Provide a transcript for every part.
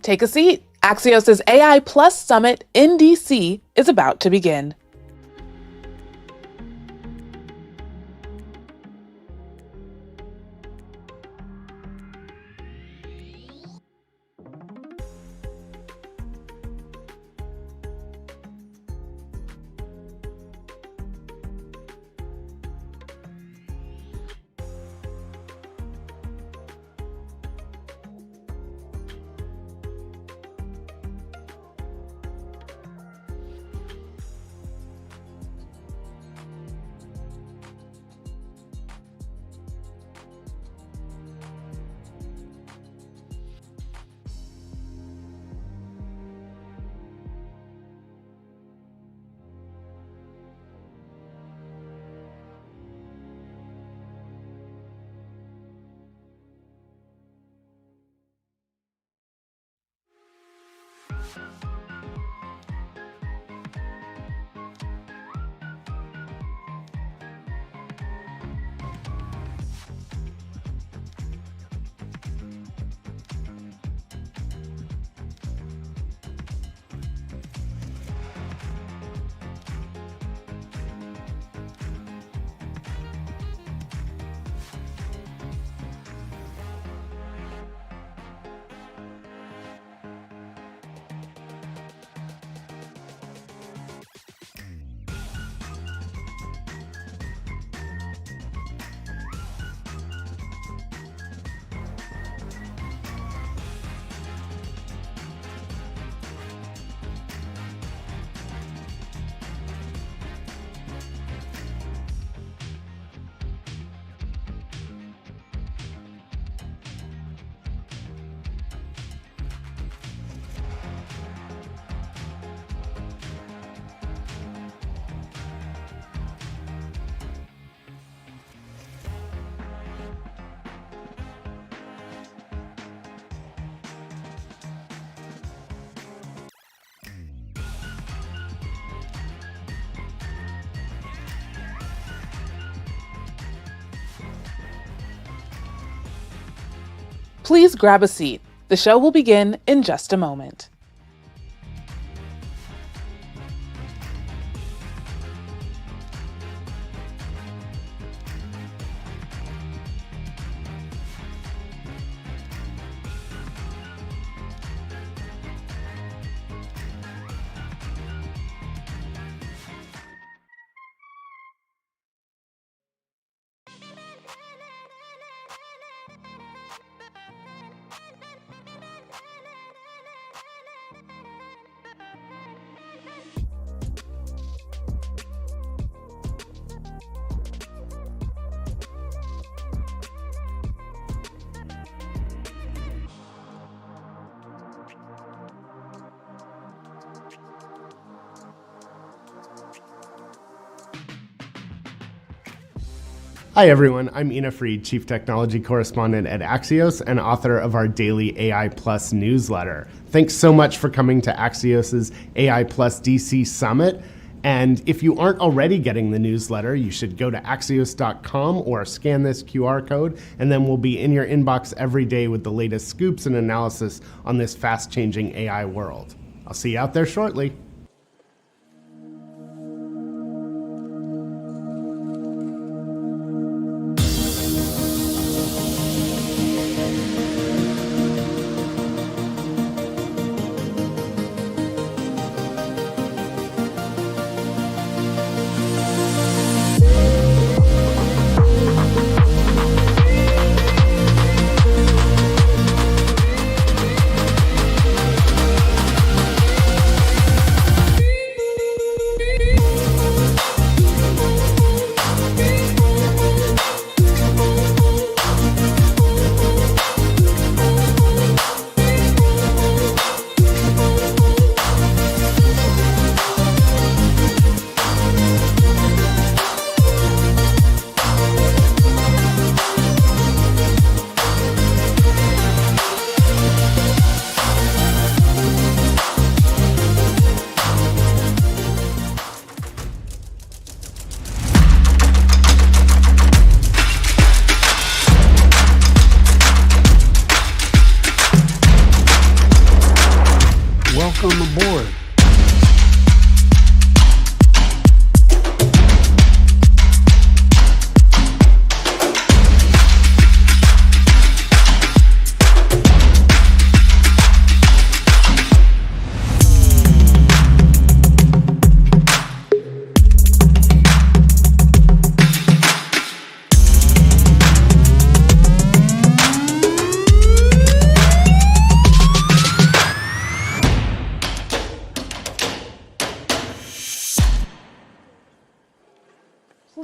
Take a seat. Axios' AI Plus Summit in DC is about to begin. Please grab a seat. The show will begin in just a moment. Hi everyone, I'm Ina Fried, Chief Technology Correspondent at Axios and author of our daily AI Plus newsletter. Thanks so much for coming to Axios' AI Plus DC Summit. And if you aren't already getting the newsletter, you should go to axios.com or scan this QR code, and then we'll be in your inbox every day with the latest scoops and analysis on this fast-changing AI world. I'll see you out there shortly.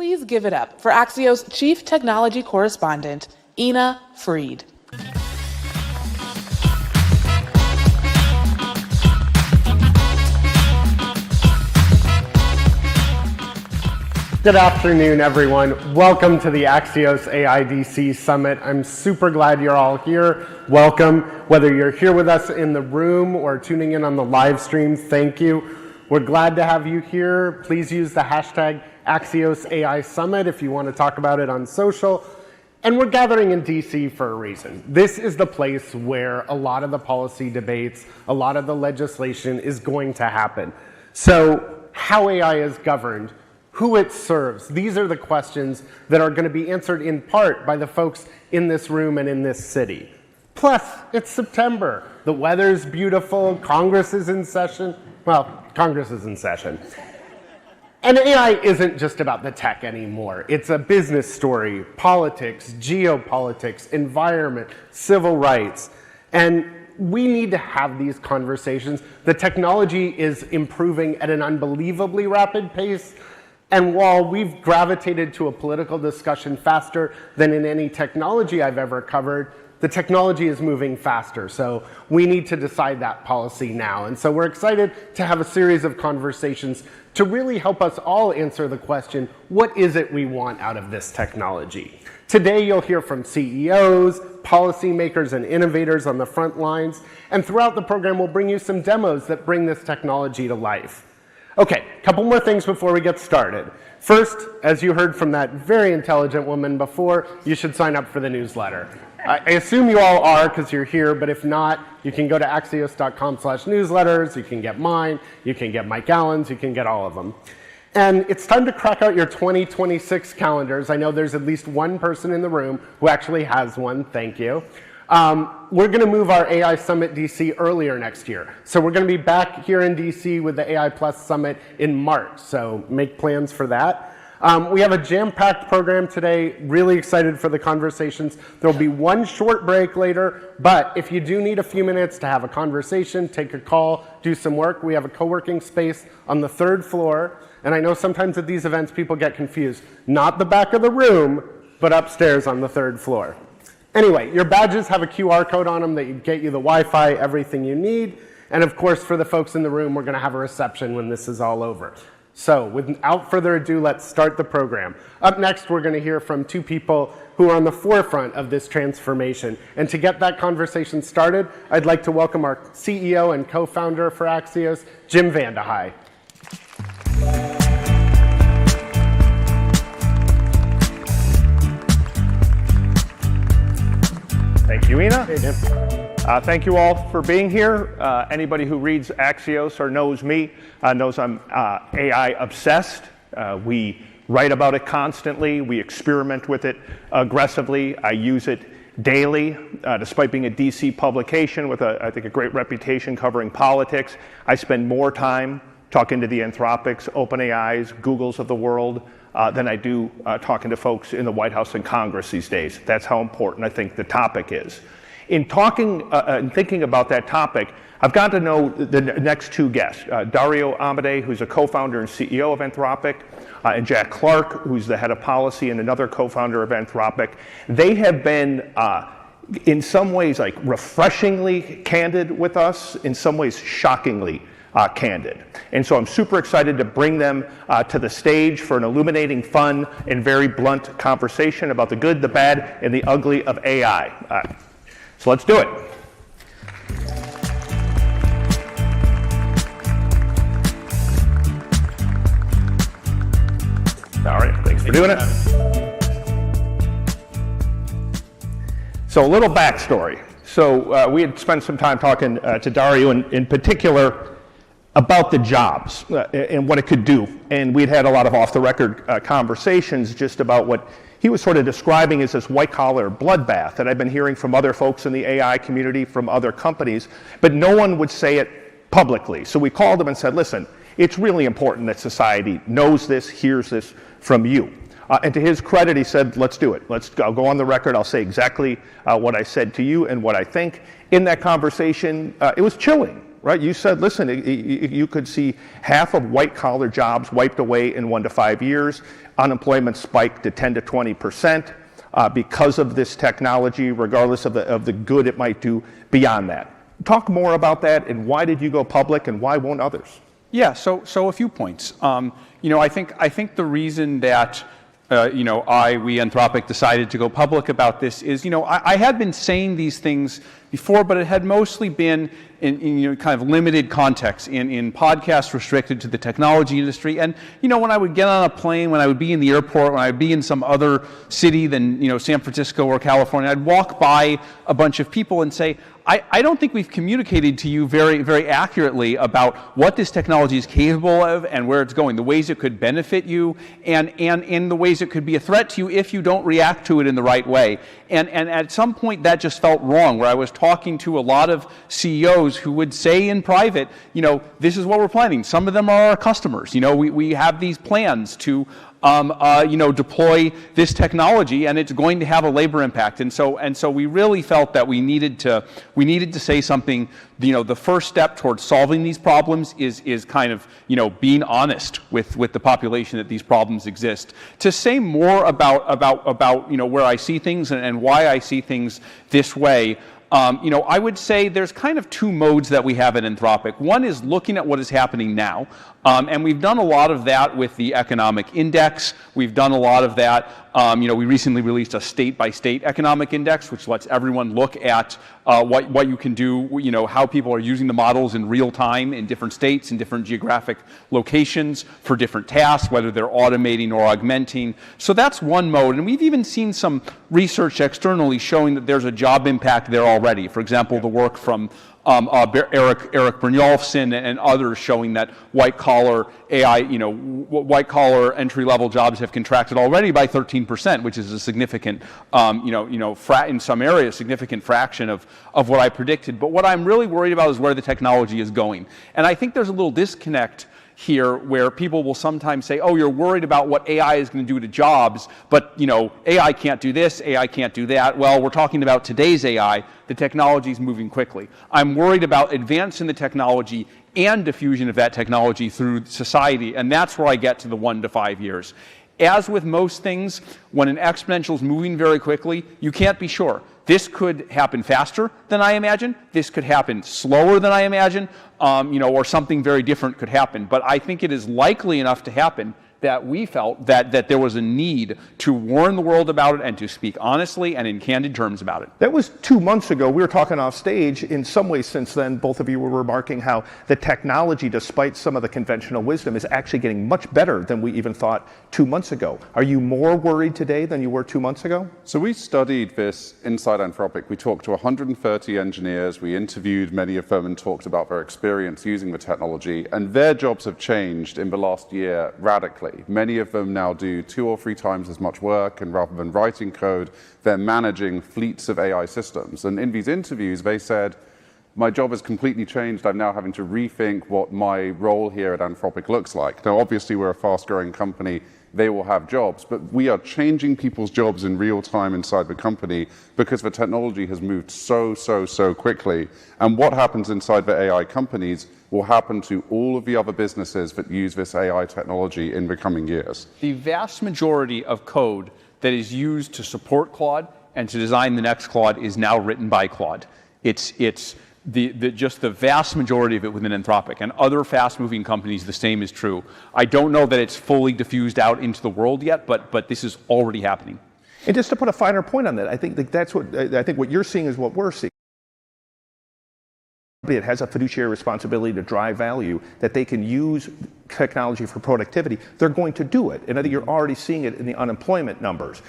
Please give it up for Axios Chief Technology Correspondent, Ina Fried. Good afternoon, everyone. Welcome to the Axios AI DC Summit. I'm super glad you're all here. Welcome. Whether you're here with us in the room or tuning in on the live stream, thank you. We're glad to have you here. Please use the hashtag Axios AI Summit if you want to talk about it on social. And we're gathering in DC for a reason. This is the place where a lot of the policy debates, a lot of the legislation is going to happen. So how AI is governed, who it serves, these are the questions that are going to be answered in part by the folks in this room and in this city. Plus, it's September. The weather's beautiful. Congress is in session. Well, Congress is in session. And AI isn't just about the tech anymore. It's a business story, politics, geopolitics, environment, civil rights. And we need to have these conversations. The technology is improving at an unbelievably rapid pace. And while we've gravitated to a political discussion faster than in any technology I've ever covered, the technology is moving faster. So we need to decide that policy now. And so we're excited to have a series of conversations to really help us all answer the question, what is it we want out of this technology? Today you'll hear from CEOs, policymakers, and innovators on the front lines. And throughout the program, we'll bring you some demos that bring this technology to life. Okay, a couple more things before we get started. First, as you heard from that very intelligent woman before, you should sign up for the newsletter. I assume you all are because you're here, but if not, you can go to axios.com/newsletters, you can get mine, you can get Mike Allen's, you can get all of them. And it's time to crack out your 2026 calendars. I know there's at least one person in the room who actually has one, thank you. We're going to move our AI Summit DC earlier next year. So we're going to be back here in DC with the AI Plus Summit in March. So make plans for that. We have a jam-packed program today. Really excited for the conversations. There'll be one short break later. But if you do need a few minutes to have a conversation, take a call, do some work, we have a co-working space on the 3rd floor. And I know sometimes at these events people get confused. Not the back of the room, but upstairs on the 3rd floor. Anyway, your badges have a QR code on them that get you the Wi-Fi, everything you need. And of course, for the folks in the room, we're going to have a reception when this is all over. So without further ado, let's start the program. Up next, we're going to hear from two people who are on the forefront of this transformation. And to get that conversation started, I'd like to welcome our CEO and co-founder for Axios, Jim Vandehei. Thank you, Ina. Hey, Jim. Thank you all for being here. Anybody who reads Axios or knows me knows I'm AI obsessed. We write about it constantly. We experiment with it aggressively. I use it daily, despite being a DC publication with, I think, a great reputation covering politics. I spend more time talking to the Anthropics, OpenAIs, Googles of the world than I do talking to folks in the White House and Congress these days. That's how important I think the topic is. In talking and thinking about that topic, I've gotten to know the next two guests, Dario Amodei, who's a co-founder and CEO of Anthropic, and Jack Clark, who's the head of policy and another co-founder of Anthropic. They have been, in some ways, like refreshingly candid with us, in some ways shockingly candid. And so I'm super excited to bring them to the stage for an illuminating, fun, and very blunt conversation about the good, the bad, and the ugly of AI. So let's do it. All right, thanks for doing it. So a little backstory. So we had spent some time talking to Dario in particular about the jobs and what it could do. And we'd had a lot of off-the-record conversations just about what he was sort of describing as this white-collar bloodbath that I've been hearing from other folks in the AI community, from other companies, but no one would say it publicly. So we called him and said, listen, it's really important that society knows this, hears this from you. And to his credit, he said, let's do it. I'll go on the record. I'll say exactly what I said to you and what I think. In that conversation, it was chilling. right? You said, listen, you could see half of white-collar jobs wiped away in 1 to 5 years. Unemployment spiked to 10 to 20% because of this technology, regardless of the good it might do beyond that. Talk more about that, and why did you go public, and why won't others? Yeah, so a few points. I think the reason that we Anthropic decided to go public about this is, I had been saying these things before, but it had mostly been in kind of limited context, in podcasts restricted to the technology industry. And, when I would get on a plane, when I would be in the airport, when I would be in some other city than, San Francisco or California, I'd walk by a bunch of people and say, I don't think we've communicated to you very, very accurately about what this technology is capable of and where it's going, the ways it could benefit you, and in the ways it could be a threat to you if you don't react to it in the right way. And at some point that just felt wrong, where I was talking to a lot of CEOs who would say in private, this is what we're planning. Some of them are our customers. We have these plans to deploy this technology, and it's going to have a labor impact. And so we really felt that we needed to say something. The first step towards solving these problems is kind of, being honest with the population that these problems exist. To say more about where I see things and why I see things this way, I would say there's kind of two modes that we have at Anthropic. One is looking at what is happening now, and we've done a lot of that with the economic index. We've done a lot of that. We recently released a state-by-state economic index, which lets everyone look at what you can do, how people are using the models in real time in different states, in different geographic locations for different tasks, whether they're automating or augmenting. So that's one mode, and we've even seen some research externally showing that there's a job impact there already. For example, the work from Eric Brynjolfsson and others showing that white-collar AI, white-collar entry-level jobs have contracted already by 13%, which is a significant, in some areas, significant fraction of what I predicted. But what I'm really worried about is where the technology is going. And I think there's a little disconnect here where people will sometimes say, oh, you're worried about what AI is going to do to jobs, but AI can't do this, AI can't do that. Well, we're talking about today's AI. The technology is moving quickly. I'm worried about advancing the technology and diffusion of that technology through society, and that's where I get to the 1 to 5 years. As with most things, when an exponential is moving very quickly, you can't be sure. This could happen faster than I imagine. This could happen slower than I imagine, or something very different could happen. But I think it is likely enough to happen that we felt that there was a need to warn the world about it and to speak honestly and in candid terms about it. That was 2 months ago. We were talking off stage. In some ways since then, both of you were remarking how the technology, despite some of the conventional wisdom, is actually getting much better than we even thought 2 months ago. Are you more worried today than you were 2 months ago? So we studied this inside Anthropic. We talked to 130 engineers. We interviewed many of them and talked about their experience using the technology. And their jobs have changed in the last year radically. Many of them now do 2 or 3 times as much work, and rather than writing code, they're managing fleets of AI systems. And in these interviews, they said, my job has completely changed. I'm now having to rethink what my role here at Anthropic looks like. Now, obviously, we're a fast-growing company. They will have jobs, but we are changing people's jobs in real time inside the company because the technology has moved so quickly. And what happens inside the AI companies will happen to all of the other businesses that use this AI technology in the coming years. The vast majority of code that is used to support Claude and to design the next Claude is now written by Claude. It's just the vast majority of it within Anthropic, and other fast-moving companies, the same is true. I don't know that it's fully diffused out into the world yet, but this is already happening. And just to put a finer point on that, I think what you're seeing is what we're seeing. It has a fiduciary responsibility to drive value, that they can use technology for productivity. They're going to do it, and I think you're already seeing it in the unemployment numbers.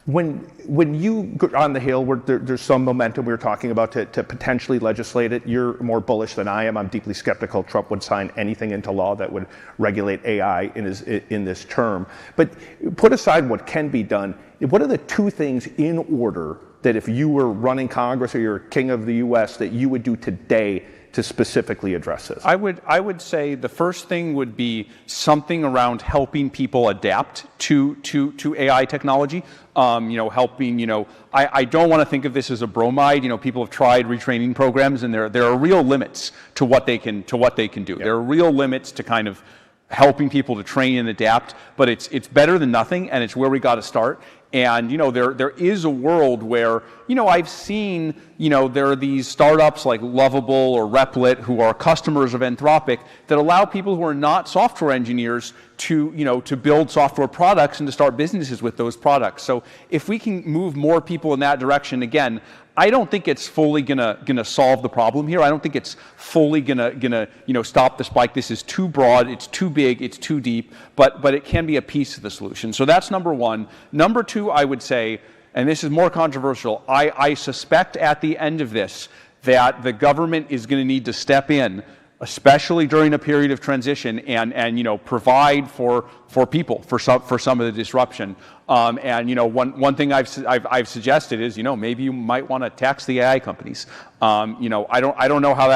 When you go on the Hill, where there's some momentum we were talking about to potentially legislate it, you're more bullish than I am. I'm deeply skeptical Trump would sign anything into law that would regulate AI in this term. But put aside what can be done, what are the 2 things in order that if you were running Congress or you're king of the US that you would do today to specifically address this? I would say the first thing would be something around helping people adapt to AI technology. Helping, I don't want to think of this as a bromide. People have tried retraining programs, and there are real limits to what they can do. Yep. There are real limits to kind of helping people to train and adapt, but it's better than nothing, and it's where we got to start. And there is a world where I've seen there are these startups like Lovable or Replit who are customers of Anthropic that allow people who are not software engineers to build software products and to start businesses with those products. So if we can move more people in that direction, again, I don't think it's fully gonna solve the problem here. I don't think it's fully gonna stop the spike. This is too broad, it's too big, it's too deep, but it can be a piece of the solution. So that's number one. Number two, I would say, and this is more controversial, I suspect at the end of this that the government is going to need to step in, especially during a period of transition, and provide for people for some of the disruption. One thing I've suggested is maybe you might want to tax the AI companies. I don't know how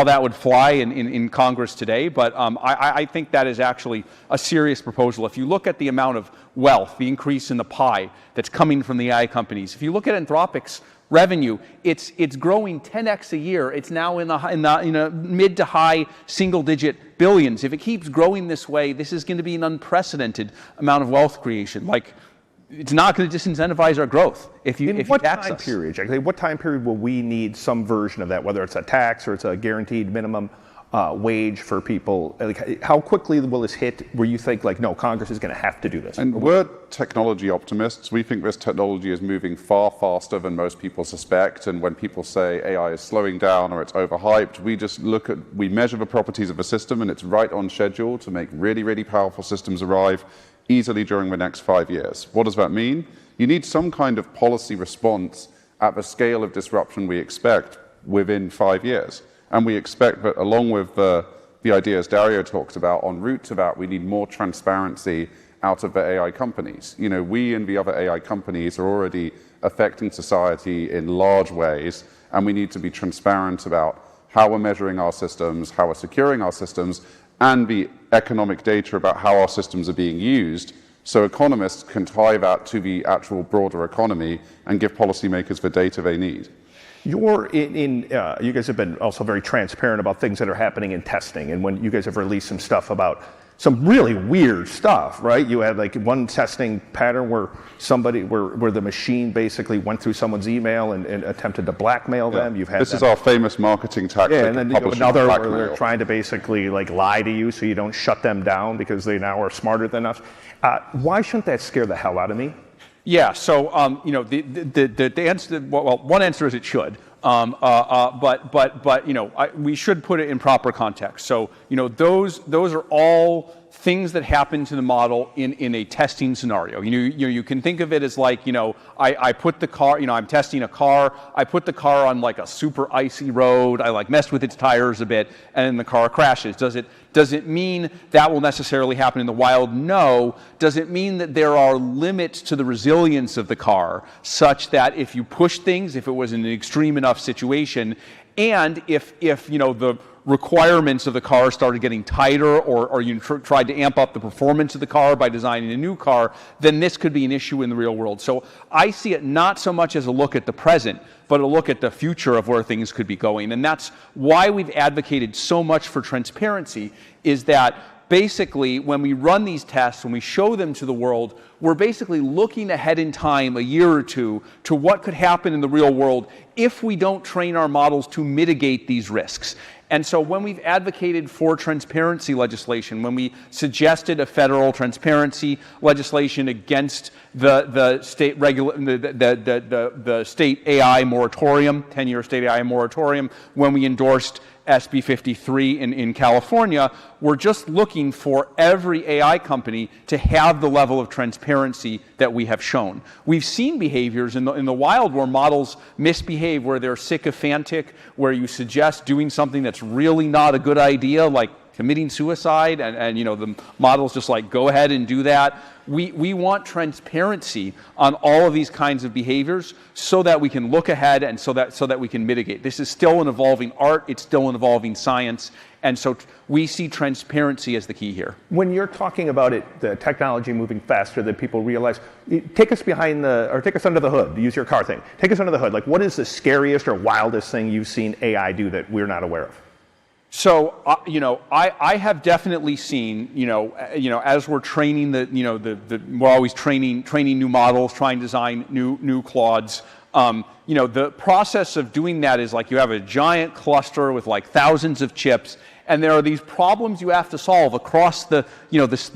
that would fly in Congress today, but I think that is actually a serious proposal. If you look at the amount of wealth, the increase in the pie that's coming from the AI companies, if you look at Anthropic's revenue, it's growing 10x a year. It's now in the mid to high single-digit billions. If it keeps growing this way, this is going to be an unprecedented amount of wealth creation. It's not going to disincentivize our growth if you tax us. What time period, Jack? What time period will we need some version of that, whether it's a tax or it's a guaranteed minimum wage for people? How quickly will this hit where you think, no, Congress is going to have to do this? And we're technology optimists. We think this technology is moving far faster than most people suspect. And when people say AI is slowing down or it's overhyped, we measure the properties of a system, and it's right on schedule to make really, really powerful systems arrive easily during the next 5 years. What does that mean? You need some kind of policy response at the scale of disruption we expect within 5 years. And we expect that along with the ideas Dario talked about, en route to that, we need more transparency out of the AI companies. We and the other AI companies are already affecting society in large ways, and we need to be transparent about how we're measuring our systems, how we're securing our systems, and the economic data about how our systems are being used, so economists can tie that to the actual broader economy and give policymakers the data they need. You guys have been also very transparent about things that are happening in testing, and when you guys have released some stuff about some really weird stuff, right? You had one testing pattern where the machine basically went through someone's email and attempted to blackmail them. You've had this is our famous marketing tactic. Yeah, and then another where they're trying to basically lie to you so you don't shut them down because they now are smarter than us. Why shouldn't that scare the hell out of me? Yeah, so the answer, one answer is it should, we should put it in proper context. So those are all things that happen to the model in a testing scenario. You can think of it as I put the car, I'm testing a car, I put the car on a super icy road, I messed with its tires a bit, and then the car crashes. Does it mean that will necessarily happen in the wild? No. Does it mean that there are limits to the resilience of the car such that if you push things, if it was in an extreme enough situation, and if the requirements of the car started getting tighter, or you tried to amp up the performance of the car by designing a new car, then this could be an issue in the real world. So I see it not so much as a look at the present, but a look at the future of where things could be going. And that's why we've advocated so much for transparency, is that basically when we run these tests, when we show them to the world, we're basically looking ahead in time a year or two to what could happen in the real world if we don't train our models to mitigate these risks. And so when we've advocated for transparency legislation, when we suggested a federal transparency legislation against the state AI moratorium, 10-year state AI moratorium, when we endorsed SB 53 in California, we're just looking for every AI company to have the level of transparency that we have shown. We've seen behaviors in the wild where models misbehave, where they're sycophantic, where you suggest doing something that's really not a good idea, like committing suicide, and the models just like go ahead and do that. We want transparency on all of these kinds of behaviors so that we can look ahead and so that we can mitigate. This is still an evolving art. It's still an evolving science. And so we see transparency as the key here. When you're talking about it, the technology moving faster than people realize, take us take us under the hood, to use your car thing. Take us under the hood. Like, what is the scariest or wildest thing you've seen AI do that we're not aware of? So, I have definitely seen, as we're training we're always training new models, trying to design new Claudes. The process of doing that is like you have a giant cluster with like thousands of chips, and there are these problems you have to solve across the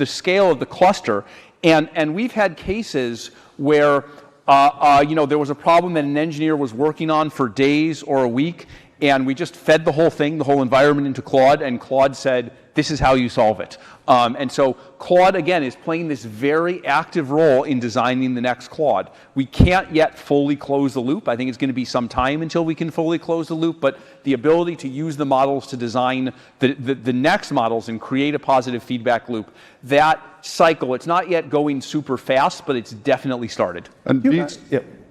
scale of the cluster. And we've had cases where, there was a problem that an engineer was working on for days or a week, and we just fed the whole environment into Claude, and Claude said, this is how you solve it. And so Claude, again, is playing this very active role in designing the next Claude. We can't yet fully close the loop. I think it's going to be some time until we can fully close the loop, but the ability to use the models to design the next models and create a positive feedback loop, that cycle, it's not yet going super fast, but it's definitely started. And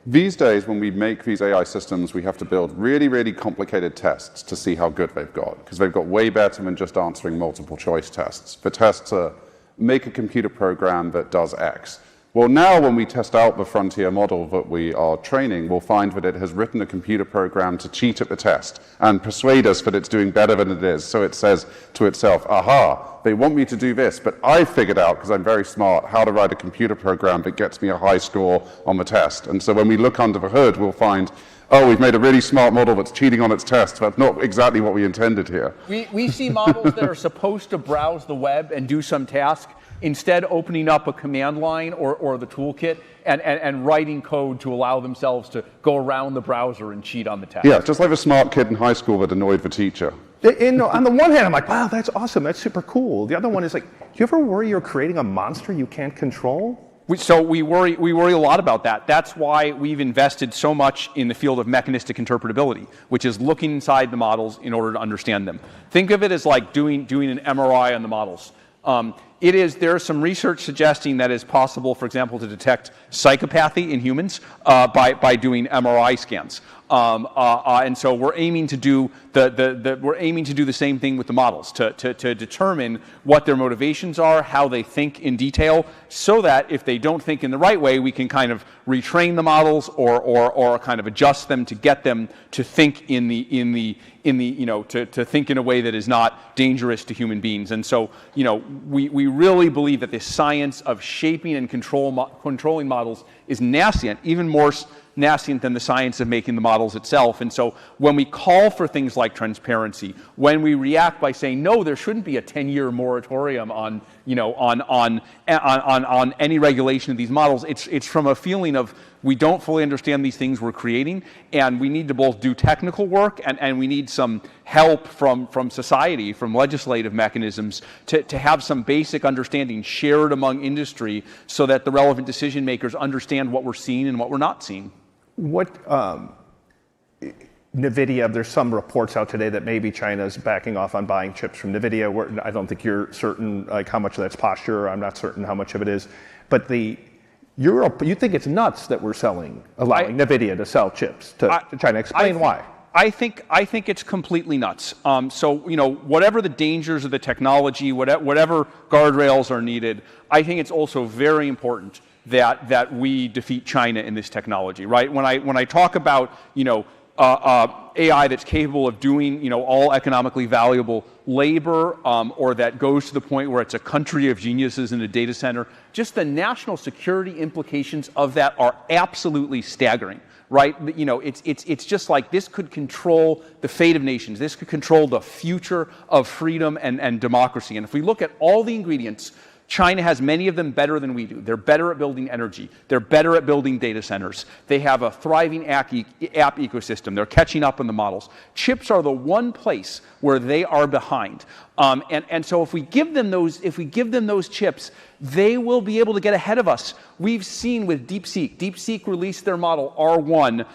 these days, when we make these AI systems, we have to build really, really complicated tests to see how good they've got, because they've got way better than just answering multiple choice tests. The tests are make a computer program that does X. Well, now when we test out the frontier model that we are training, we'll find that it has written a computer program to cheat at the test and persuade us that it's doing better than it is. So it says to itself, aha, they want me to do this, but I figured out, because I'm very smart, how to write a computer program that gets me a high score on the test. And so when we look under the hood, we'll find, oh, we've made a really smart model that's cheating on its tests. That's not exactly what we intended here. We see models that are supposed to browse the web and do some task, instead opening up a command line or the toolkit and writing code to allow themselves to go around the browser and cheat on the test. Yeah, just like a smart kid in high school that annoyed the teacher. On the one hand, I'm like, wow, that's awesome. That's super cool. The other one is like, do you ever worry you're creating a monster you can't control? We worry a lot about that. That's why we've invested so much in the field of mechanistic interpretability, which is looking inside the models in order to understand them. Think of it as like doing an MRI on the models. There is some research suggesting that it's possible, for example, to detect psychopathy in humans by doing MRI scans. And so we're aiming to do the same thing with the models to determine what their motivations are, how they think in detail, so that if they don't think in the right way, we can kind of retrain the models or kind of adjust them to get them to think to think in a way that is not dangerous to human beings. And so we really believe that this science of shaping and controlling models is nascent, even more nascent than the science of making the models itself. And so when we call for things like transparency, when we react by saying, no, there shouldn't be a 10-year moratorium on any regulation of these models, it's from a feeling of we don't fully understand these things we're creating, and we need to both do technical work and we need some help from society, from legislative mechanisms to have some basic understanding shared among industry so that the relevant decision makers understand what we're seeing and what we're not seeing. NVIDIA, there's some reports out today that maybe China's backing off on buying chips from NVIDIA. I don't think you're certain like how much of that's posture. I'm not certain how much of it is. But Europe, you think it's nuts that we're allowing NVIDIA to sell chips to China. Explain why. I think it's completely nuts. So whatever the dangers of the technology, whatever guardrails are needed, I think it's also very important that we defeat China in this technology, right? When I talk about AI that's capable of doing all economically valuable labor, or that goes to the point where it's a country of geniuses in a data center, just the national security implications of that are absolutely staggering. Right? It's just like this could control the fate of nations. This could control the future of freedom and democracy. And if we look at all the ingredients, China has many of them better than we do. They're better at building energy. They're better at building data centers. They have a thriving app ecosystem. They're catching up on the models. Chips are the one place where they are behind. And so if we give them those chips, they will be able to get ahead of us. We've seen with DeepSeek. DeepSeek released their model R1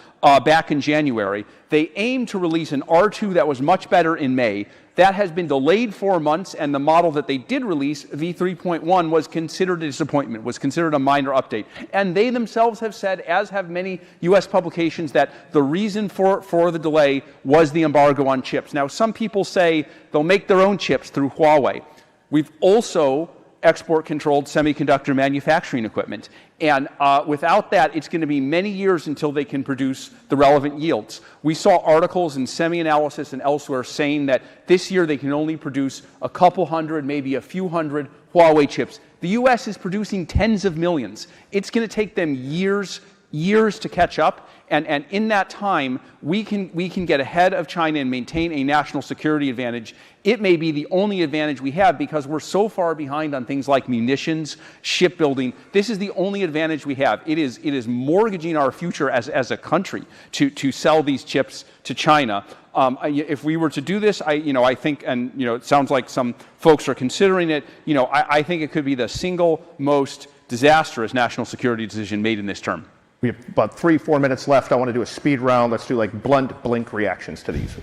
back in January. They aimed to release an R2 that was much better in May. That has been delayed 4 months, and the model that they did release, v3.1, was considered a disappointment, was considered a minor update. And they themselves have said, as have many US publications, that the reason for the delay was the embargo on chips. Now, some people say they'll make their own chips through Huawei. We've also export-controlled semiconductor manufacturing equipment. And without that, it's going to be many years until they can produce the relevant yields. We saw articles in Semi-Analysis and elsewhere saying that this year they can only produce a couple hundred, maybe a few hundred Huawei chips. The US is producing tens of millions. It's going to take them years to catch up. And in that time, we can get ahead of China and maintain a national security advantage. It may be the only advantage we have because we're so far behind on things like munitions, shipbuilding. This is the only advantage we have. It is mortgaging our future as a country to sell these chips to China. If we were to do this, I think, and it sounds like some folks are considering it. I think it could be the single most disastrous national security decision made in this term. We have about 3-4 minutes left. I want to do a speed round. Let's do like blunt blink reactions to these.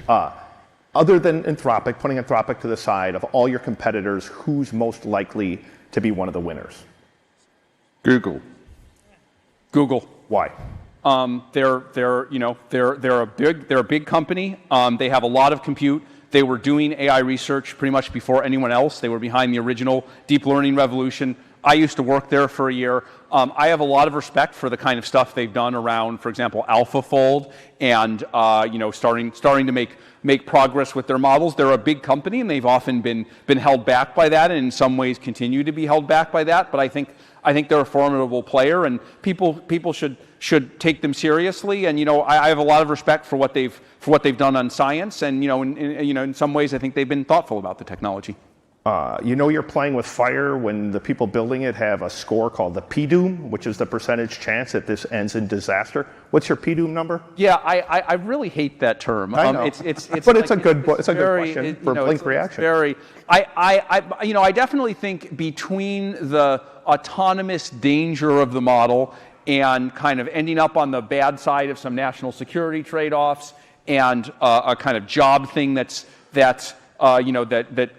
Other than Anthropic, putting Anthropic to the side, of all your competitors, who's most likely to be one of the winners? Google. Google. Why? They're a big company. They have a lot of compute. They were doing AI research pretty much before anyone else. They were behind the original deep learning revolution. I used to work there for a year. I have a lot of respect for the kind of stuff they've done around, for example, AlphaFold, and starting to make progress with their models. They're a big company, and they've often been held back by that, and in some ways continue to be held back by that. But I think they're a formidable player, and people should take them seriously. And I have a lot of respect for what they've done on science, and in some ways I think they've been thoughtful about the technology. You're playing with fire when the people building it have a score called the PDOOM, which is the percentage chance that this ends in disaster. What's your PDOOM number? Yeah, I really hate that term. I know. But it's a good question for blink reaction. I definitely think between the autonomous danger of the model and kind of ending up on the bad side of some national security trade-offs and a kind of job thing that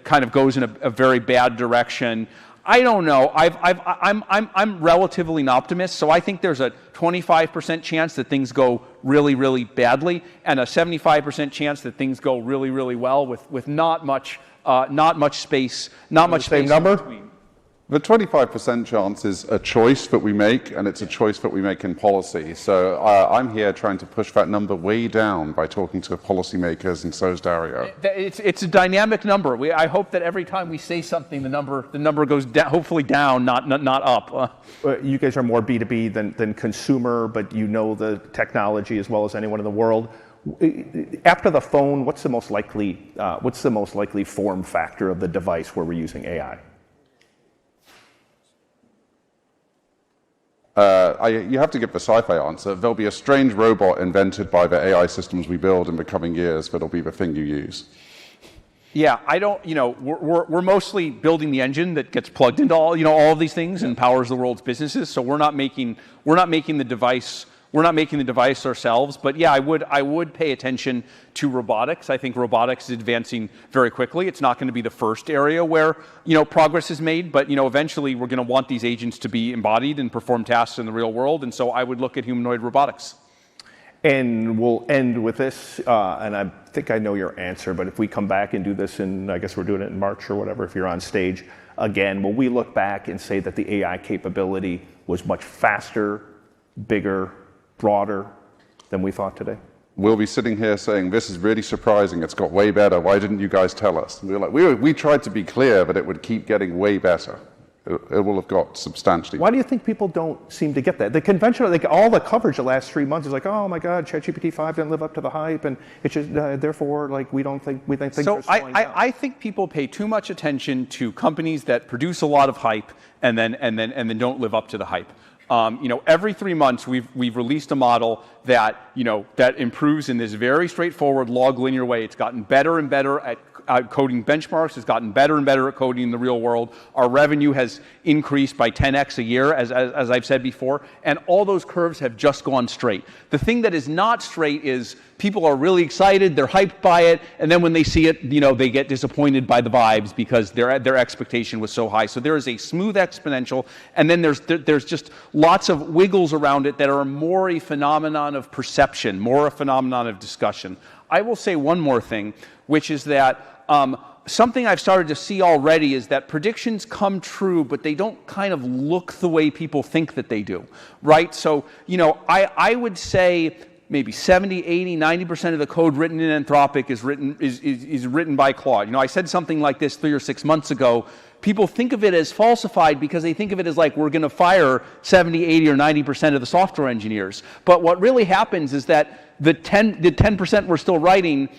kind of goes in a very bad direction. I don't know. I'm relatively an optimist, so I think there's a 25% chance that things go really, really badly, and a 75% chance that things go really, really well with not much space. Same number? In between. The 25% chance is a choice that we make, and it's a choice that we make in policy. So I'm here trying to push that number way down by talking to policymakers, and so is Dario. It's a dynamic number. I hope that every time we say something, the number goes down, hopefully down, not up. You guys are more B2B than consumer, but you know the technology as well as anyone in the world. After the phone, what's the most likely form factor of the device where we're using AI? You have to give the sci-fi answer. There'll be a strange robot invented by the AI systems we build in the coming years that'll be the thing you use. Yeah, we're mostly building the engine that gets plugged into all of these things and powers the world's businesses. So we're not making the device. We're not making the device ourselves, but yeah, I would pay attention to robotics. I think robotics is advancing very quickly. It's not going to be the first area where progress is made, but eventually we're going to want these agents to be embodied and perform tasks in the real world, and so I would look at humanoid robotics. And we'll end with this, and I think I know your answer, but if we come back and do this I guess we're doing it in March or whatever, if you're on stage again, will we look back and say that the AI capability was much faster, bigger, broader than we thought today? We'll be sitting here saying, this is really surprising, it's got way better, why didn't you guys tell us? And we tried to be clear that it would keep getting way better. It will have got substantially. Why do you think people don't seem to get that? The conventional, all the coverage the last 3 months is like, oh my God, ChatGPT 5 didn't live up to the hype, and it's just therefore we think things are slowing down. I think people pay too much attention to companies that produce a lot of hype and then don't live up to the hype. Every 3 months we've released a model that improves in this very straightforward log linear way. It's gotten better and better at coding benchmarks. It's gotten better and better at coding in the real world. Our revenue has increased by 10x a year, as I've said before, and all those curves have just gone straight. The thing that is not straight is people are really excited, they're hyped by it, and then when they see it, they get disappointed by the vibes because their expectation was so high. So there is a smooth exponential, and then there's just lots of wiggles around it that are more a phenomenon of perception, more a phenomenon of discussion. I will say one more thing, which is that something I've started to see already is that predictions come true, but they don't kind of look the way people think that they do, right? So, I would say maybe 70, 80, 90% of the code written in Anthropic is written by Claude. I said something like this 3 or 6 months ago. People think of it as falsified because they think of it as like we're going to fire 70, 80, or 90% of the software engineers. But what really happens is that the 10% we're still writing,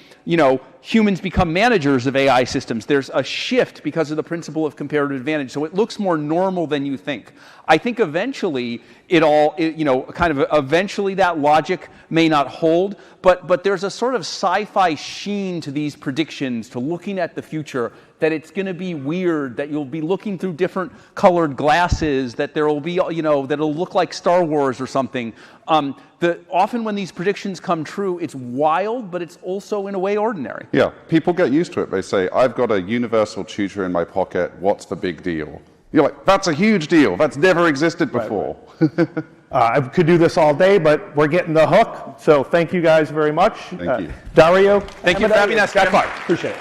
humans become managers of AI systems. There's a shift because of the principle of comparative advantage. So it looks more normal than you think. I think eventually eventually that logic may not hold, but there's a sort of sci-fi sheen to these predictions, to looking at the future, that it's going to be weird, that you'll be looking through different colored glasses, that there will be, that it'll look like Star Wars or something. Often when these predictions come true, it's wild, but it's also in a way ordinary. Yeah, people get used to it. They say, I've got a universal tutor in my pocket, what's the big deal? You're like, that's a huge deal, that's never existed before. Right. I could do this all day, but we're getting the hook, so thank you guys very much. Thank you. Dario. Thank you for having us, Jim. Appreciate it.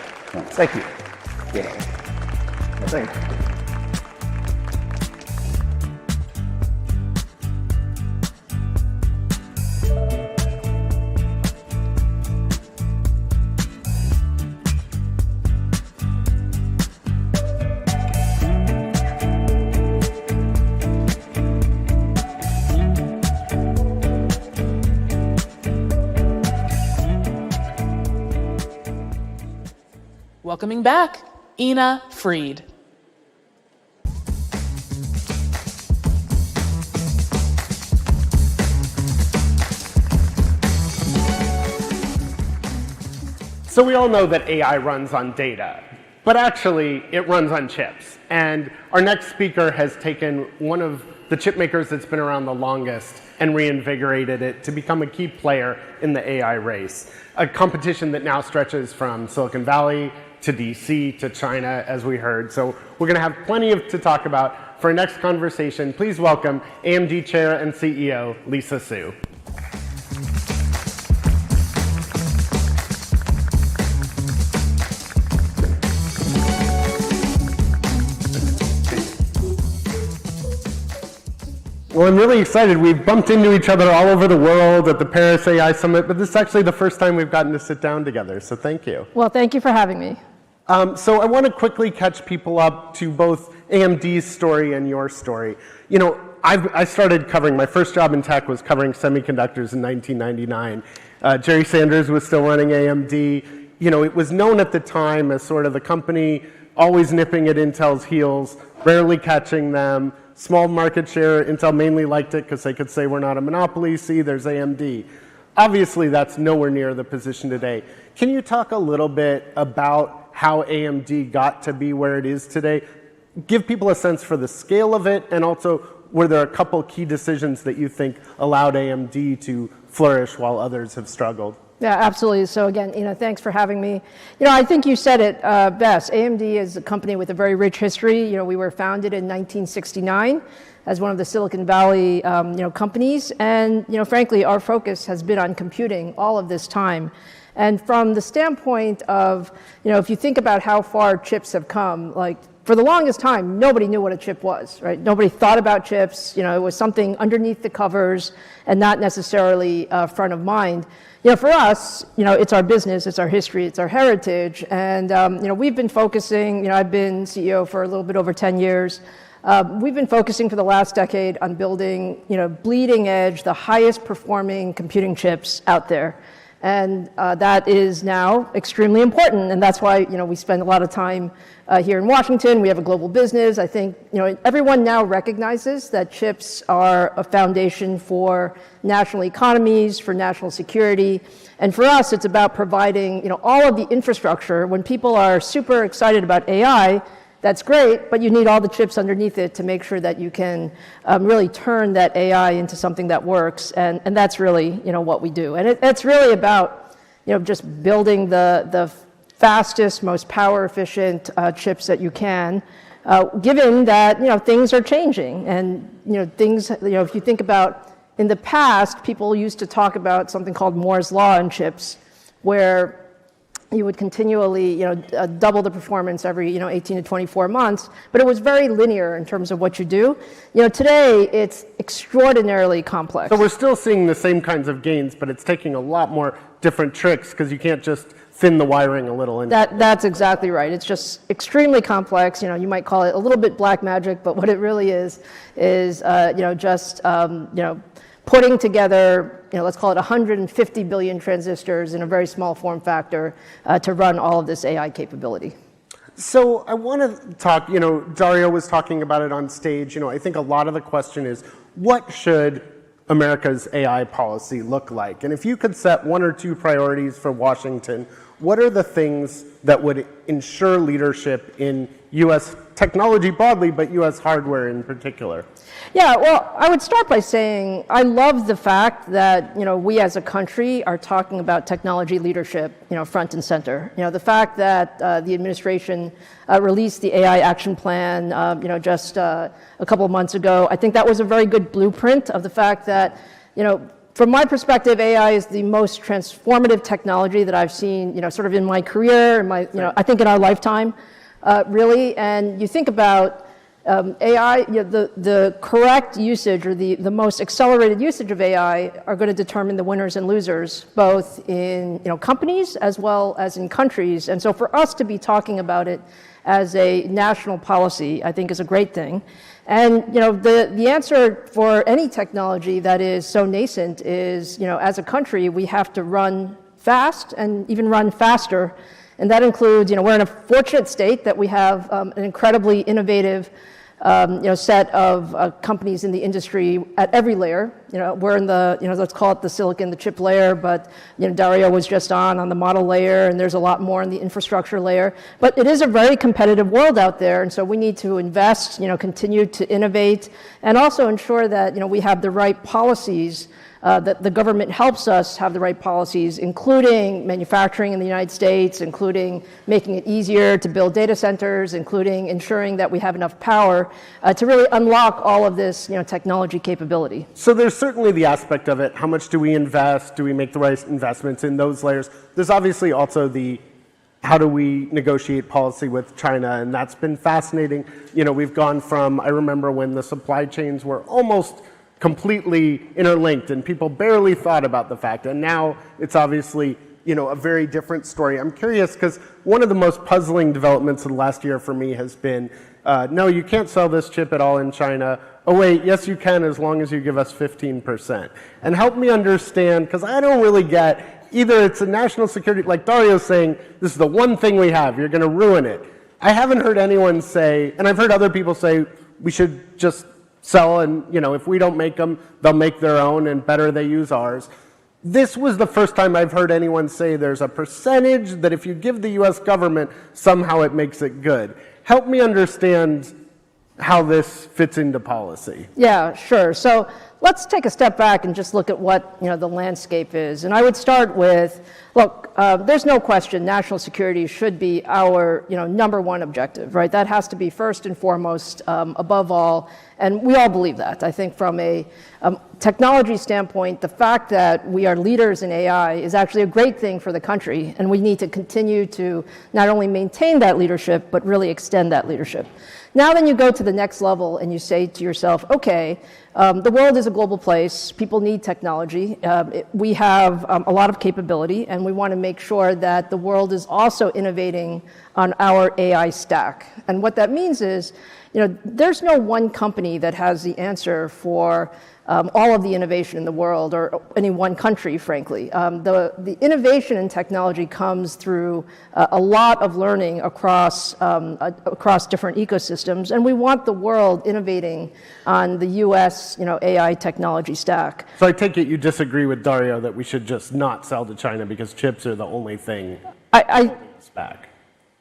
Thank you. Yeah. Thank you. Welcoming back, Ina Fried. So we all know that AI runs on data, but actually it runs on chips. And our next speaker has taken one of the chip makers that's been around the longest and reinvigorated it to become a key player in the AI race, a competition that now stretches from Silicon Valley to DC to China, as we heard. So we're going to have plenty to talk about. For our next conversation, please welcome AMD Chair and CEO, Lisa Su. Well, I'm really excited. We've bumped into each other all over the world at the Paris AI Summit, but this is actually the first time we've gotten to sit down together, so thank you. Well, thank you for having me. So I want to quickly catch people up to both AMD's story and your story. I started covering, my first job in tech was covering semiconductors in 1999. Jerry Sanders was still running AMD. It was known at the time as sort of the company always nipping at Intel's heels, rarely catching them, small market share. Intel mainly liked it because they could say we're not a monopoly. See, there's AMD. Obviously, that's nowhere near the position today. Can you talk a little bit about how AMD got to be where it is today? Give people a sense for the scale of it, and also were there a couple key decisions that you think allowed AMD to flourish while others have struggled? Yeah, absolutely. So again, thanks for having me. I think you said it best. AMD is a company with a very rich history. We were founded in 1969 as one of the Silicon Valley, companies. And, frankly, our focus has been on computing all of this time. And from the standpoint of, if you think about how far chips have come, like for the longest time, nobody knew what a chip was, right? Nobody thought about chips. It was something underneath the covers and not necessarily front of mind. For us, it's our business, it's our history, it's our heritage. And, we've been focusing, I've been CEO for a little bit over 10 years. We've been focusing for the last decade on building, bleeding edge, the highest performing computing chips out there. And that is now extremely important, and that's why we spend a lot of time here in Washington. We have a global business. I think everyone now recognizes that chips are a foundation for national economies, for national security, and for us, it's about providing all of the infrastructure. When people are super excited about AI, that's great, but you need all the chips underneath it to make sure that you can really turn that AI into something that works, and that's really what we do. And it's really about just building the fastest, most power efficient chips that you can, given that, things are changing. And, things, if you think about in the past, people used to talk about something called Moore's Law in chips, where you would continually, double the performance every, 18 to 24 months, but it was very linear in terms of what you do. Today it's extraordinarily complex. So we're still seeing the same kinds of gains, but it's taking a lot more different tricks because you can't just thin the wiring a little. That's exactly right. It's just extremely complex. You might call it a little bit black magic, but what it really is just putting together, let's call it 150 billion transistors in a very small form factor to run all of this AI capability. So I want to talk, Dario was talking about it on stage. I think a lot of the question is, what should America's AI policy look like? And if you could set one or two priorities for Washington, what are the things that would ensure leadership in U.S. technology broadly, but U.S. hardware in particular? Yeah, well, I would start by saying I love the fact that we as a country are talking about technology leadership, front and center. The fact that the administration released the AI action plan, just a couple of months ago, I think that was a very good blueprint of the fact that, from my perspective, AI is the most transformative technology that I've seen, sort of in my career, I think in our lifetime, really. And you think about AI, the correct usage or the most accelerated usage of AI are going to determine the winners and losers, both in companies as well as in countries. And so for us to be talking about it as a national policy, I think is a great thing. And the answer for any technology that is so nascent is, as a country, we have to run fast and even run faster. And that includes, we're in a fortunate state that we have an incredibly innovative set of companies in the industry at every layer. We're in the, let's call it the silicon, the chip layer, but Dario was just on the model layer, and there's a lot more in the infrastructure layer. But it is a very competitive world out there, and so we need to invest, continue to innovate, and also ensure that we have the right policies, that the government helps us have the right policies, including manufacturing in the United States, including making it easier to build data centers, including ensuring that we have enough power to really unlock all of this technology capability. So there's certainly the aspect of it. How much do we invest? Do we make the right investments in those layers? There's obviously also the how do we negotiate policy with China, and that's been fascinating. We've gone from, I remember when the supply chains were almost completely interlinked and people barely thought about the fact, and now it's obviously a very different story. I'm curious because one of the most puzzling developments of the last year for me has been, no, you can't sell this chip at all in China. Oh wait, yes you can as long as you give us 15%. And help me understand, because I don't really get, either it's a national security, like Dario's saying, this is the one thing we have, you're going to ruin it. I haven't heard anyone say, and I've heard other people say, we should just sell, and if we don't make them, they'll make their own, and better they use ours. This was the first time I've heard anyone say there's a percentage that if you give the US government, somehow it makes it good. Help me understand how this fits into policy. Yeah, sure. So let's take a step back and just look at what the landscape is. And I would start with, look, there's no question national security should be our number one objective, right? That has to be first and foremost, above all, and we all believe that. I think from a technology standpoint, the fact that we are leaders in AI is actually a great thing for the country, and we need to continue to not only maintain that leadership, but really extend that leadership. Now then you go to the next level and you say to yourself, okay, the world is a global place. People need technology. We have a lot of capability, and we want to make sure that the world is also innovating on our AI stack. And what that means is, there's no one company that has the answer for all of the innovation in the world, or any one country, frankly. The innovation in technology comes through a lot of learning across different ecosystems, and we want the world innovating on the US AI technology stack. So I take it you disagree with Dario that we should just not sell to China because chips are the only thing holding us back.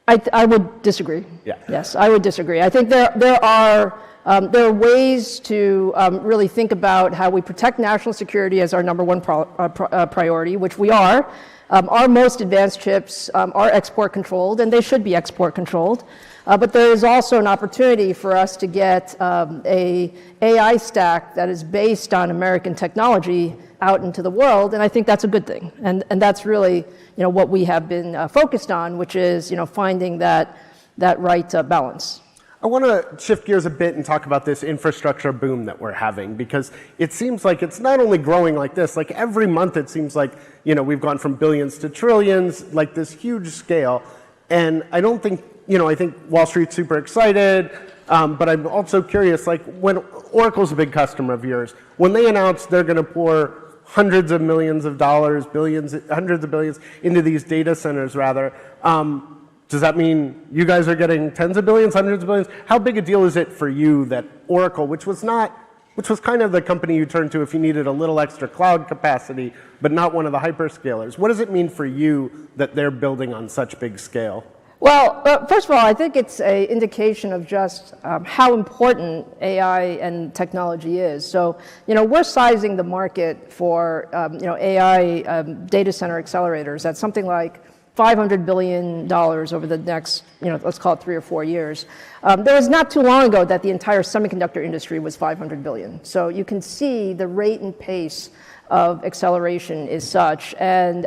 I would disagree. Yeah. Yes, I would disagree. I think there are ways to really think about how we protect national security as our number one priority, which we are. Our most advanced chips are export controlled, and they should be export controlled. But there is also an opportunity for us to get a AI stack that is based on American technology out into the world, and I think that's a good thing. And that's really, what we have been focused on, which is, finding that right balance. I want to shift gears a bit and talk about this infrastructure boom that we're having, because it seems like it's not only growing like this, like every month it seems like, we've gone from billions to trillions, like this huge scale. And I don't think, I think Wall Street's super excited, but I'm also curious, like when Oracle's a big customer of yours, when they announced they're going to pour hundreds of millions of dollars, billions, hundreds of billions into these data centers rather, does that mean you guys are getting tens of billions, hundreds of billions? How big a deal is it for you that Oracle, which was kind of the company you turned to if you needed a little extra cloud capacity, but not one of the hyperscalers, what does it mean for you that they're building on such big scale? Well, first of all, I think it's an indication of just how important AI and technology is. So, we're sizing the market for, AI data center accelerators at something like $500 billion over the next, let's call it 3 or 4 years. There was not too long ago that the entire semiconductor industry was $500 billion. So you can see the rate and pace of acceleration is such. And,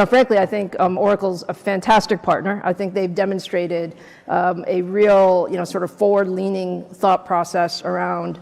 frankly, I think Oracle's a fantastic partner. I think they've demonstrated a real, sort of forward-leaning thought process around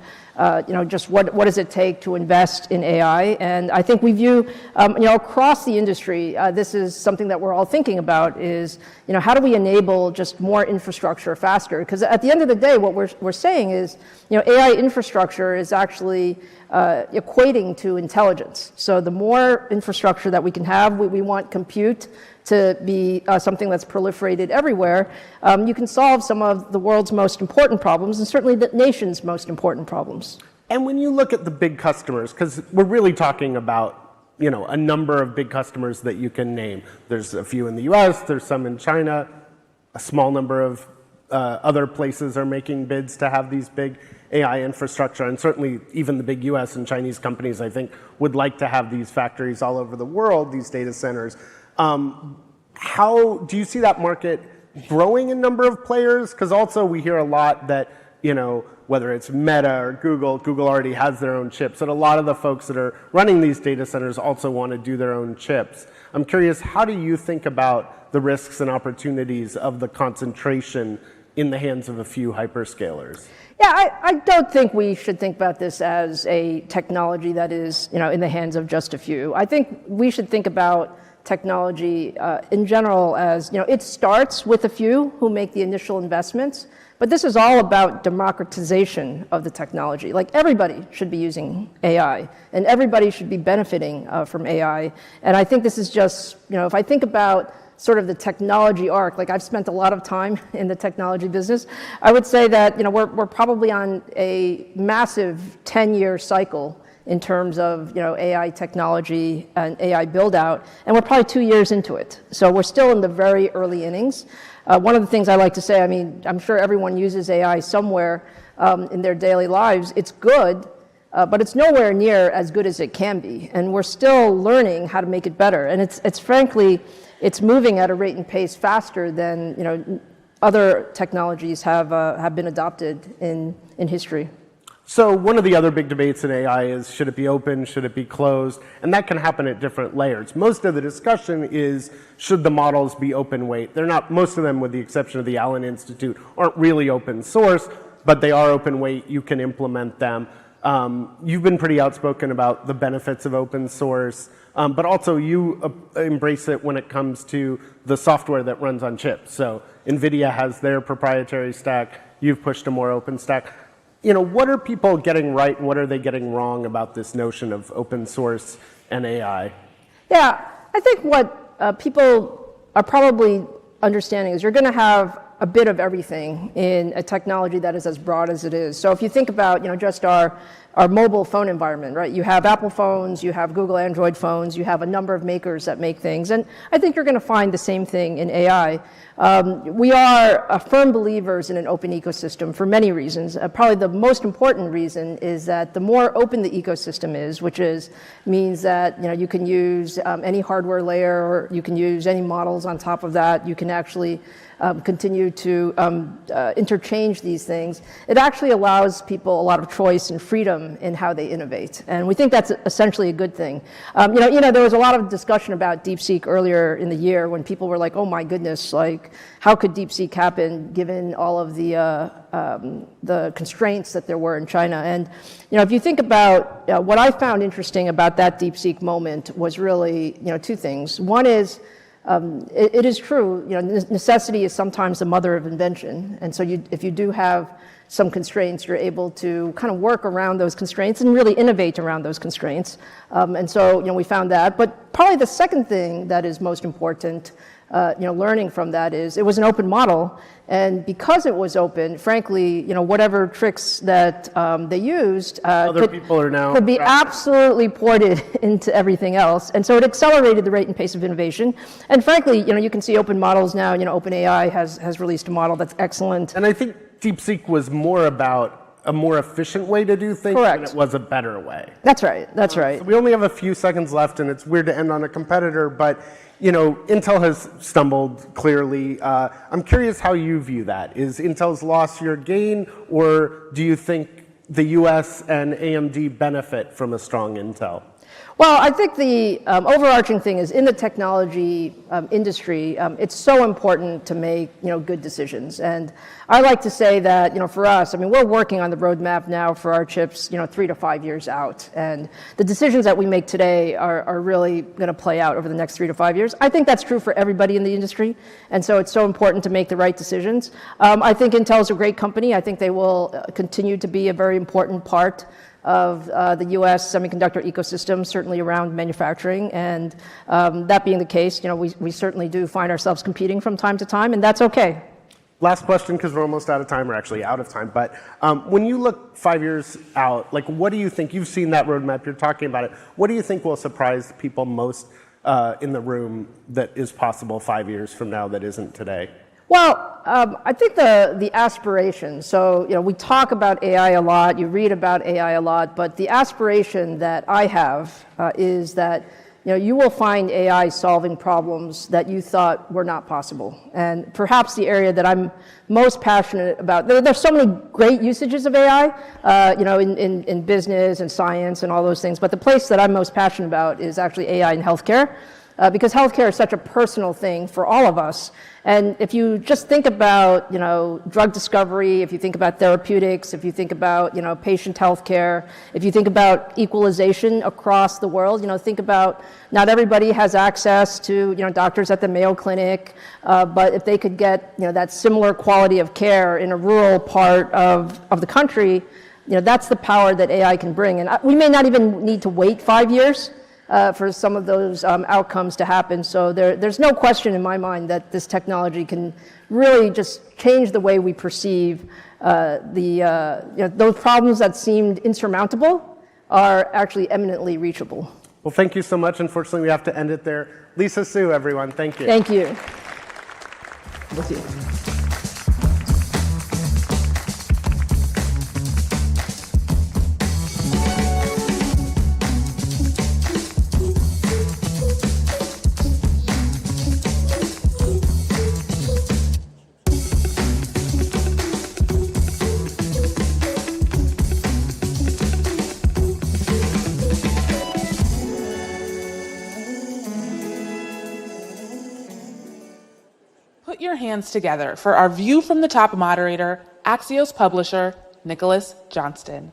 just what does it take to invest in AI? And I think we view, across the industry, this is something that we're all thinking about is, how do we enable just more infrastructure faster? Because at the end of the day, what we're saying is, AI infrastructure is actually equating to intelligence. So the more infrastructure that we can have, we want compute to be something that's proliferated everywhere. You can solve some of the world's most important problems, and certainly the nation's most important problems. And when you look at the big customers, because we're really talking about a number of big customers that you can name. There's a few in the US, there's some in China, a small number of other places are making bids to have these big AI infrastructure, and certainly even the big US and Chinese companies, I think, would like to have these factories all over the world, these data centers. How do you see that market growing in number of players? Because also we hear a lot that, whether it's Meta or Google already has their own chips, and a lot of the folks that are running these data centers also want to do their own chips. I'm curious, how do you think about the risks and opportunities of the concentration in the hands of a few hyperscalers? Yeah, I don't think we should think about this as a technology that is, in the hands of just a few. I think we should think about technology in general as, it starts with a few who make the initial investments, but this is all about democratization of the technology. Like everybody should be using AI, and everybody should be benefiting from AI. And I think this is just, if I think about sort of the technology arc, like I've spent a lot of time in the technology business, I would say that, we're probably on a massive 10-year cycle in terms of AI technology and AI build out, and we're probably 2 years into it. So we're still in the very early innings. One of the things I like to say, I'm sure everyone uses AI somewhere in their daily lives. It's good, but it's nowhere near as good as it can be, and we're still learning how to make it better. And it's frankly, it's moving at a rate and pace faster than other technologies have been adopted in history. So one of the other big debates in AI is, should it be open, should it be closed? And that can happen at different layers. Most of the discussion is, should the models be open weight? They're not, most of them with the exception of the Allen Institute, aren't really open source, but they are open weight, you can implement them. You've been pretty outspoken about the benefits of open source, but also you embrace it when it comes to the software that runs on chips. So NVIDIA has their proprietary stack, you've pushed a more open stack. What are people getting right and what are they getting wrong about this notion of open source and AI? Yeah, I think what people are probably understanding is you're going to have a bit of everything in a technology that is as broad as it is. So if you think about, just our mobile phone environment, right? You have Apple phones, you have Google Android phones, you have a number of makers that make things. And I think you're going to find the same thing in AI. We are firm believers in an open ecosystem for many reasons. Probably the most important reason is that the more open the ecosystem is, which means that you can use any hardware layer, or you can use any models on top of that. You can actually continue to interchange these things. It actually allows people a lot of choice and freedom in how they innovate, and we think that's essentially a good thing. There was a lot of discussion about DeepSeek earlier in the year when people were like, "Oh my goodness, like how could DeepSeek happen given all of the constraints that there were in China?" And if you think about what I found interesting about that DeepSeek moment was really two things. One is it is true, necessity is sometimes the mother of invention. And so if you do have some constraints, you're able to kind of work around those constraints and really innovate around those constraints. And so, we found that. But probably the second thing that is most important, learning from that is it was an open model. And because it was open, frankly, whatever tricks that they used could be absolutely ported into everything else. And so it accelerated the rate and pace of innovation. And frankly, you can see open models now. OpenAI has released a model that's excellent. And I think DeepSeek was more about a more efficient way to do things Correct. than it was a better way. That's right. That's right. So we only have a few seconds left, and it's weird to end on a competitor, but Intel has stumbled clearly. I'm curious how you view that. Is Intel's loss your gain, or do you think the US and AMD benefit from a strong Intel? Well, I think the overarching thing is in the technology industry, it's so important to make good decisions. And I like to say that for us, we're working on the roadmap now for our chips 3 to 5 years out. And the decisions that we make today are really going to play out over the next 3 to 5 years. I think that's true for everybody in the industry. And so it's so important to make the right decisions. I think Intel is a great company. I think they will continue to be a very important part of the U.S. semiconductor ecosystem, certainly around manufacturing. And that being the case, we certainly do find ourselves competing from time to time, and that's okay. Last question, because we're almost out of time. We're actually out of time. But when you look 5 years out, what do you think? You've seen that roadmap. You're talking about it. What do you think will surprise people most in the room that is possible 5 years from now that isn't today? Well, I think the aspiration, so we talk about AI a lot, you read about AI a lot, but the aspiration that I have is that you will find AI solving problems that you thought were not possible. And perhaps the area that I'm most passionate about, there's so many great usages of AI, in business and science and all those things, but the place that I'm most passionate about is actually AI in healthcare. Because healthcare is such a personal thing for all of us. And if you just think about, drug discovery, if you think about therapeutics, if you think about, patient healthcare, if you think about equalization across the world, think about not everybody has access to, doctors at the Mayo Clinic, but if they could get, that similar quality of care in a rural part of the country, that's the power that AI can bring. And we may not even need to wait 5 years. For some of those outcomes to happen. So there's no question in my mind that this technology can really just change the way we perceive those problems that seemed insurmountable are actually eminently reachable. Well, thank you so much. Unfortunately, we have to end it there. Lisa Su, everyone, thank you. Thank you. We'll see you. Put your hands together for our View from the Top moderator, Axios publisher, Nicholas Johnston.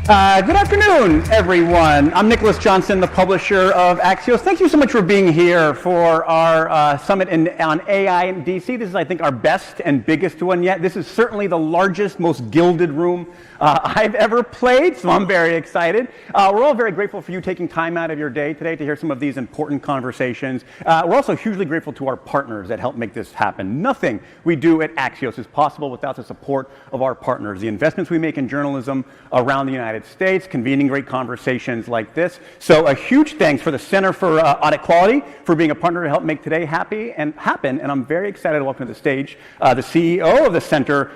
Good afternoon, everyone. I'm Nicholas Johnson, the publisher of Axios. Thank you so much for being here for our summit on AI in DC. This is, I think, our best and biggest one yet. This is certainly the largest, most gilded room I've ever played, so I'm very excited. We're all very grateful for you taking time out of your day today to hear some of these important conversations. We're also hugely grateful to our partners that help make this happen. Nothing we do at Axios is possible without the support of our partners. The investments we make in journalism around the United States, convening great conversations like this. So a huge thanks for the Center for Audit Quality for being a partner to help make today happen. And I'm very excited to welcome to the stage the CEO of the Center,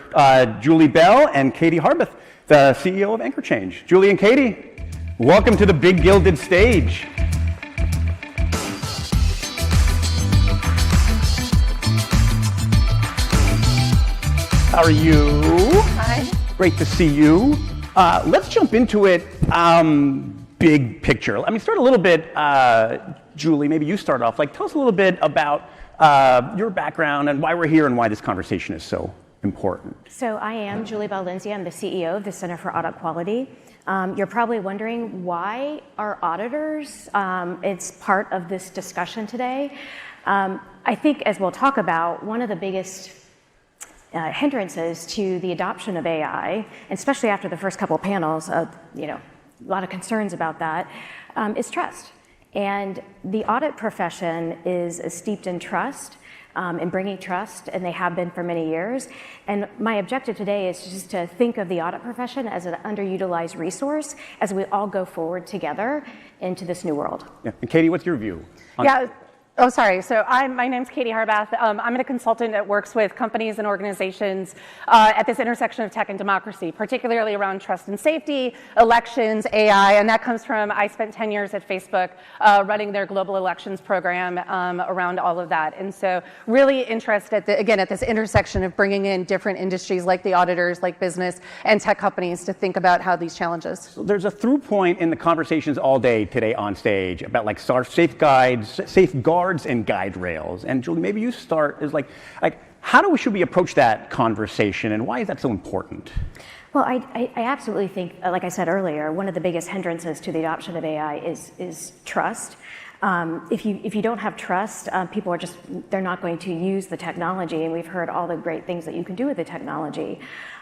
Julie Bell, and Katie Harbeth, the CEO of Anchor Change. Julie and Katie, welcome to the big gilded stage. How are you? Hi. Great to see you. Let's jump into it, big picture. Let me start a little bit, Julie, maybe you start off. Tell us a little bit about your background and why we're here and why this conversation is so important. So I am Julie Bell Lindsay. I'm the CEO of the Center for Audit Quality. You're probably wondering why are auditors? It's part of this discussion today. I think, as we'll talk about, one of the biggest hindrances to the adoption of AI, especially after the first couple of panels, a lot of concerns about that, is trust. And the audit profession is steeped in trust, in bringing trust, and they have been for many years. And my objective today is just to think of the audit profession as an underutilized resource as we all go forward together into this new world. Yeah. And Katie, what's your view? Oh, sorry. So my name's Katie Harbeth. I'm a consultant that works with companies and organizations at this intersection of tech and democracy, particularly around trust and safety, elections, AI, and that comes from, I spent 10 years at Facebook running their global elections program around all of that. And so really interested, at this intersection of bringing in different industries like the auditors, like business and tech companies to think about how these challenges. So there's a through point in the conversations all day today on stage about safeguards and guide rails. And Julie, maybe you start is how should we approach that conversation and why is that so important? Well, I absolutely think, like I said earlier, one of the biggest hindrances to the adoption of AI is trust. If you don't have trust, people they're not going to use the technology, and we've heard all the great things that you can do with the technology.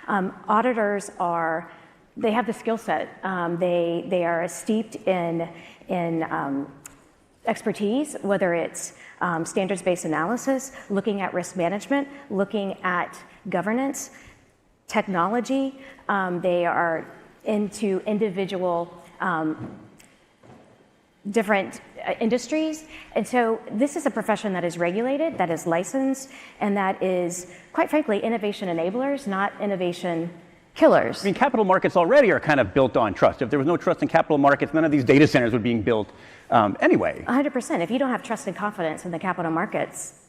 Auditors they have the skill set. They are steeped in expertise, whether it's standards-based analysis, looking at risk management, looking at governance, technology. They are into individual different industries. And so this is a profession that is regulated, that is licensed, and that is, quite frankly, innovation enablers, not innovation killers. I mean, capital markets already are kind of built on trust. If there was no trust in capital markets, none of these data centers would be being built anyway. 100%. If you don't have trust and confidence in the capital markets,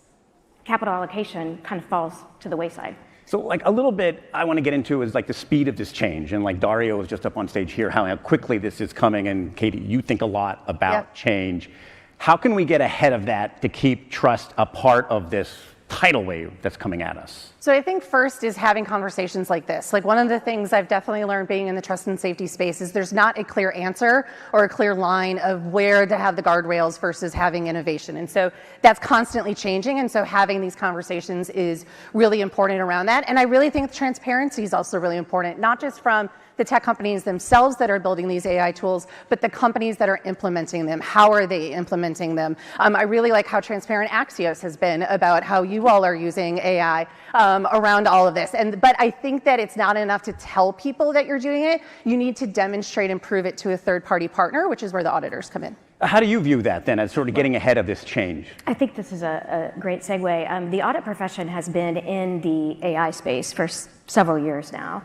capital allocation kind of falls to the wayside. So a little bit I want to get into is the speed of this change. And Dario was just up on stage here, how quickly this is coming. And Katie, you think a lot about change. How can we get ahead of that to keep trust a part of this tidal wave that's coming at us? So I think first is having conversations like this. One of the things I've definitely learned being in the trust and safety space is there's not a clear answer or a clear line of where to have the guardrails versus having innovation. And so that's constantly changing. And so having these conversations is really important around that. And I really think transparency is also really important, not just from the tech companies themselves that are building these AI tools, but the companies that are implementing them. How are they implementing them? I really like how transparent Axios has been about how you all are using AI around all of this. But I think that it's not enough to tell people that you're doing it. You need to demonstrate and prove it to a third-party partner, which is where the auditors come in. How do you view that then as sort of getting ahead of this change? I think this is a great segue. The audit profession has been in the AI space for several years now.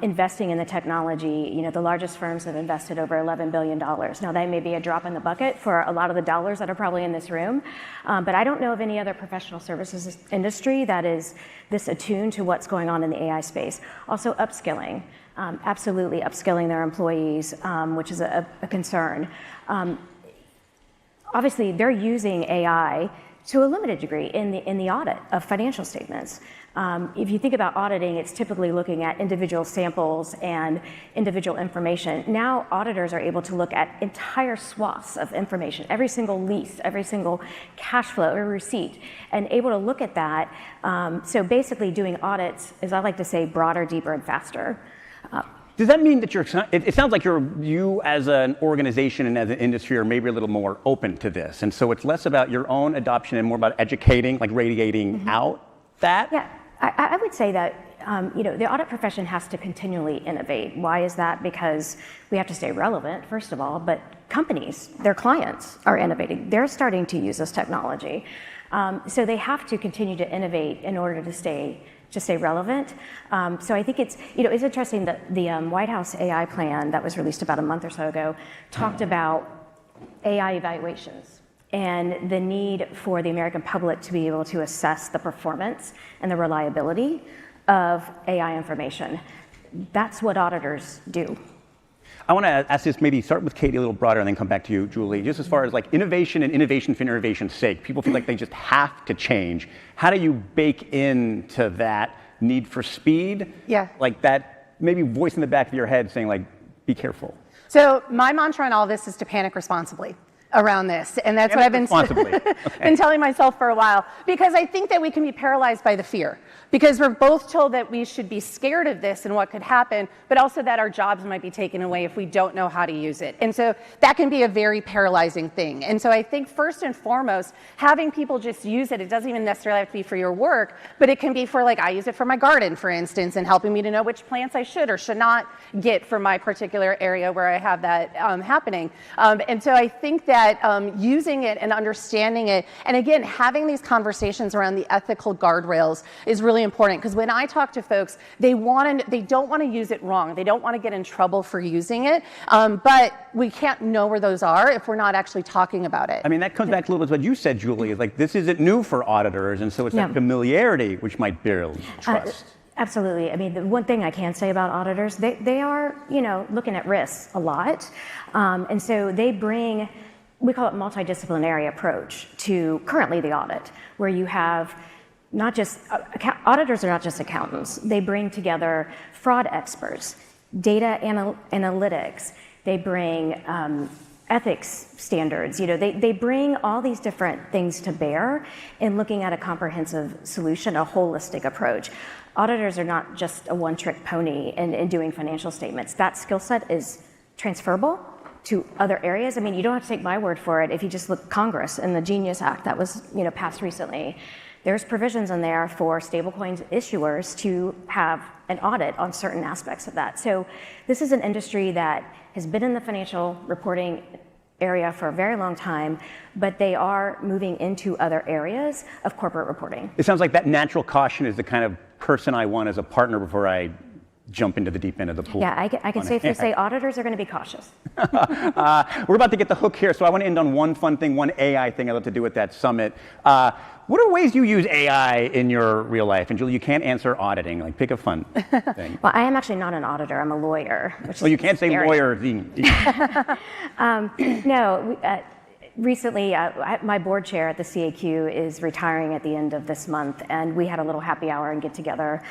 Investing in the technology, the largest firms have invested over $11 billion. Now, that may be a drop in the bucket for a lot of the dollars that are probably in this room, but I don't know of any other professional services industry that is this attuned to what's going on in the AI space. Also, upskilling, absolutely upskilling their employees, which is a concern. Obviously, they're using AI to a limited degree in the audit of financial statements. If you think about auditing, it's typically looking at individual samples and individual information. Now auditors are able to look at entire swaths of information, every single lease, every single cash flow, every receipt, and able to look at that. So basically doing audits, as I like to say, broader, deeper, and faster. Does that mean that it sounds like you as an organization and as an industry are maybe a little more open to this, and so it's less about your own adoption and more about educating, like radiating out that? Yeah, I would say that the audit profession has to continually innovate. Why is that? Because we have to stay relevant, first of all, but companies, their clients are innovating. They're starting to use this technology. So they have to continue to innovate in order to stay relevant. So I think it's interesting that the White House AI plan that was released about a month or so ago talked about AI evaluations and the need for the American public to be able to assess the performance and the reliability of AI information. That's what auditors do. I want to ask this, maybe start with Katie a little broader and then come back to you, Julie. Just as far as like innovation and innovation for innovation's sake, people feel like they just have to change. How do you bake into that need for speed? Yeah. Like that maybe voice in the back of your head saying like, be careful. So my mantra in all this is to panic responsibly around this. And that's what I've been telling myself for a while, because I think that we can be paralyzed by the fear, because we're both told that we should be scared of this and what could happen, but also that our jobs might be taken away if we don't know how to use it. And so that can be a very paralyzing thing. And so I think first and foremost, having people just use it, it doesn't even necessarily have to be for your work, but it can be for, like, I use it for my garden, for instance, and helping me to know which plants I should or should not get for my particular area where I have that happening. And so I think that using it and understanding it, and again, having these conversations around the ethical guardrails is really important, because when I talk to folks, they don't want to use it wrong. They don't want to get in trouble for using it, but we can't know where those are if we're not actually talking about it. I mean, that comes back a little bit to what you said, Julie, is like this isn't new for auditors, and so it's that familiarity which might build trust. Absolutely. I mean, the one thing I can say about auditors, they are, looking at risks a lot. And so they bring, we call it multidisciplinary approach to currently the audit, where you have not just, auditors are not just accountants. They bring together fraud experts, data analytics, they bring ethics standards. They bring all these different things to bear in looking at a comprehensive solution, a holistic approach. Auditors are not just a one-trick pony in doing financial statements. That skill set is transferable to other areas. I mean, you don't have to take my word for it. If you just look at Congress and the Genius Act that was passed recently, there's provisions in there for stablecoin issuers to have an audit on certain aspects of that. So this is an industry that has been in the financial reporting area for a very long time, but they are moving into other areas of corporate reporting. It sounds like that natural caution is the kind of person I want as a partner before I jump into the deep end of the pool. Yeah, I can safely say auditors are going to be cautious. We're about to get the hook here, so I want to end on one fun thing, one AI thing I love to do at that summit. What are ways you use AI in your real life? And Julie, you can't answer auditing. Like, pick a fun thing. Well, I am actually not an auditor. I'm a lawyer. Which you can't say lawyer. No. Recently, my board chair at the CAQ is retiring at the end of this month, and we had a little happy hour and get together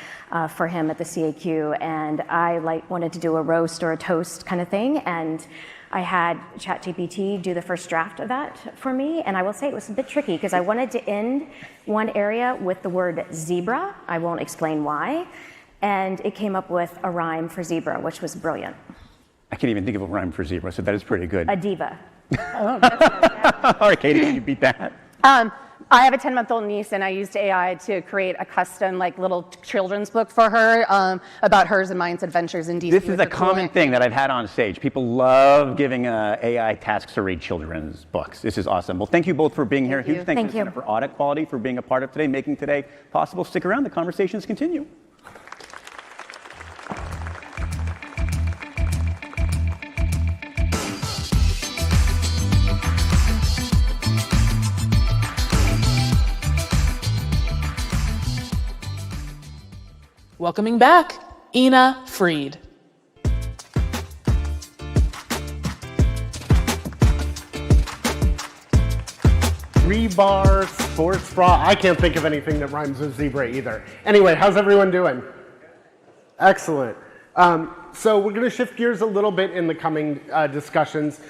for him at the CAQ, and I wanted to do a roast or a toast kind of thing, and I had ChatGPT do the first draft of that for me, and I will say it was a bit tricky because I wanted to end one area with the word zebra. I won't explain why, and it came up with a rhyme for zebra, which was brilliant. I can't even think of a rhyme for zebra, so that is pretty good. A diva. Oh, that's good, yeah. All right, Katie, can you beat that? I have a 10-month-old niece, and I used AI to create a custom, little children's book for her about hers and mine's adventures in DC. This is a common thing that I've had on stage. People love giving AI tasks to read children's books. This is awesome. Well, thank you both for being here. Huge thanks to the Center for Audit Quality for being a part of today, making today possible. Stick around. The conversations continue. Welcoming back, Ina Fried. rebar, sports bra. I can't think of anything that rhymes with zebra either. Anyway, how's everyone doing? Excellent. So we're going to shift gears a little bit in the coming discussions.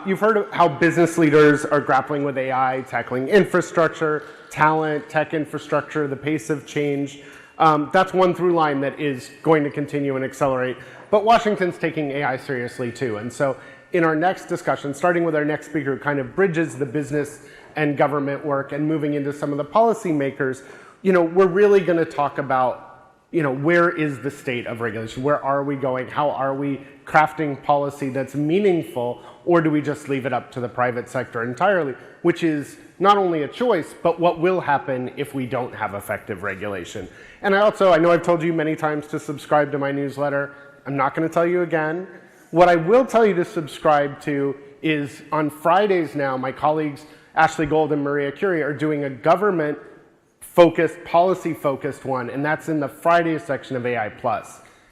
You've heard of how business leaders are grappling with AI, tackling infrastructure, talent, tech infrastructure, the pace of change. That's one through line that is going to continue and accelerate. But Washington's taking AI seriously too. And so in our next discussion, starting with our next speaker, who kind of bridges the business and government work and moving into some of the policymakers, we're really going to talk about where is the state of regulation? Where are we going? How are we crafting policy that's meaningful? Or do we just leave it up to the private sector entirely? Which is not only a choice, but what will happen if we don't have effective regulation. And I know I've told you many times to subscribe to my newsletter. I'm not going to tell you again. What I will tell you to subscribe to is on Fridays now, my colleagues Ashley Gold and Maria Curie are doing a government-focused, policy-focused one, and that's in the Friday section of AI+.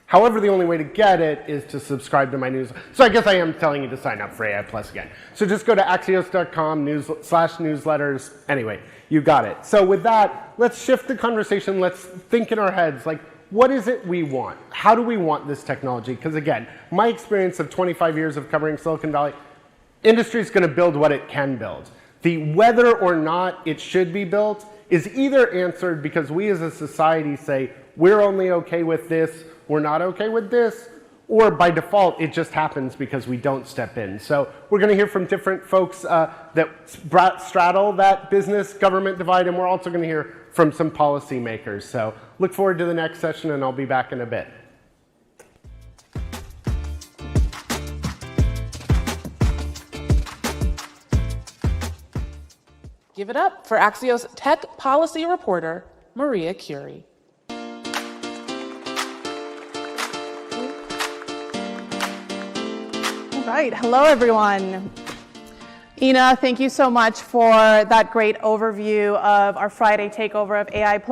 However, the only way to get it is to subscribe to my newsletter. So I guess I am telling you to sign up for AI+ again. So just go to axios.com/newsletters. Anyway, you got it. So with that, let's shift the conversation. Let's think in our heads, like, what is it we want? How do we want this technology? Because again, my experience of 25 years of covering Silicon Valley, industry is going to build what it can build. The whether or not it should be built is either answered because we as a society say, we're only okay with this, we're not okay with this, or by default, it just happens because we don't step in. So we're going to hear from different folks that straddle that business-government divide, and we're also going to hear from some policymakers. So look forward to the next session, and I'll be back in a bit. Give it up for Axios tech policy reporter, Maria Curie. All right, hello everyone. Ina, thank you so much for that great overview of our Friday takeover of AI+.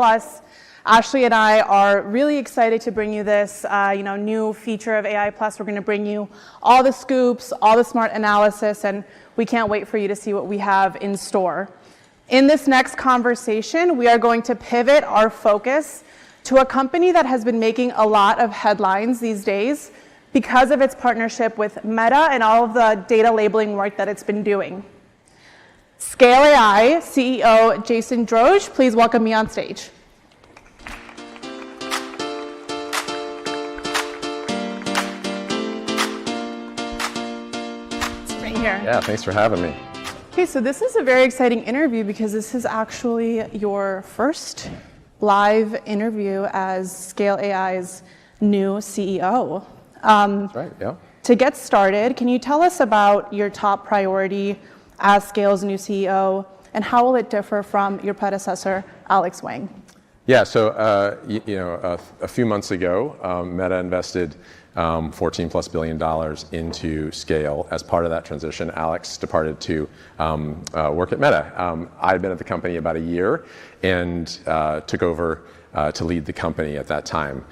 Ashley and I are really excited to bring you this new feature of AI+. We're going to bring you all the scoops, all the smart analysis, and we can't wait for you to see what we have in store. In this next conversation, we are going to pivot our focus to a company that has been making a lot of headlines these days because of its partnership with Meta and all of the data labeling work that it's been doing. Scale AI CEO Jason Droge, please welcome me on stage. It's right here. Yeah, thanks for having me. Okay, so this is a very exciting interview because this is actually your first live interview as Scale AI's new CEO. That's right, yeah. To get started, can you tell us about your top priority as Scale's new CEO, and how will it differ from your predecessor, Alex Wang? Yeah, so a few months ago, Meta invested $14+ billion into Scale. As part of that transition, Alex departed to work at Meta. I'd been at the company about a year and took over to lead the company at that time.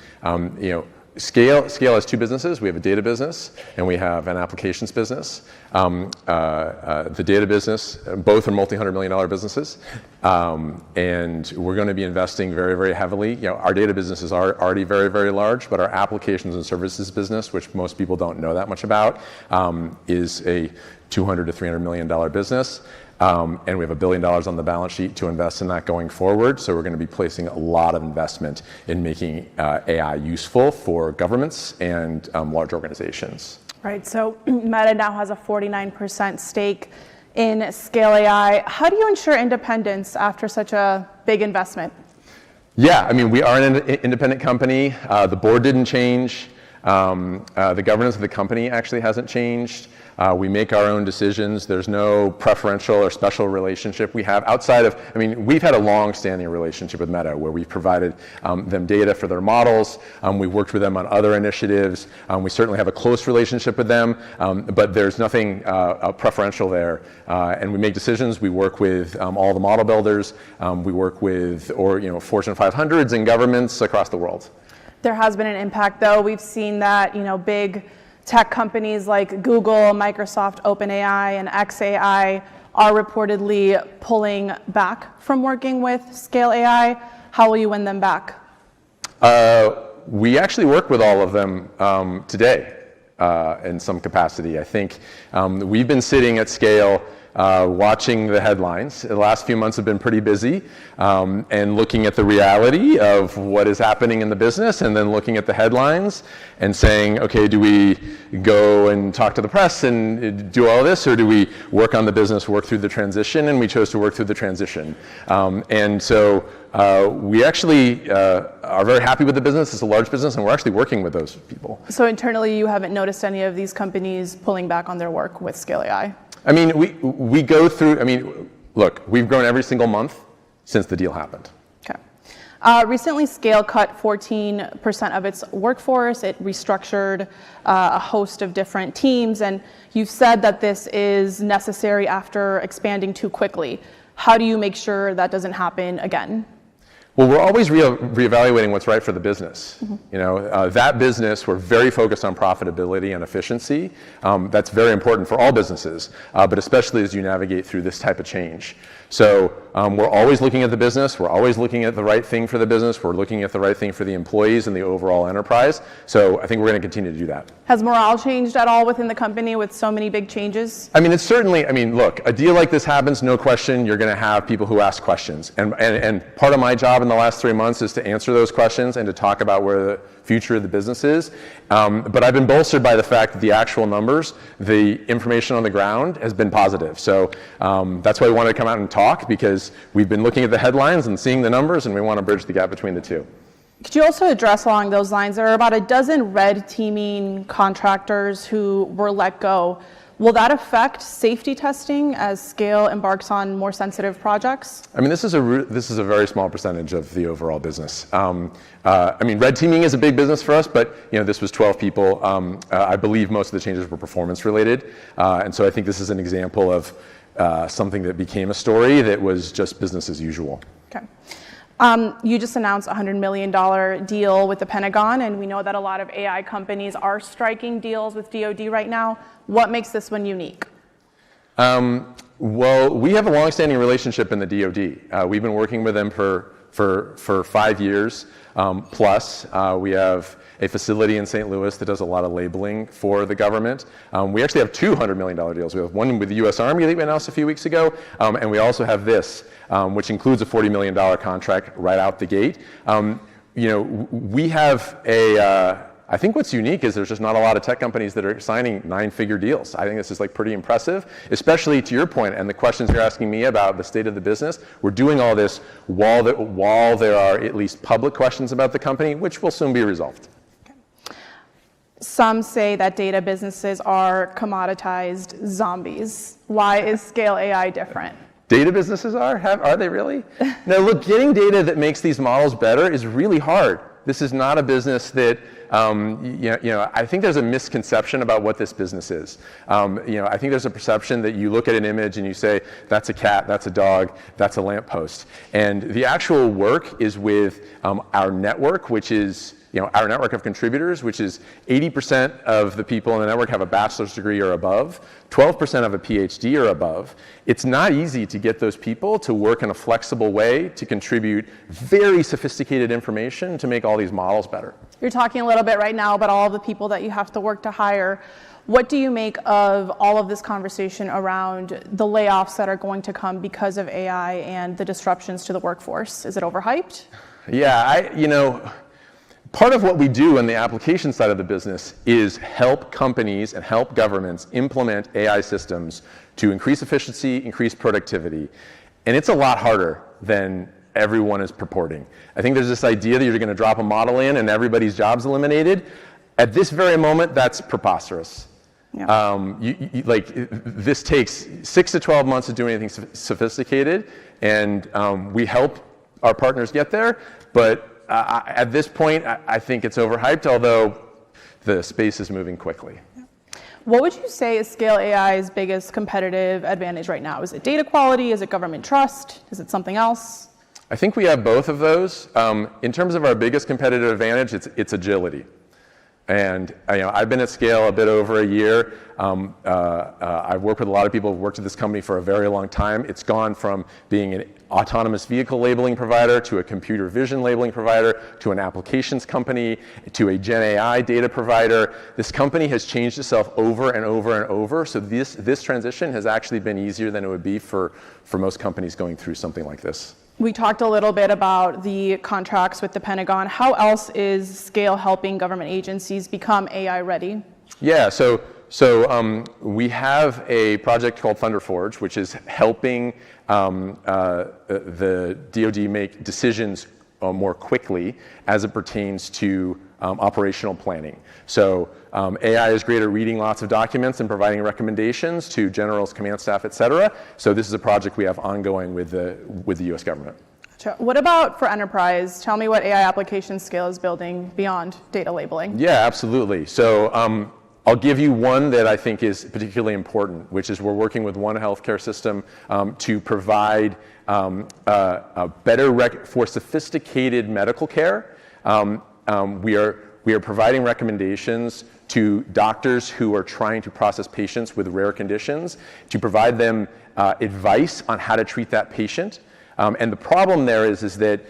Scale has two businesses. We have a data business and we have an applications business. The data business, both are multi-$100-million businesses, and we're going to be investing very, very heavily. Our data business is already very, very large, but our applications and services business, which most people don't know that much about, is a $200 to $300 million business. And we have $1 billion on the balance sheet to invest in that going forward. So we're going to be placing a lot of investment in making AI useful for governments and large organizations. Right, so Meta now has a 49% stake in Scale AI. How do you ensure independence after such a big investment? Yeah, I mean, we are an independent company. The board didn't change. The governance of the company actually hasn't changed. We make our own decisions. There's no preferential or special relationship we have outside of, we've had a long-standing relationship with Meta where we've provided them data for their models. We've worked with them on other initiatives. We certainly have a close relationship with them, but there's nothing preferential there. And we make decisions. We work with all the model builders. We work with Fortune 500s and governments across the world. There has been an impact, though. We've seen that big tech companies like Google, Microsoft, OpenAI, and XAI are reportedly pulling back from working with Scale AI. How will you win them back? We actually work with all of them today in some capacity. I think we've been sitting at Scale watching the headlines. The last few months have been pretty busy and looking at the reality of what is happening in the business, and then looking at the headlines and saying, okay, do we go and talk to the press and do all this, or do we work on the business, work through the transition? And we chose to work through the transition. And so we actually are very happy with the business. It's a large business, and we're actually working with those people. So internally, you haven't noticed any of these companies pulling back on their work with Scale AI? I mean, we go through, I mean, look, we've grown every single month since the deal happened. Okay. Recently, Scale cut 14% of its workforce. It restructured a host of different teams, and you've said that this is necessary after expanding too quickly. How do you make sure that doesn't happen again? Well, we're always reevaluating what's right for the business. Mm-hmm. You know, that business, we're very focused on profitability and efficiency. That's very important for all businesses, but especially as you navigate through this type of change. So we're always looking at the business. We're always looking at the right thing for the business. We're looking at the right thing for the employees and the overall enterprise. So I think we're going to continue to do that. Has morale changed at all within the company with so many big changes? I mean, it's certainly, I mean, look, a deal like this happens, no question, you're going to have people who ask questions. And part of my job in the last 3 months is to answer those questions and to talk about where the future of the business is. But I've been bolstered by the fact that the actual numbers, the information on the ground has been positive. So that's why we wanted to come out and talk, because we've been looking at the headlines and seeing the numbers, and we want to bridge the gap between the two. Could you also address along those lines, there are about a dozen red teaming contractors who were let go. Will that affect safety testing as Scale embarks on more sensitive projects? I mean, this is a very small percentage of the overall business. I mean, red teaming is a big business for us, but you know, this was 12 people. I believe most of the changes were performance related, and so I think this is an example of something that became a story that was just business as usual. Okay. You just announced a $100 million deal with the Pentagon, and we know that a lot of AI companies are striking deals with DoD right now. What makes this one unique? Well, we have a long-standing relationship in the DoD. We've been working with them for 5 years plus. We have a facility in St. Louis that does a lot of labeling for the government. We actually have two $100 million deals. We have one with the U.S. Army that we announced a few weeks ago, and we also have this, which includes a $40 million contract right out the gate. You know, we have I think what's unique is there's just not a lot of tech companies that are signing 9-figure deals. I think this is like pretty impressive, especially to your point and the questions you're asking me about the state of the business. We're doing all this while there are at least public questions about the company, which will soon be resolved. Some say that data businesses are commoditized zombies. Why is Scale AI different? Data businesses are they really? No, look, getting data that makes these models better is really hard. This is not a business that, you know, I think there's a misconception about what this business is. You know, I think there's a perception that you look at an image and you say, that's a cat, that's a dog, that's a lamppost. And the actual work is with our network, which is, you know, our network of contributors, which is 80% of the people in the network have a bachelor's degree or above, 12% have a PhD or above. It's not easy to get those people to work in a flexible way to contribute very sophisticated information to make all these models better. You're talking a little bit right now about all of the people that you have to work to hire. What do you make of all of this conversation around the layoffs that are going to come because of AI and the disruptions to the workforce? Is it overhyped? Yeah, you know, part of what we do on the application side of the business is help companies and help governments implement AI systems to increase efficiency, increase productivity. And it's a lot harder than everyone is purporting. I think there's this idea that you're going to drop a model in and everybody's job's eliminated. At this very moment, that's preposterous. Yeah. This takes 6 to 12 months to do anything sophisticated, and we help our partners get there, but at this point, I think it's overhyped, although the space is moving quickly. What would you say is Scale AI's biggest competitive advantage right now? Is it data quality? Is it government trust? Is it something else? I think we have both of those. In terms of our biggest competitive advantage, it's agility. And I've been at scale a bit over a year. I've worked with a lot of people who've worked at this company for a very long time. It's gone from being an autonomous vehicle labeling provider to a computer vision labeling provider to an applications company to a Gen AI data provider. This company has changed itself over and over and over. So this transition has actually been easier than it would be for most companies going through something like this. We talked a little bit about the contracts with the Pentagon. How else is Scale helping government agencies become AI ready? Yeah, so we have a project called ThunderForge, which is helping the DoD make decisions more quickly as it pertains to operational planning. So AI is great at reading lots of documents and providing recommendations to generals, command staff, et cetera. So this is a project we have ongoing with the US government. Gotcha. What about for enterprise? Tell me what AI application Scale is building beyond data labeling. Yeah, absolutely. So I'll give you one that I think is particularly important, which is we're working with one healthcare system to provide a better for sophisticated medical care. We are providing recommendations to doctors who are trying to process patients with rare conditions to provide them advice on how to treat that patient. And the problem there is that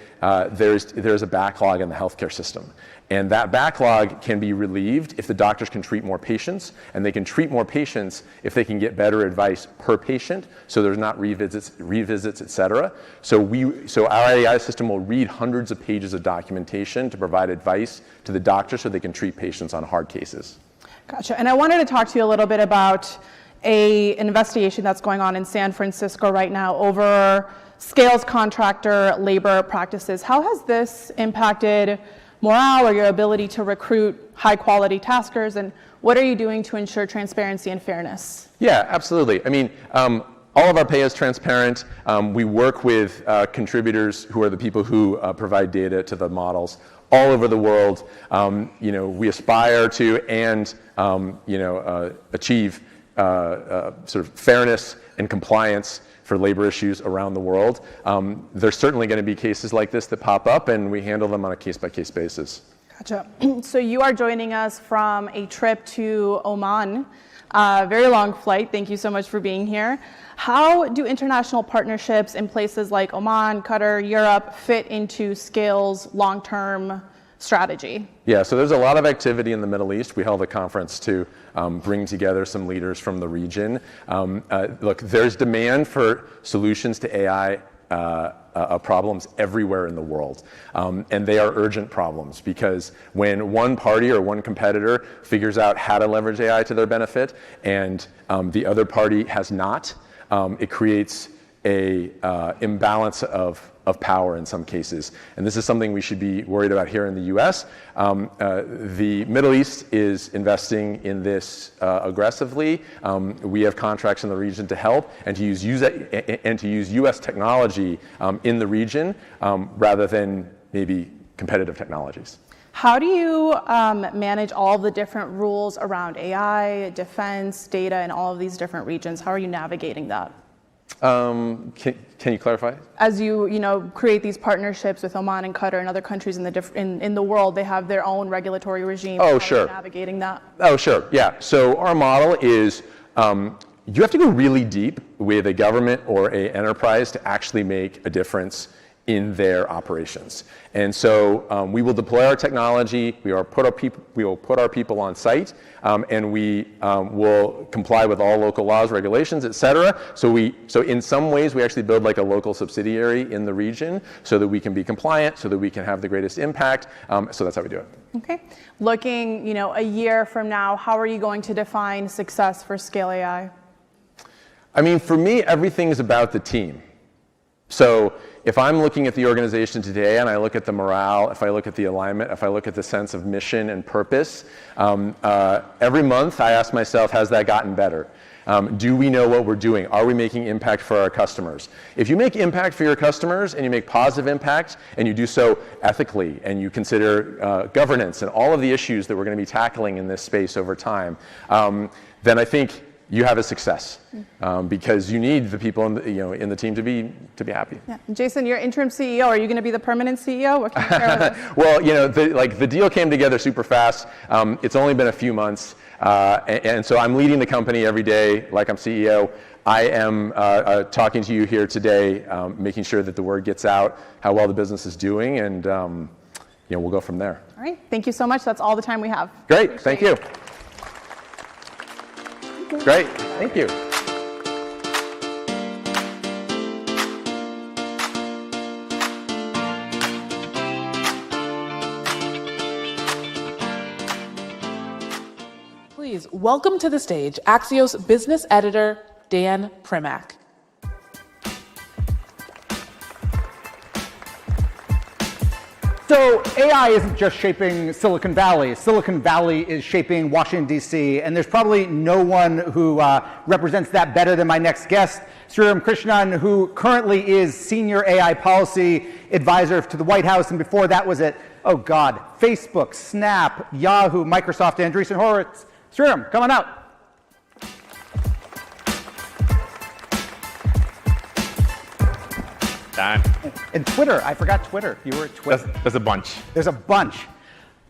there's a backlog in the healthcare system. And that backlog can be relieved if the doctors can treat more patients, and they can treat more patients if they can get better advice per patient, so there's not revisits, et cetera. So our AI system will read hundreds of pages of documentation to provide advice to the doctor so they can treat patients on hard cases. Gotcha. And I wanted to talk to you a little bit about an investigation that's going on in San Francisco right now over Scale's contractor labor practices. How has this impacted morale or your ability to recruit high-quality taskers, and what are you doing to ensure transparency and fairness? Yeah, absolutely. I mean, all of our pay is transparent. We work with contributors who are the people who provide data to the models all over the world. We aspire to and achieve sort of fairness and compliance for labor issues around the world. There's certainly going to be cases like this that pop up, and we handle them on a case-by-case basis. Gotcha. So you are joining us from a trip to Oman, very long flight. Thank you so much for being here. How do international partnerships in places like Oman, Qatar, Europe fit into Scale's long-term strategy? Yeah, so there's a lot of activity in the Middle East. We held a conference to bring together some leaders from the region. Look, there's demand for solutions to AI problems everywhere in the world. And they are urgent problems because when one party or one competitor figures out how to leverage AI to their benefit and the other party has not, it creates a imbalance of power in some cases. And this is something we should be worried about here in the US. The Middle East is investing in this aggressively. We have contracts in the region to help and to use US technology in the region rather than maybe competitive technologies. How do you manage all the different rules around AI, defense, data in all of these different regions? How are you navigating that? Can you clarify? As you create these partnerships with Oman and Qatar and other countries in the world, they have their own regulatory regime. Oh, How sure. are you navigating that? Oh, sure. Yeah. So our model is you have to go really deep with a government or an enterprise to actually make a difference in their operations. And so we will deploy our technology, we will put our people on site, and we will comply with all local laws, regulations, et cetera. So in some ways, we actually build like a local subsidiary in the region so that we can be compliant, so that we can have the greatest impact. So that's how we do it. Okay. Looking, a year from now, how are you going to define success for Scale AI? I mean, for me, everything is about the team. So if I'm looking at the organization today and I look at the morale, if I look at the alignment, if I look at the sense of mission and purpose, every month I ask myself, has that gotten better? Do we know what we're doing? Are we making impact for our customers? If you make impact for your customers and you make positive impact and you do so ethically and you consider governance and all of the issues that we're going to be tackling in this space over time, then I think you have a success, because you need the people in the team to be happy. Yeah. Jason, you're interim CEO. Are you going to be the permanent CEO? What can you share with us? Well, the deal came together super fast. It's only been a few months, and so I'm leading the company every day like I'm CEO. I am talking to you here today, making sure that the word gets out, how well the business is doing, and we'll go from there. All right. Thank you so much. That's all the time we have. Great. Thank you. Great. Thank you. Please welcome to the stage Axios business editor Dan Primack. So AI isn't just shaping Silicon Valley. Silicon Valley is shaping Washington, D.C., and there's probably no one who represents that better than my next guest, Sriram Krishnan, who currently is Senior AI Policy Advisor to the White House, and before that was at, oh God, Facebook, Snap, Yahoo, Microsoft, Andreessen Horowitz. Sriram, come on out. Dan. And Twitter, I forgot Twitter. You were at Twitter. There's a bunch. There's a bunch.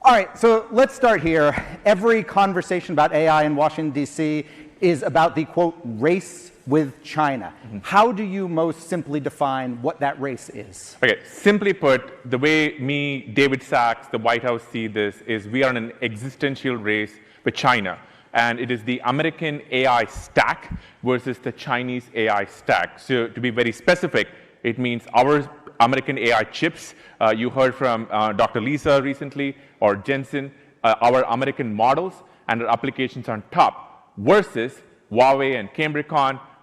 All right, so let's start here. Every conversation about AI in Washington, D.C. is about the, quote, race with China. How do you most simply define what that race is? Okay, simply put, the way me, David Sachs, the White House see this is we are in an existential race with China. And it is the American AI stack versus the Chinese AI stack. So to be very specific, it means our American AI chips, you heard from Dr. Lisa recently, or Jensen, our American models and our applications on top, versus Huawei and Cambridge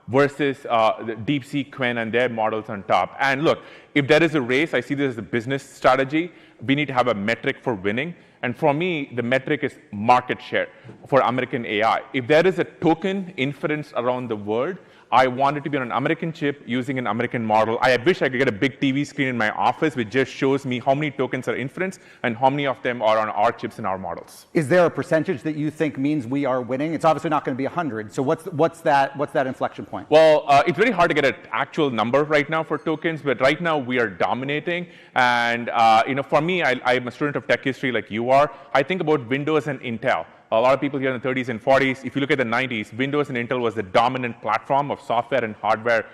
versus the DeepSeek, Quen, and their models on top. And look, if there is a race, I see this as a business strategy. We need to have a metric for winning. And for me, the metric is market share for American AI. If there is a token inference around the world, I want it to be on an American chip using an American model. I wish I could get a big TV screen in my office which just shows me how many tokens are inference and how many of them are on our chips and our models. Is there a percentage that you think means we are winning? It's obviously not going to be 100. So what's that inflection point? Well, it's very hard to get an actual number right now for tokens, but right now we are dominating. And for me, I'm a student of tech history like you are. I think about Windows and Intel. A lot of people here in the 30s and 40s, if you look at the 90s, Windows and Intel was the dominant platform of software and hardware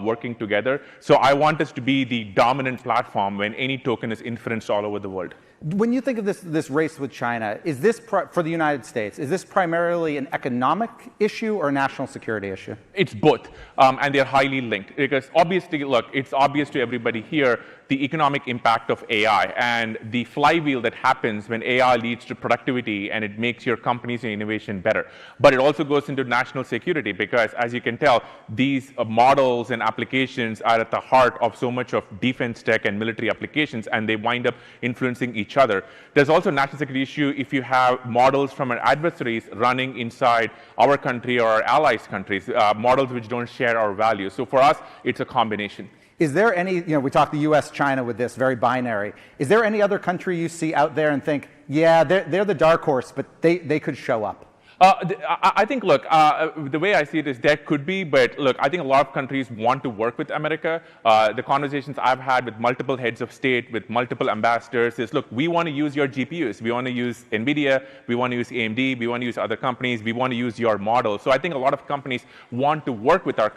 working together. So I want us to be the dominant platform when any token is inferenced all over the world. When you think of this race with China, is this, for the United States, is this primarily an economic issue or a national security issue? It's both, and they're highly linked. Because obviously, look, it's obvious to everybody here the economic impact of AI and the flywheel that happens when AI leads to productivity and it makes your companies and innovation better. But it also goes into national security because, as you can tell, these models and applications are at the heart of so much of defense tech and military applications, and they wind up influencing each other. There's also a national security issue if you have models from our adversaries running inside our country or our allies' countries, models which don't share our values. So for us, it's a combination. Is there any, we talk the US, China with this, very binary. Is there any other country you see out there and think, yeah, they're the dark horse, but they could show up? I think, look, the way I see it is there could be, but look, I think a lot of countries want to work with America. The conversations I've had with multiple heads of state, with multiple ambassadors is, look, we want to use your GPUs. We want to use NVIDIA. We want to use AMD. We want to use other companies. We want to use your model. So I think a lot of companies want to work with our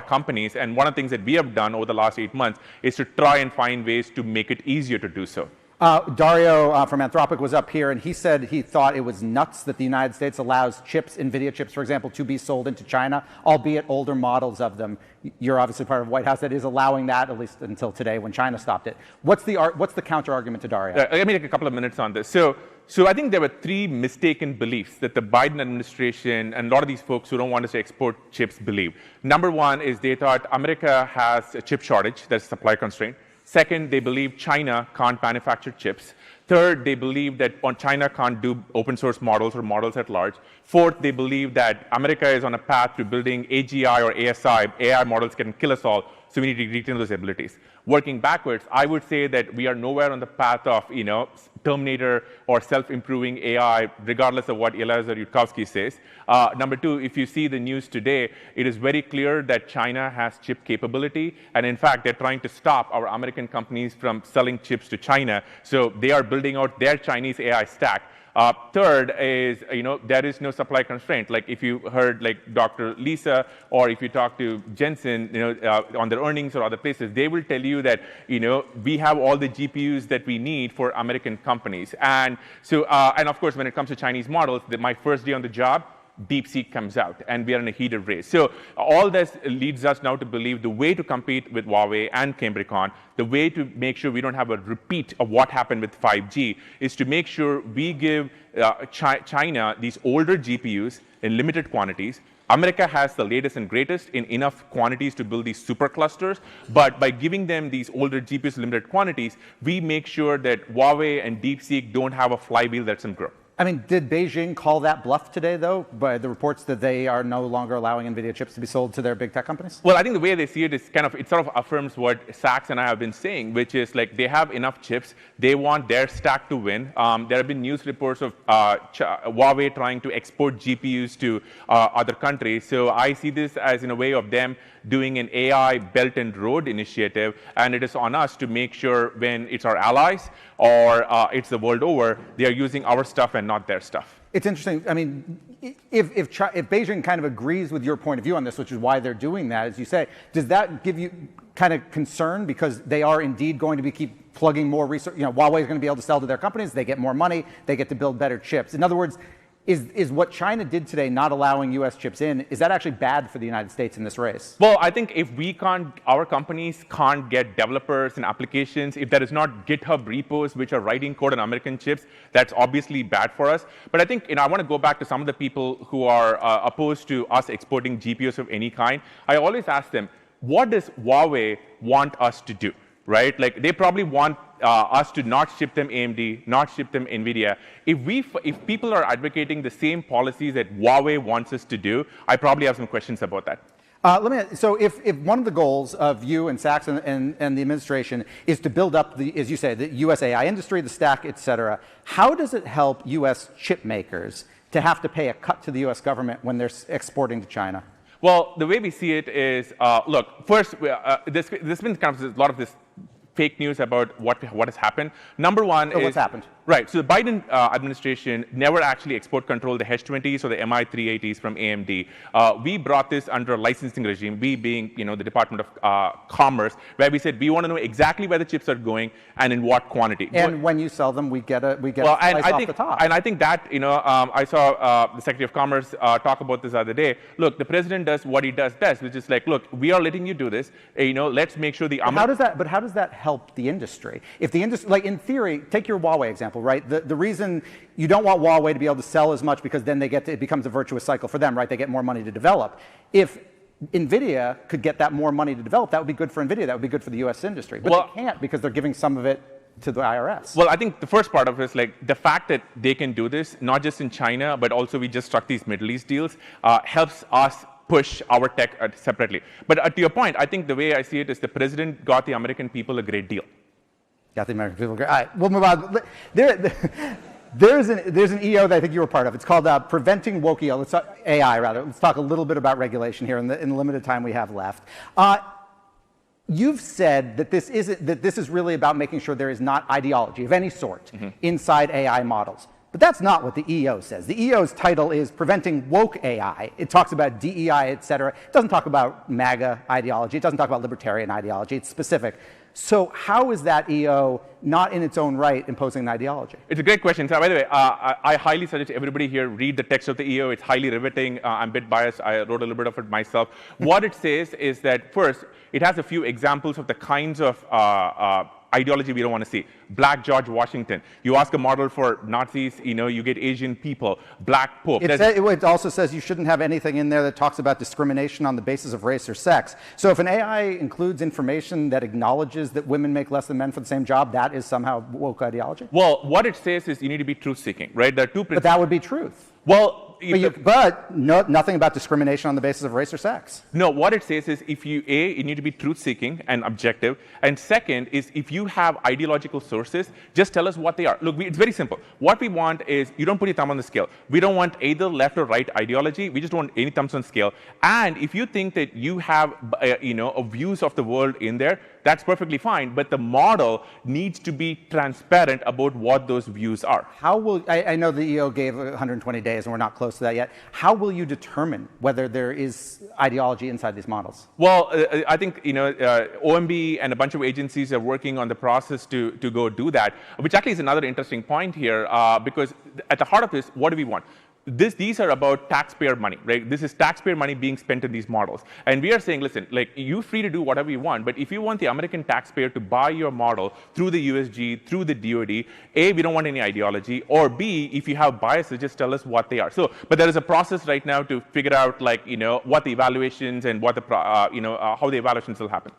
companies. And one of the things that we have done over the last 8 months is to try and find ways to make it easier to do so. Dario from Anthropic was up here, and he said he thought it was nuts that the United States allows chips, NVIDIA chips, for example, to be sold into China, albeit older models of them. You're obviously part of the White House that is allowing that, at least until today when China stopped it. What's the counter-argument to Dario? Let me take a couple of minutes on this. So I think there were 3 mistaken beliefs that the Biden administration and a lot of these folks who don't want us to export chips believe. Number one is they thought America has a chip shortage, that's a supply constraint. Second, they believe China can't manufacture chips. Third, they believe that China can't do open source models or models at large. Fourth, they believe that America is on a path to building AGI or ASI, AI models can kill us all, so we need to retain those abilities. working backwards, I would say that we are nowhere on the path of, Terminator or self-improving AI, regardless of what Eliezer Yudkowsky says. Number two, if you see the news today, it is very clear that China has chip capability, and in fact, they're trying to stop our American companies from selling chips to China. So they are building out their Chinese AI stack. Third is, there is no supply constraint. Like if you heard like Dr. Lisa, or if you talk to Jensen, on their earnings or other places, they will tell you that, we have all the GPUs that we need for American companies. And so, and of course, when it comes to Chinese models, my first day on the job, DeepSeek comes out, and we are in a heated race. So all this leads us now to believe the way to compete with Huawei and Cambridge, the way to make sure we don't have a repeat of what happened with 5G, is to make sure we give China these older GPUs in limited quantities. America has the latest and greatest in enough quantities to build these superclusters, but by giving them these older GPUs in limited quantities, we make sure that Huawei and DeepSeek don't have a flywheel that's in growth. I mean, did Beijing call that bluff today, though, by the reports that they are no longer allowing NVIDIA chips to be sold to their big tech companies? Well, I think the way they see it is it sort of affirms what Sachs and I have been saying, which is like they have enough chips. They want their stack to win. There have been news reports of Huawei trying to export GPUs to other countries. So I see this as in a way of them doing an AI Belt and Road initiative, and it is on us to make sure when it's our allies or it's the world over, they are using our stuff and not their stuff. It's interesting. I mean, if Beijing kind of agrees with your point of view on this, which is why they're doing that, as you say, does that give you kind of concern because they are indeed going to be keep plugging more research? Huawei is going to be able to sell to their companies. They get more money. They get to build better chips. In other words, is what China did today, not allowing U.S. chips in, is that actually bad for the United States in this race? Well, I think if our companies can't get developers and applications, if there is not GitHub repos which are writing code on American chips, that's obviously bad for us. But I think, I want to go back to some of the people who are opposed to us exporting GPUs of any kind. I always ask them, what does Huawei want us to do? Right? Like they probably want us to not ship them AMD, not ship them NVIDIA. If people are advocating the same policies that Huawei wants us to do, I probably have some questions about that. So if one of the goals of you and Sachs and the administration is to build up as you say, the US AI industry, the stack, et cetera, how does it help US chip makers to have to pay a cut to the US government when they're exporting to China? Well, the way we see it is, look, first, there's been kind of a lot of this fake news about what has happened. Number one is... what's happened? Right. So the Biden administration never actually export controlled the H20s or the MI380s from AMD. We brought this under a licensing regime, we being the Department of Commerce, where we said we want to know exactly where the chips are going and in what quantity. And when you sell them, we get a slice off the top. And I think that, I saw the Secretary of Commerce talk about this the other day. Look, the president does what he does best, which is like, look, we are letting you do this. Let's make sure the... How does that help the industry? If the industry, like in theory, take your Huawei example, right? The reason you don't want Huawei to be able to sell as much because then it becomes a virtuous cycle for them, right? They get more money to develop. If NVIDIA could get that more money to develop, that would be good for NVIDIA. That would be good for the US industry. But they can't because they're giving some of it to the IRS. Well, I think the first part of it is like the fact that they can do this, not just in China, but also we just struck these Middle East deals, helps us push our tech separately. But to your point, I think the way I see it is the president got the American people a great deal. Got the American people great. All right, we'll move on. There's an EO that I think you were part of. It's called Preventing Woke EO. Let's talk AI, rather. Let's talk a little bit about regulation here in the limited time we have left. You've said that this is really about making sure there is not ideology of any sort inside AI models. But that's not what the EO says. The EO's title is Preventing Woke AI. It talks about DEI, et cetera. It doesn't talk about MAGA ideology. It doesn't talk about libertarian ideology. It's specific. So how is that EO not in its own right imposing an ideology? It's a great question. So, by the way, I highly suggest everybody here read the text of the EO. It's highly riveting. I'm a bit biased. I wrote a little bit of it myself. What it says is that, first, it has a few examples of the kinds of ideology we don't want to see. Black George Washington. You ask a model for Nazis, you get Asian people. Black Pope. It also says you shouldn't have anything in there that talks about discrimination on the basis of race or sex. So if an AI includes information that acknowledges that women make less than men for the same job, that is somehow woke ideology? Well, what it says is you need to be truth-seeking, right? There are two principles. But that would be truth. Well, But nothing about discrimination on the basis of race or sex. No, what it says is if you, A, you need to be truth-seeking and objective, and second is if you have ideological sources, just tell us what they are. Look, it's very simple. What we want is you don't put your thumb on the scale. We don't want either left or right ideology. We just don't want any thumbs on scale. And if you think that you have, views of the world in there, that's perfectly fine, but the model needs to be transparent about what those views are. How will, I know the EO gave 120 days and we're not close to that yet. How will you determine whether there is ideology inside these models? Well, I think, OMB and a bunch of agencies are working on the process to go do that, which actually is another interesting point here, because at the heart of this, what do we want? These are about taxpayer money, right? This is taxpayer money being spent in these models. And we are saying, listen, like, you're free to do whatever you want, but if you want the American taxpayer to buy your model through the USG, through the DoD, A, we don't want any ideology, or B, if you have biases, just tell us what they are. So, but there is a process right now to figure out, like, what the evaluations and what the, how the evaluations will happen.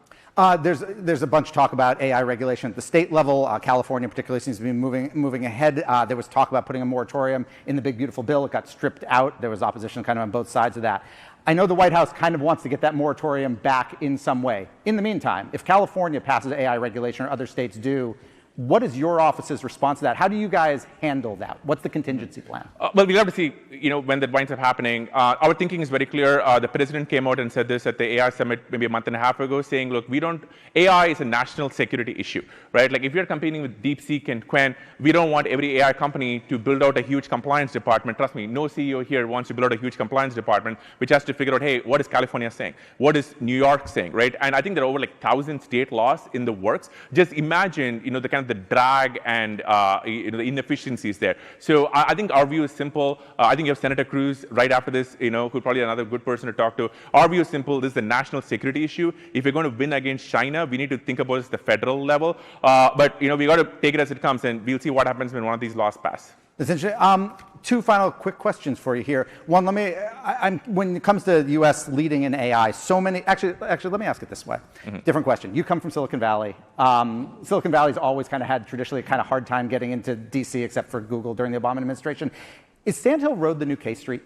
There's a bunch of talk about AI regulation at the state level. California particularly seems to be moving ahead. There was talk about putting a moratorium in the big beautiful bill. It got stripped out. There was opposition kind of on both sides of that. I know the White House kind of wants to get that moratorium back in some way. In the meantime, if California passes AI regulation or other states do, what is your office's response to that? How do you guys handle that? What's the contingency plan? Well, we'll have to see, when that winds up happening. Our thinking is very clear. The president came out and said this at the AI Summit maybe a month and a half ago, saying, look, AI is a national security issue, right? Like, if you're competing with DeepSeek and Quen, we don't want every AI company to build out a huge compliance department. Trust me, no CEO here wants to build out a huge compliance department, which has to figure out, hey, what is California saying? What is New York saying, right? And I think there are over 1,000 state laws in the works. Just imagine, the kind of the drag and the inefficiencies there. So I think our view is simple. I think you have Senator Cruz right after this, who's probably another good person to talk to. Our view is simple. This is a national security issue. If we're going to win against China, we need to think about it at the federal level. But we got to take it as it comes, and we'll see what happens when one of these laws pass. That's interesting. Two final quick questions for you here. One, when it comes to the U.S. leading in AI, so many, actually, let me ask it this way. Different question. You come from Silicon Valley. Silicon Valley's always kind of had traditionally a kind of hard time getting into D.C. except for Google during the Obama administration. Is Sand Hill Road the new K Street?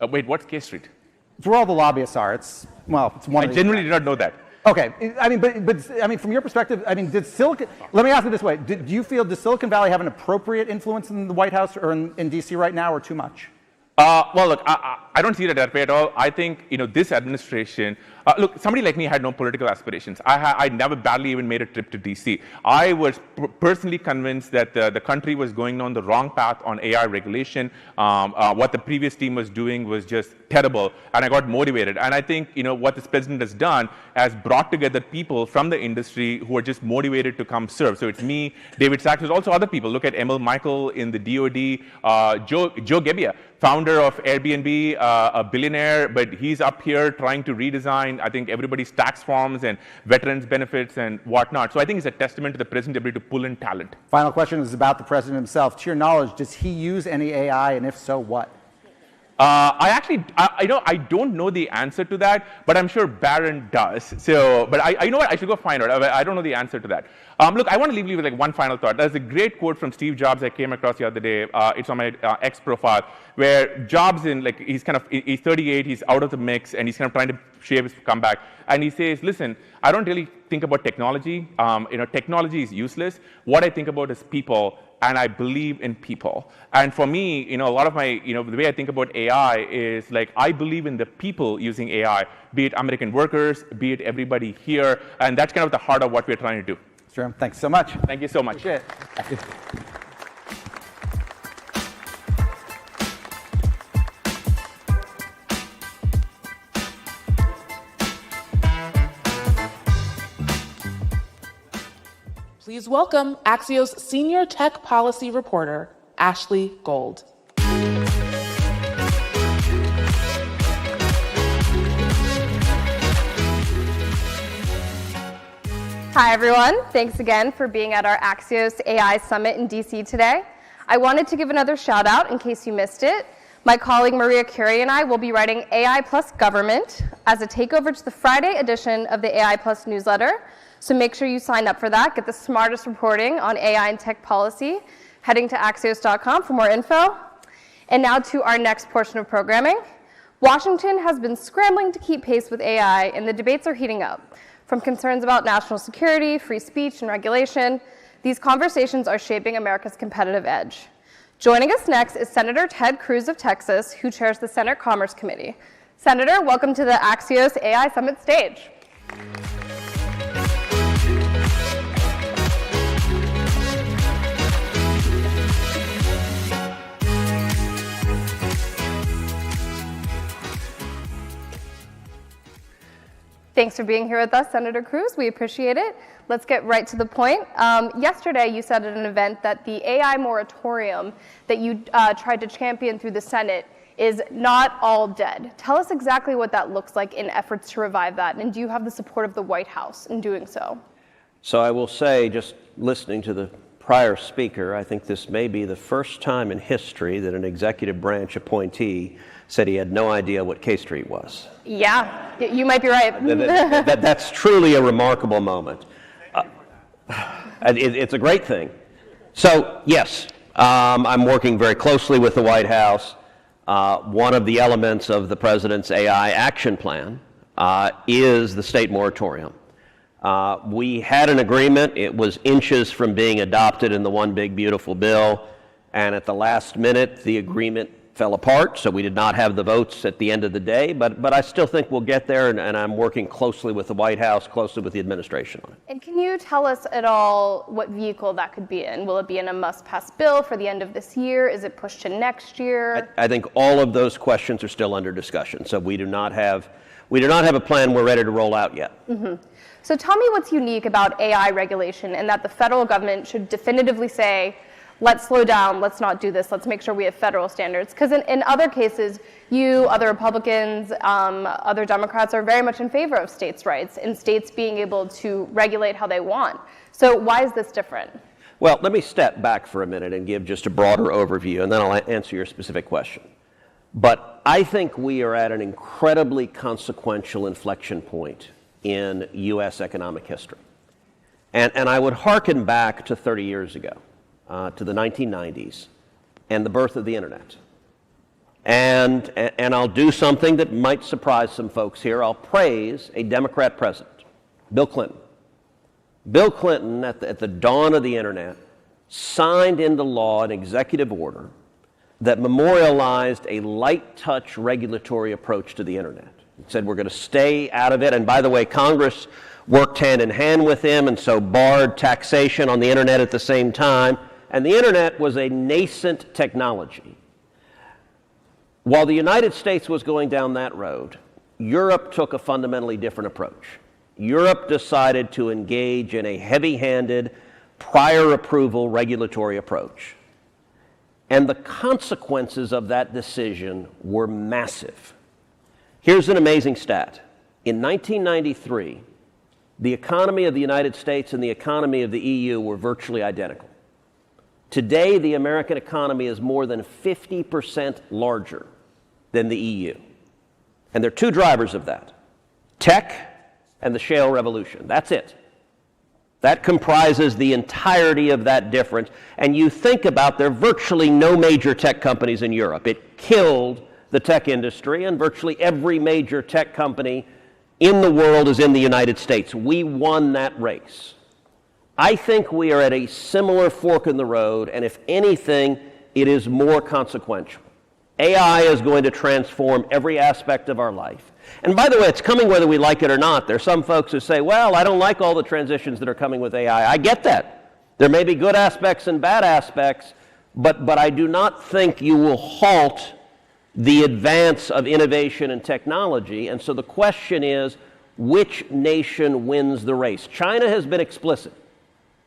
Wait, what's K Street? It's where all the lobbyists are. It's one I genuinely did not know that. Okay, but from your perspective, let me ask it this way. Do you feel, does Silicon Valley have an appropriate influence in the White House or in DC right now, or too much? Well, look, I don't see it that way at all. I think, this administration, look, somebody like me had no political aspirations. I never badly even made a trip to DC. I was personally convinced that the country was going down the wrong path on AI regulation. What the previous team was doing was just terrible, and I got motivated. And I think, what this president has done has brought together people from the industry who are just motivated to come serve. So it's me, David Sachs, there's also other people. Look at Emil Michael in the DoD, Joe Gebbia, founder of Airbnb, a billionaire, but he's up here trying to redesign, I think, everybody's tax forms and veterans benefits and whatnot. So I think it's a testament to the president's ability to pull in talent. Final question is about the president himself. To your knowledge, does he use any AI, and if so, what? I don't know the answer to that, but I'm sure Barron does. So, but you know what? I should go find out. I don't know the answer to that. Look, I want to leave you with one final thought. There's a great quote from Steve Jobs I came across the other day. It's on my X profile, where Jobs he's 38, he's out of the mix, and he's kind of trying to shape his comeback. And he says, listen, I don't really think about technology. Technology is useless. What I think about is people, and I believe in people. And for me, a lot of my, the way I think about AI is I believe in the people using AI, be it American workers, be it everybody here, and that's kind of the heart of what we're trying to do. Sure. Thanks so much. Thank you so much. Please welcome Axios Senior Tech Policy Reporter, Ashley Gold. Hi, everyone. Thanks again for being at our Axios AI Summit in DC today. I wanted to give another shout out in case you missed it. My colleague Maria Curie and I will be writing AI Plus Government as a takeover to the Friday edition of the AI Plus newsletter. So make sure you sign up for that. Get the smartest reporting on AI and tech policy. Heading to Axios.com for more info. And now to our next portion of programming. Washington has been scrambling to keep pace with AI, and the debates are heating up. From concerns about national security, free speech, and regulation, these conversations are shaping America's competitive edge. Joining us next is Senator Ted Cruz of Texas, who chairs the Senate Commerce Committee. Senator, welcome to the Axios AI Summit stage. Thanks for being here with us, Senator Cruz. We appreciate it. Let's get right to the point. Yesterday, you said at an event that the AI moratorium that you tried to champion through the Senate is not all dead. Tell us exactly what that looks like in efforts to revive that, and do you have the support of the White House in doing so? So I will say, just listening to the prior speaker, I think this may be the first time in history that an executive branch appointee said he had no idea what K Street was. Yeah, you might be right. That's truly a remarkable moment. It's a great thing. So, yes, I'm working very closely with the White House. One of the elements of the President's AI action plan is the state moratorium. We had an agreement. It was inches from being adopted in the One Big Beautiful Bill, and at the last minute, the agreement fell apart, so we did not have the votes at the end of the day, but I still think we'll get there, and I'm working closely with the White House, closely with the administration on it. And can you tell us at all what vehicle that could be in? Will it be in a must-pass bill for the end of this year? Is it pushed to next year? I think all of those questions are still under discussion, so we do not have a plan we're ready to roll out yet. Mm-hmm. So tell me what's unique about AI regulation and that the federal government should definitively say, let's slow down, let's not do this, let's make sure we have federal standards. Because in other cases, you, other Republicans, other Democrats are very much in favor of states' rights and states being able to regulate how they want. So why is this different? Well, let me step back for a minute and give just a broader overview, and then I'll answer your specific question. But I think we are at an incredibly consequential inflection point in U.S. economic history. And I would hearken back to 30 years ago. To the 1990s and the birth of the internet. And I'll do something that might surprise some folks here. I'll praise a Democrat president, Bill Clinton. Bill Clinton, at the dawn of the internet, signed into law an executive order that memorialized a light touch regulatory approach to the internet. It said we're going to stay out of it. And by the way, Congress worked hand in hand with him and so barred taxation on the internet at the same time. And the internet was a nascent technology. While the United States was going down that road, Europe took a fundamentally different approach. Europe decided to engage in a heavy-handed, prior approval regulatory approach. And the consequences of that decision were massive. Here's an amazing stat. In 1993, the economy of the United States and the economy of the EU were virtually identical. Today, the American economy is more than 50% larger than the EU. And there are two drivers of that: tech and the shale revolution. That's it. That comprises the entirety of that difference. And you think about, there are virtually no major tech companies in Europe. It killed the tech industry, and virtually every major tech company in the world is in the United States. We won that race. I think we are at a similar fork in the road, and if anything, it is more consequential. AI is going to transform every aspect of our life. And by the way, it's coming whether we like it or not. There are some folks who say, well, I don't like all the transitions that are coming with AI. I get that. There may be good aspects and bad aspects, but I do not think you will halt the advance of innovation and technology. And so the question is, which nation wins the race? China has been explicit.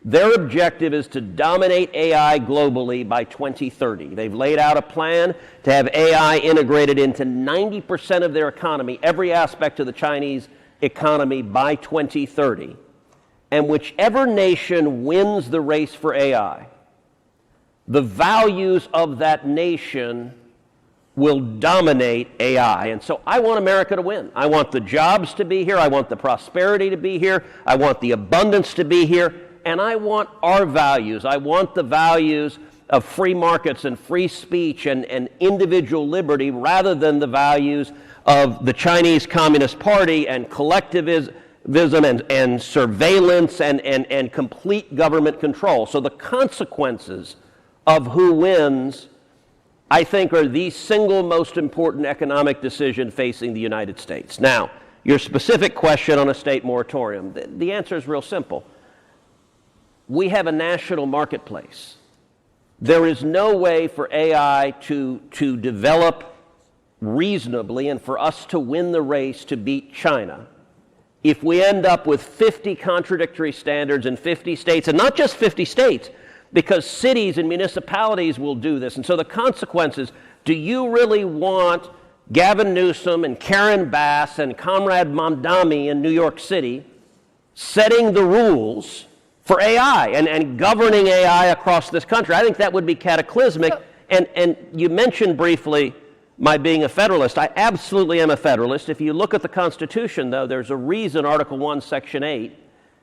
Their objective is to dominate AI globally by 2030. They've laid out a plan to have AI integrated into 90% of their economy, every aspect of the Chinese economy by 2030. And whichever nation wins the race for AI, the values of that nation will dominate AI. And so I want America to win. I want the jobs to be here. I want the prosperity to be here. I want the abundance to be here. And I want our values. I want the values of free markets and free speech and individual liberty rather than the values of the Chinese Communist Party and collectivism and surveillance and complete government control. So the consequences of who wins, I think, are the single most important economic decision facing the United States. Now, your specific question on a state moratorium, the answer is real simple. We have a national marketplace. There is no way for AI to develop reasonably and for us to win the race to beat China if we end up with 50 contradictory standards in 50 states, and not just 50 states, because cities and municipalities will do this. And so the consequences, do you really want Gavin Newsom and Karen Bass and Comrade Mamdani in New York City setting the rules for AI and governing AI across this country? I think that would be cataclysmic. And you mentioned briefly my being a Federalist. I absolutely am a Federalist. If you look at the Constitution, though, there's a reason Article 1, Section 8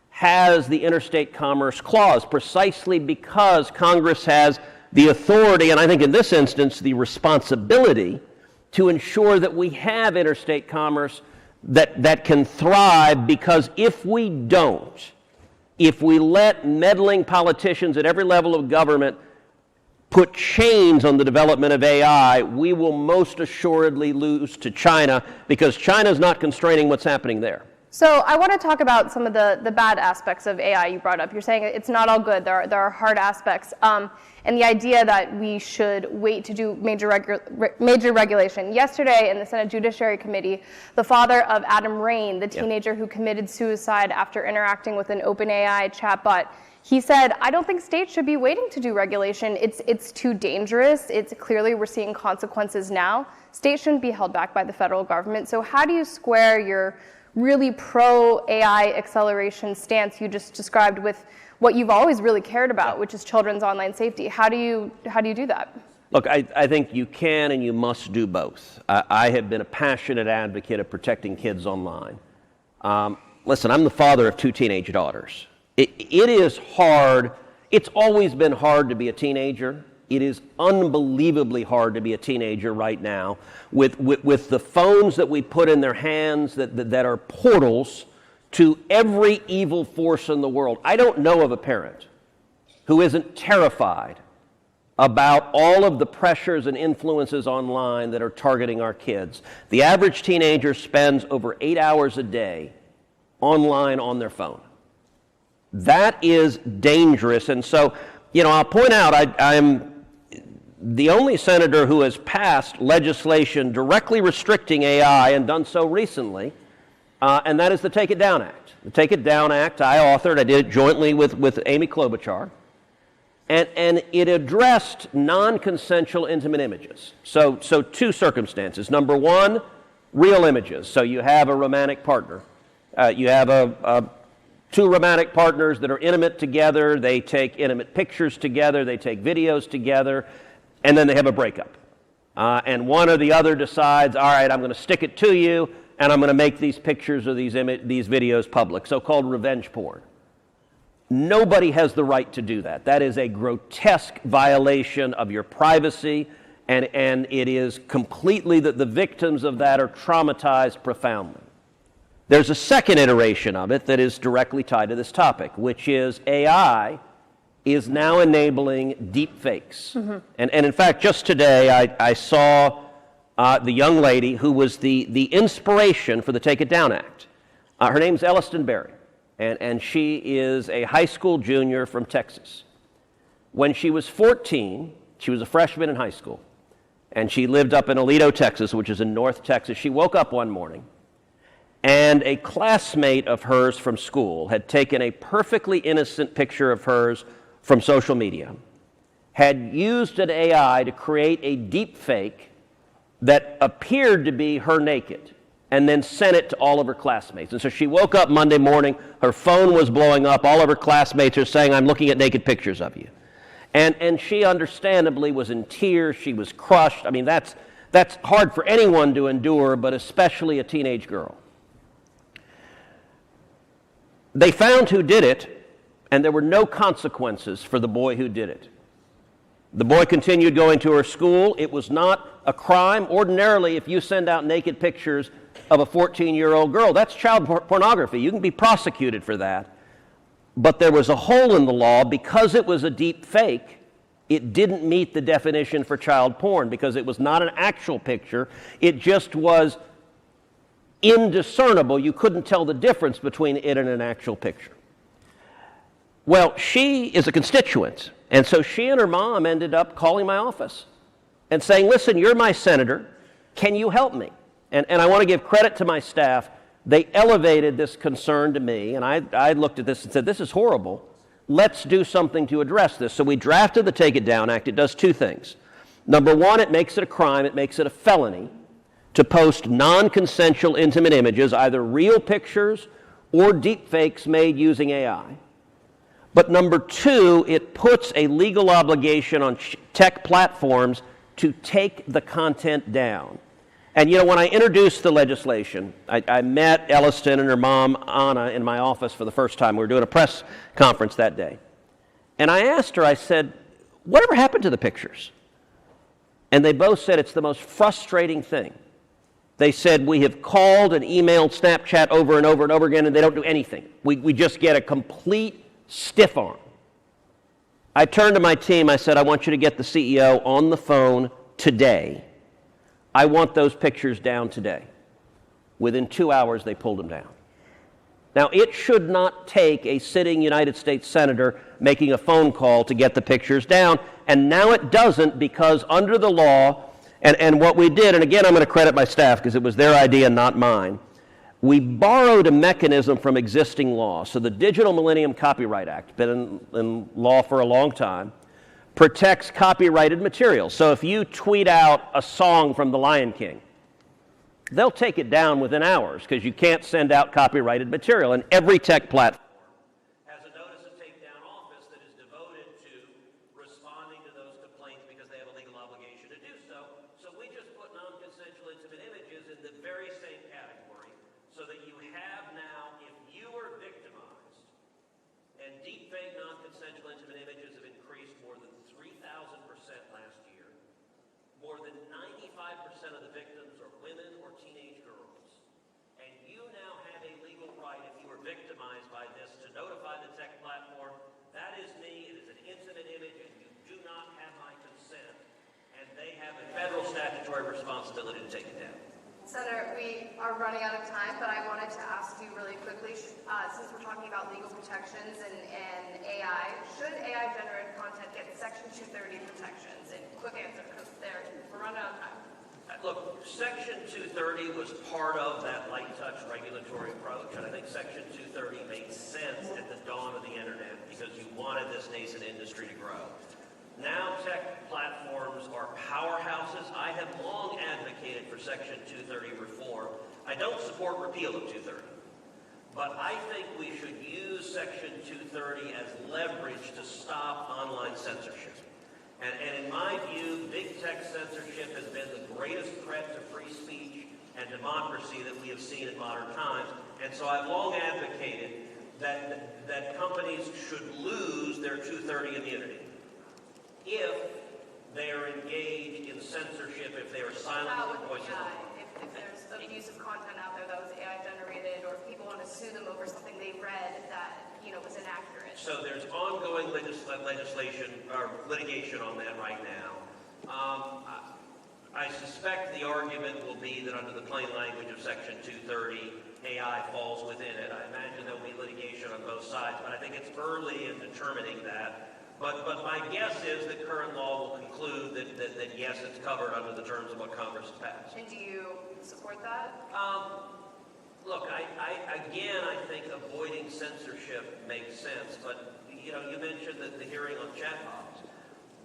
has the Interstate Commerce Clause, precisely because Congress has the authority, and I think in this instance, the responsibility to ensure that we have interstate commerce that can thrive, because if we don't, if we let meddling politicians at every level of government put chains on the development of AI, we will most assuredly lose to China, because China is not constraining what's happening there. So I want to talk about some of the bad aspects of AI you brought up. You're saying it's not all good. There are hard aspects. And the idea that we should wait to do major regulation. Yesterday in the Senate Judiciary Committee, the father of Adam Rain, the teenager who committed suicide after interacting with an OpenAI chatbot, he said, I don't think states should be waiting to do regulation. It's too dangerous. It's clearly we're seeing consequences now. States shouldn't be held back by the federal government. So how do you square your really pro-AI acceleration stance you just described with what you've always really cared about, which is children's online safety? How do you do that? Look, I think you can and you must do both. I have been a passionate advocate of protecting kids online. Listen, I'm the father of 2 teenage daughters. It is hard. It's always been hard to be a teenager. It is unbelievably hard to be a teenager right now with the phones that we put in their hands that are portals to every evil force in the world. I don't know of a parent who isn't terrified about all of the pressures and influences online that are targeting our kids. The average teenager spends over 8 hours a day online on their phone. That is dangerous. And so, I'll point out, I'm the only senator who has passed legislation directly restricting AI, and done so recently, and that is the Take It Down Act. The Take It Down Act, I authored. I did it jointly with Amy Klobuchar, and it addressed non-consensual intimate images. So 2 circumstances. Number 1, real images. So you have a romantic partner. You have 2 romantic partners that are intimate together. They take intimate pictures together. They take videos together. And then they have a breakup. And one or the other decides, all right, I'm going to stick it to you, and I'm going to make these pictures or these videos public, so-called revenge porn. Nobody has the right to do that. That is a grotesque violation of your privacy, and it is completely that the victims of that are traumatized profoundly. There's a second iteration of it that is directly tied to this topic, which is AI is now enabling deep fakes. Mm-hmm. And in fact, just today, I saw the young lady who was the inspiration for the Take It Down Act. Her name's Elliston Berry, and she is a high school junior from Texas. When she was 14, she was a freshman in high school, and she lived up in Aledo, Texas, which is in North Texas. She woke up one morning, and a classmate of hers from school had taken a perfectly innocent picture of hers from social media, had used an AI to create a deep fake that appeared to be her naked, and then sent it to all of her classmates. And so she woke up Monday morning, her phone was blowing up, all of her classmates are saying, I'm looking at naked pictures of you. And she understandably was in tears, she was crushed. I mean, that's hard for anyone to endure, but especially a teenage girl. They found who did it, and there were no consequences for the boy who did it. The boy continued going to her school. It was not a crime. Ordinarily, if you send out naked pictures of a 14-year-old girl, that's child pornography. You can be prosecuted for that. But there was a hole in the law because it was a deep fake. It didn't meet the definition for child porn because it was not an actual picture. It just was indiscernible. You couldn't tell the difference between it and an actual picture. Well, she is a constituent, and so she and her mom ended up calling my office and saying, listen, you're my senator. Can you help me? And I want to give credit to my staff. They elevated this concern to me, and I looked at this and said, this is horrible. Let's do something to address this. So we drafted the Take It Down Act. It does two things. Number one, it makes it a crime. It makes it a felony to post non-consensual intimate images, either real pictures or deep fakes made using AI. But number two, it puts a legal obligation on tech platforms to take the content down. And you know, when I introduced the legislation, I met Elliston and her mom, Anna, in my office for the first time. We were doing a press conference that day. And I asked her, I said, whatever happened to the pictures? And they both said it's the most frustrating thing. They said, we have called and emailed Snapchat over and over and over again, and they don't do anything. We just get a complete stiff arm. I turned to my team, I said, I want you to get the CEO on the phone today. I want those pictures down today. Within 2 hours, they pulled them down. Now, it should not take a sitting United States senator making a phone call to get the pictures down, and now it doesn't because under the law, and what we did, and again, I'm going to credit my staff because it was their idea, not mine, we borrowed a mechanism from existing law. So the Digital Millennium Copyright Act, been in law for a long time, protects copyrighted material. So if you tweet out a song from The Lion King, they'll take it down within hours because you can't send out copyrighted material. And every tech platform has a notice of takedown office that is devoted to responding to those complaints because they have a legal obligation to do so. So we just put non-consensual intimate images in the very same category so that you have now, if you are victimized, and deepfake non-consensual intimate images have increased more than 3,000% last year. More than 95% of the victims are women or teenage girls. And you now have a legal right, if you were victimized by this, to notify the tech platform, that is me, it is an intimate image, and you do not have my consent. And they have a federal statutory responsibility to take it down. Senator, we are running out of time, but I wanted to ask you really quickly, since we're talking about legal protections and AI, should AI-generated content get Section 230 protections? And quick answer, because we're running out of time. Look, Section 230 was part of that light touch regulatory approach, and I think Section 230 made sense at the dawn of the internet because you wanted this nascent industry to grow. Now tech platforms are powerhouses. I have long advocated for Section 230 reform. I don't support repeal of 230, but I think we should use Section 230 as leverage to stop online censorship. And in my view, big tech censorship has been the greatest threat to free speech and democracy that we have seen in modern times. And so I've long advocated that companies should lose their 230 immunity if they are engaged in censorship, if they are silencing voices. If there's abusive content out there that was AI generated, or if people want to sue them over something they read that was inaccurate. So there's ongoing legislation or litigation on that right now. I suspect the argument will be that under the plain language of Section 230, AI falls within it. I imagine there will be litigation on both sides, but I think it's early in determining that. But my guess is that current law will conclude that yes, it's covered under the terms of what Congress has passed. And do you support that? Look, I think avoiding censorship makes sense. But you mentioned that the hearing on chatbots.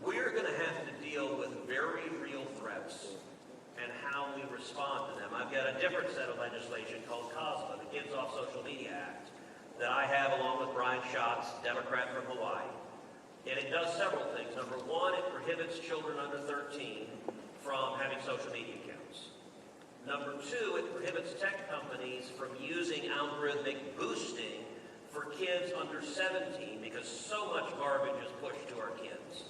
We're going to have to deal with very real threats and how we respond to them. I've got a different set of legislation called COSMA, the Kids Off Social Media Act, that I have along with Brian Schatz, Democrat from Hawaii. And it does several things. Number one, it prohibits children under 13 from having social media accounts. Number two, it prohibits tech companies from using algorithmic boosting for kids under 17 because so much garbage is pushed to our kids.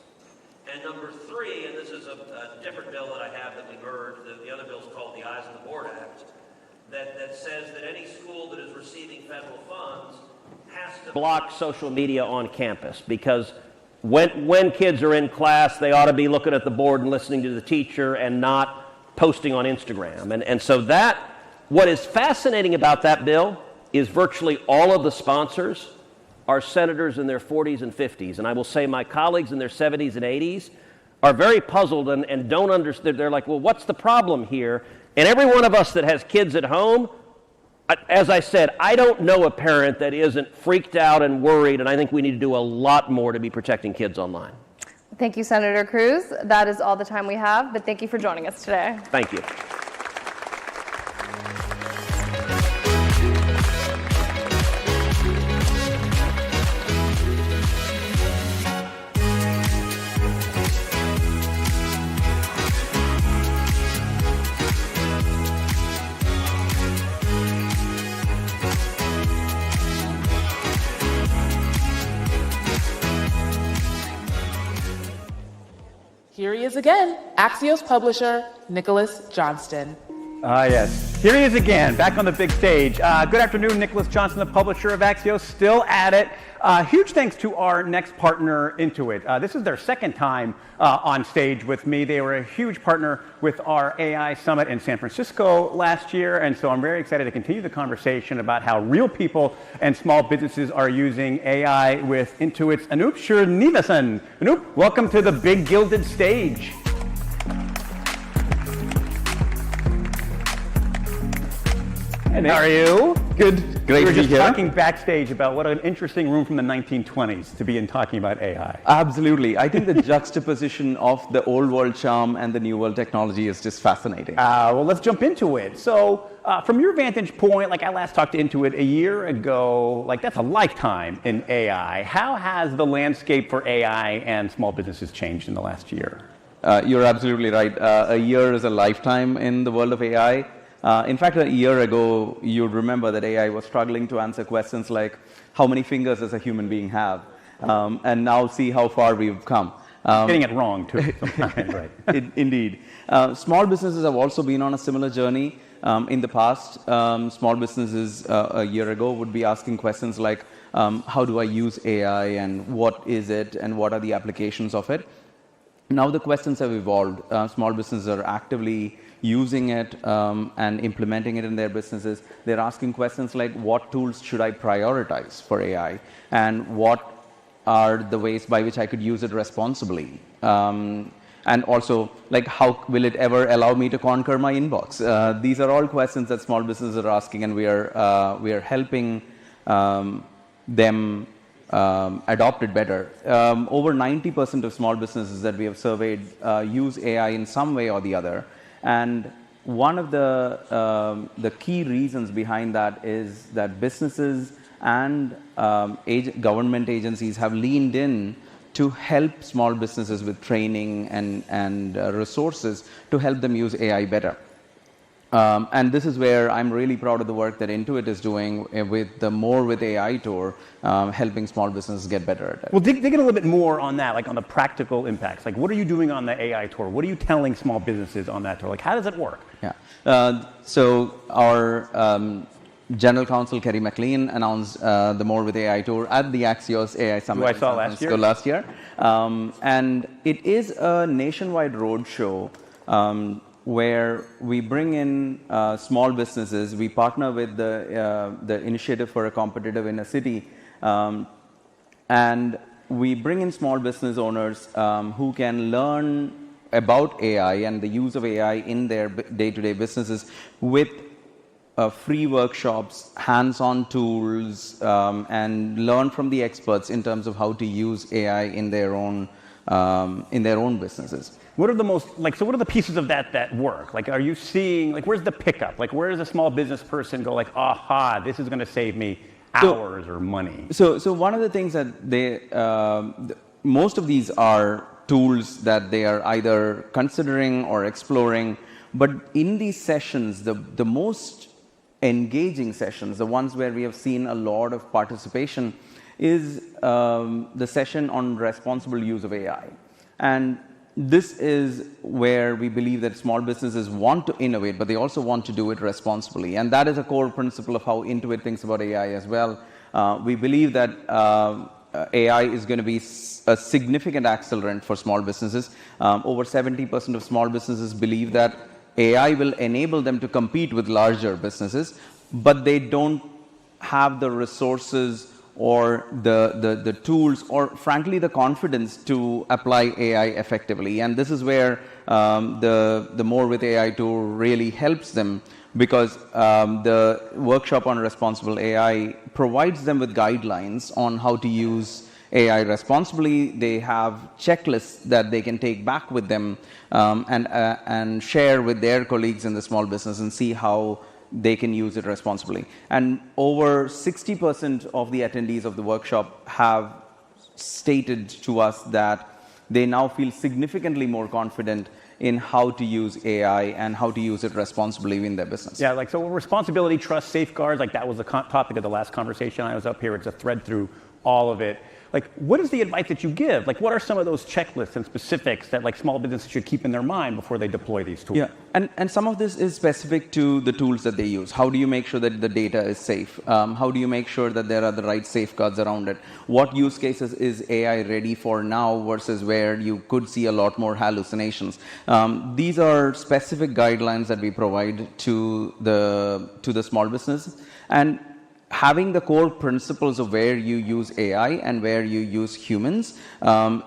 And number three, and this is a different bill that I have that we heard, the other bill is called the Eyes on the Board Act, that says that any school that is receiving federal funds has to block social media on campus, because when kids are in class, they ought to be looking at the board and listening to the teacher and not posting on Instagram. And so what is fascinating about that bill is virtually all of the sponsors are senators in their 40s and 50s. And I will say my colleagues in their 70s and 80s are very puzzled and don't understand. They're like, well, what's the problem here? And every one of us that has kids at home, as I said, I don't know a parent that isn't freaked out and worried, and I think we need to do a lot more to be protecting kids online. Thank you, Senator Cruz. That is all the time we have, but thank you for joining us today. Thank you. Here he is again, Axios publisher, Nicholas Johnston. Yes. Here he is again, back on the big stage. Good afternoon, Nicholas Johnston, the publisher of Axios, still at it. Huge thanks to our next partner, Intuit. This is their second time on stage with me. They were a huge partner with our AI Summit in San Francisco last year, and so I'm very excited to continue the conversation about how real people and small businesses are using AI with Intuit's Anup Srinivasan. Anup, welcome to the big gilded stage. How are you? Good. Great we were to be just here. talking backstage about what an interesting room from the 1920s to be in talking about AI. Absolutely. I think the juxtaposition of the old world charm and the new world technology is just fascinating. Well, let's jump into it. So, from your vantage point, like I last talked to Intuit a year ago, like that's a lifetime in AI. How has the landscape for AI and small businesses changed in the last year? You're absolutely right. A year is a lifetime in the world of AI. In fact, a year ago, you'd remember that AI was struggling to answer questions like, how many fingers does a human being have? And now see how far we've come. Getting it wrong, too, sometimes, right? Indeed. Small businesses have also been on a similar journey. In the past, small businesses a year ago would be asking questions like, how do I use AI, and what is it, and what are the applications of it? Now the questions have evolved. Small businesses are actively using it and implementing it in their businesses. They're asking questions like, what tools should I prioritize for AI? And what are the ways by which I could use it responsibly? And also, like, how will it ever allow me to conquer my inbox? These are all questions that small businesses are asking, and we are helping them adopt it better. Over 90% of small businesses that we have surveyed use AI in some way or the other. And one of the key reasons behind that is that businesses and government agencies have leaned in to help small businesses with training and resources to help them use AI better. And this is where I'm really proud of the work that Intuit is doing with the More with AI tour, helping small businesses get better at it. Well, dig in a little bit more on that, like on the practical impacts. Like, what are you doing on the AI tour? What are you telling small businesses on that tour? Like, how does it work? Yeah. So our General Counsel, Kerry McLean, announced the More with AI tour at the Axios AI Summit. Who I saw last year. And it is a nationwide roadshow where we bring in small businesses. We partner with the Initiative for a Competitive Inner City, and we bring in small business owners who can learn about AI and the use of AI in their day-to-day businesses with free workshops, hands-on tools, and learn from the experts in terms of how to use AI in their own businesses. What are the what are the pieces of that work? Like, are you seeing, like, where's the pickup? Like, where does a small business person go like, aha, this is going to save me hours or money? So one of the things that most of these are tools that they are either considering or exploring, but in these sessions, the most engaging sessions, the ones where we have seen a lot of participation, is the session on responsible use of AI. And this is where we believe that small businesses want to innovate, but they also want to do it responsibly. And that is a core principle of how Intuit thinks about AI as well. We believe that AI is going to be a significant accelerant for small businesses. Over 70% of small businesses believe that AI will enable them to compete with larger businesses, but they don't have the resources or the tools or frankly the confidence to apply AI effectively. And this is where the More with AI tool really helps them, because the workshop on responsible AI provides them with guidelines on how to use AI responsibly. They have checklists that they can take back with them and share with their colleagues in the small business and see how they can use it responsibly. And over 60% of the attendees of the workshop have stated to us that they now feel significantly more confident in how to use AI and how to use it responsibly in their business. Yeah, like so responsibility, trust, safeguards, like that was the topic of the last conversation I was up here. It's a thread through all of it. Like, what is the advice that you give? Like, what are some of those checklists and specifics that like small businesses should keep in their mind before they deploy these tools? Yeah, and some of this is specific to the tools that they use. How do you make sure that the data is safe? How do you make sure that there are the right safeguards around it? What use cases is AI ready for now versus where you could see a lot more hallucinations? These are specific guidelines that we provide to the small business. And having the core principles of where you use AI and where you use humans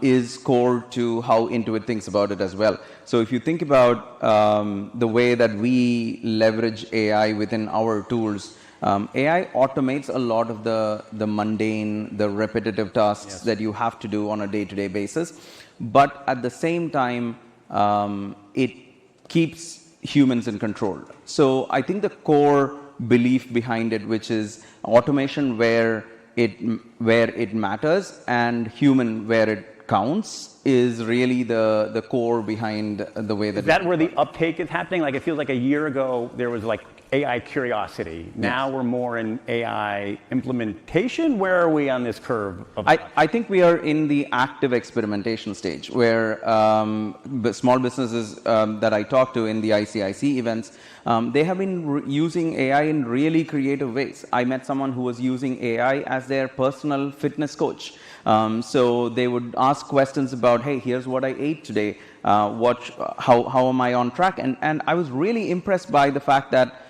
is core to how Intuit thinks about it as well. So if you think about the way that we leverage AI within our tools, AI automates a lot of the mundane, the repetitive tasks that you have to do on a day-to-day basis. But at the same time, it keeps humans in control. So I think the core belief behind it, which is automation where it matters and human where it counts, is really the core behind the way that. Is that where the uptake is happening? Like, it feels like a year ago there was like AI curiosity. Now we're more in AI implementation. Where are we on this curve? I think we are in the active experimentation stage where small businesses that I talk to in the ICIC events, they have been using AI in really creative ways. I met someone who was using AI as their personal fitness coach. So they would ask questions about, hey, here's what I ate today. How am I on track? And I was really impressed by the fact that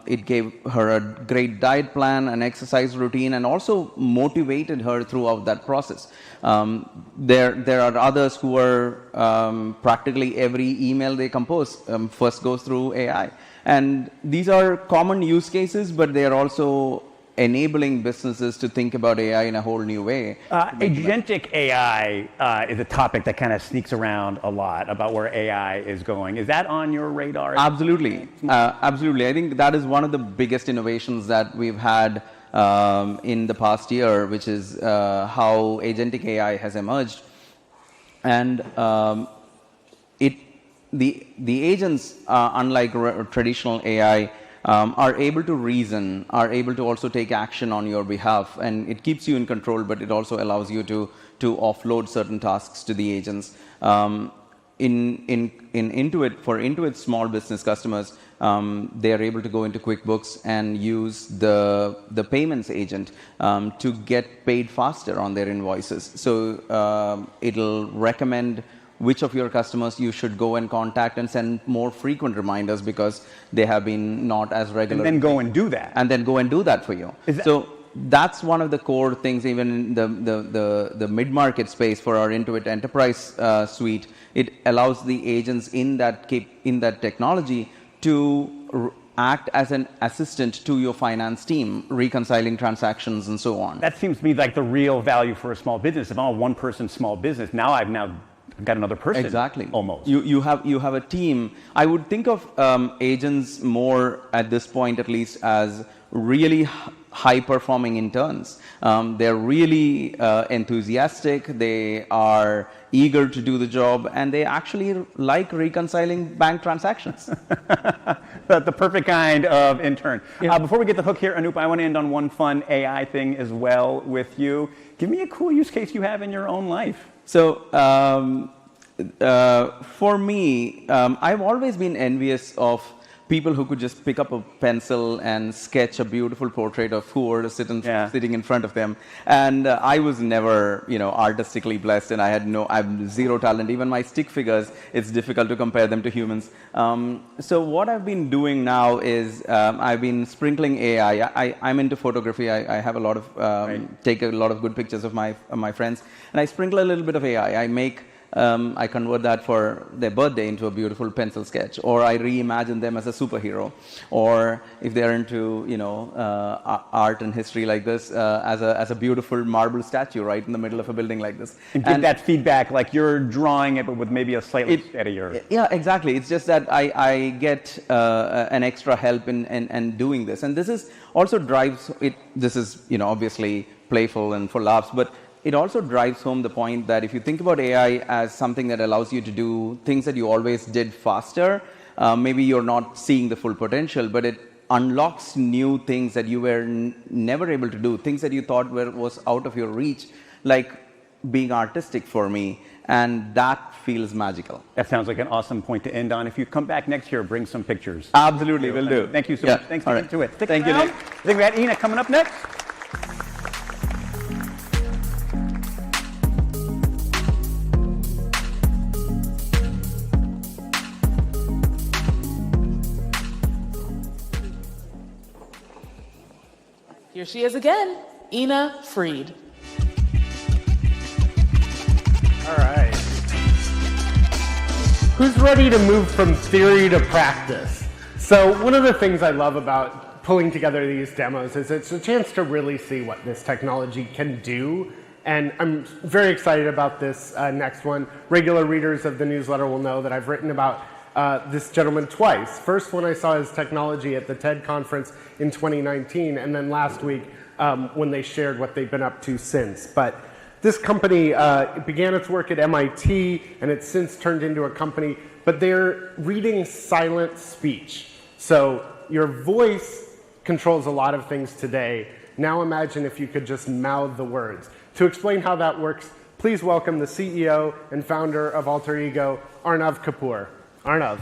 it gave her a great diet plan, an exercise routine, and also motivated her throughout that process. There are others who are practically every email they compose first goes through AI. And these are common use cases, but they are also enabling businesses to think about AI in a whole new way. Agentic AI is a topic that kind of sneaks around a lot about where AI is going. Is that on your radar? Absolutely. Absolutely. I think that is one of the biggest innovations that we've had in the past year, which is how agentic AI has emerged. And the agents, unlike traditional AI, are able to reason, are able to also take action on your behalf, and it keeps you in control, but it also allows you to offload certain tasks to the agents. In Intuit, for Intuit small business customers, they are able to go into QuickBooks and use the payments agent to get paid faster on their invoices. So it'll recommend which of your customers you should go and contact and send more frequent reminders because they have been not as regular. And then go and do that. And then go and do that for you. So that's one of the core things, even in the mid-market space for our Intuit Enterprise suite. It allows the agents in that technology to act as an assistant to your finance team, reconciling transactions and so on. That seems to be like the real value for a small business. If I'm a one-person small business, now I've got another person. Exactly. Almost. You have a team. I would think of agents more at this point, at least, as really high-performing interns. They're really enthusiastic. They are eager to do the job, and they actually like reconciling bank transactions. The perfect kind of intern. Yeah. Before we get the hook here, Anup, I want to end on one fun AI thing as well with you. Give me a cool use case you have in your own life. So For me, I've always been envious of people who could just pick up a pencil and sketch a beautiful portrait of who were sitting in front of them. And I was never, artistically blessed, and I have zero talent. Even my stick figures, it's difficult to compare them to humans. So what I've been doing now is I've been sprinkling AI. I'm into photography. I have a lot of take a lot of good pictures of my friends, and I sprinkle a little bit of AI. I convert that for their birthday into a beautiful pencil sketch, or I reimagine them as a superhero, or if they're into art and history like this, as a beautiful marble statue right in the middle of a building like this. And give that feedback like you're drawing it, but with maybe a slightly steadier. Yeah, exactly. It's just that I get an extra help in doing this, and this is also drives it. This is obviously playful and for laughs, but it also drives home the point that if you think about AI as something that allows you to do things that you always did faster, maybe you're not seeing the full potential, but it unlocks new things that you were never able to do, things that you thought was out of your reach, like being artistic for me, and that feels magical. That sounds like an awesome point to end on. If you come back next year, bring some pictures. Absolutely, will do. Thank you so much. Thanks for getting to it. Thank you, Nick. I think we had Ina coming up next. Here she is again, Ina Fried. All right. Who's ready to move from theory to practice? So one of the things I love about pulling together these demos is it's a chance to really see what this technology can do. And I'm very excited about this next one. Regular readers of the newsletter will know that I've written about this gentleman twice. First, when I saw his technology at the TED conference in 2019, and then last week when they shared what they've been up to since. But this company began its work at MIT, and it's since turned into a company, but they're reading silent speech. So your voice controls a lot of things today. Now imagine if you could just mouth the words. To explain how that works, please welcome the CEO and founder of Alter Ego, Arnav Kapoor. Arnav.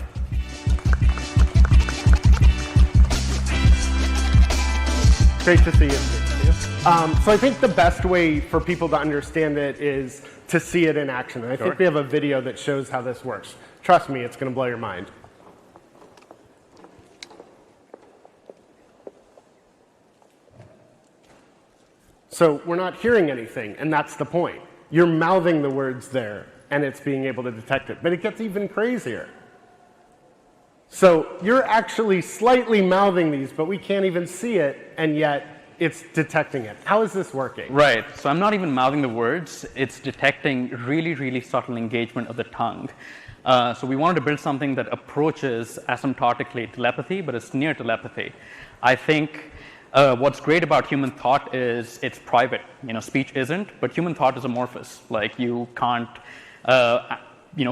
Great to see you. So I think the best way for people to understand it is to see it in action. And I think we have a video that shows how this works. Trust me, it's going to blow your mind. So we're not hearing anything, and that's the point. You're mouthing the words there, and it's being able to detect it. But it gets even crazier. So you're actually slightly mouthing these, but we can't even see it, and yet it's detecting it. How is this working? Right. So I'm not even mouthing the words. It's detecting really, really subtle engagement of the tongue. So we wanted to build something that approaches asymptotically telepathy, but it's near telepathy. I think what's great about human thought is it's private. Speech isn't, but human thought is amorphous. Like you can't,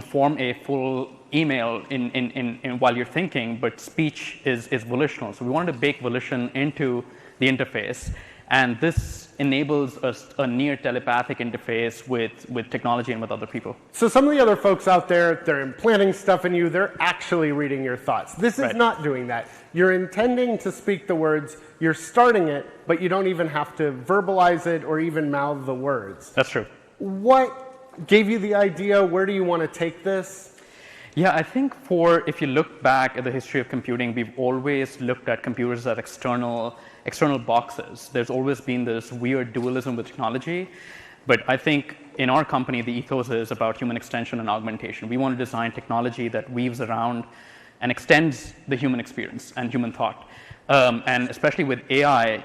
form a full email in while you're thinking, but speech is volitional. So we wanted to bake volition into the interface, and this enables a near telepathic interface with technology and with other people. So some of the other folks out there, they're implanting stuff in you, they're actually reading your thoughts. This is not doing that. You're intending to speak the words, you're starting it, but you don't even have to verbalize it or even mouth the words. That's true. What gave you the idea? Where do you want to take this? Yeah, I think if you look back at the history of computing, we've always looked at computers as external boxes. There's always been this weird dualism with technology. But I think in our company, the ethos is about human extension and augmentation. We want to design technology that weaves around and extends the human experience and human thought. And especially with AI,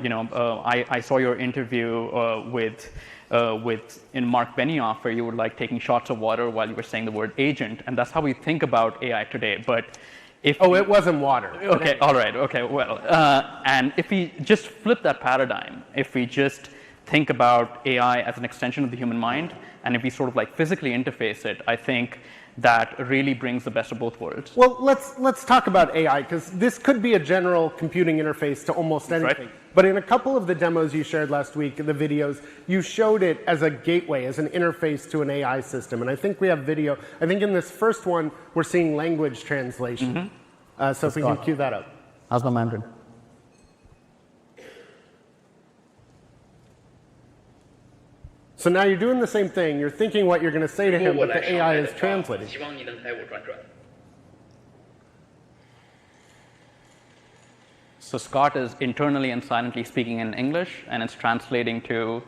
I saw your interview with Mark Benioff, where you were like taking shots of water while you were saying the word agent, and that's how we think about AI today. But it wasn't water. Okay, all right, okay, well, and if we just flip that paradigm, if we just think about AI as an extension of the human mind, and if we sort of like physically interface it, I think that really brings the best of both worlds. Well, let's talk about AI, because this could be a general computing interface to almost anything. Right. But in a couple of the demos you shared last week, the videos, you showed it as a gateway, as an interface to an AI system. And I think we have video. I think in this first one, we're seeing language translation. So if we can cue that up. How's my Mandarin? So now you're doing the same thing. You're thinking what you're going to say to him, but the AI is translating. So Scott is internally and silently speaking in English, and it's translating to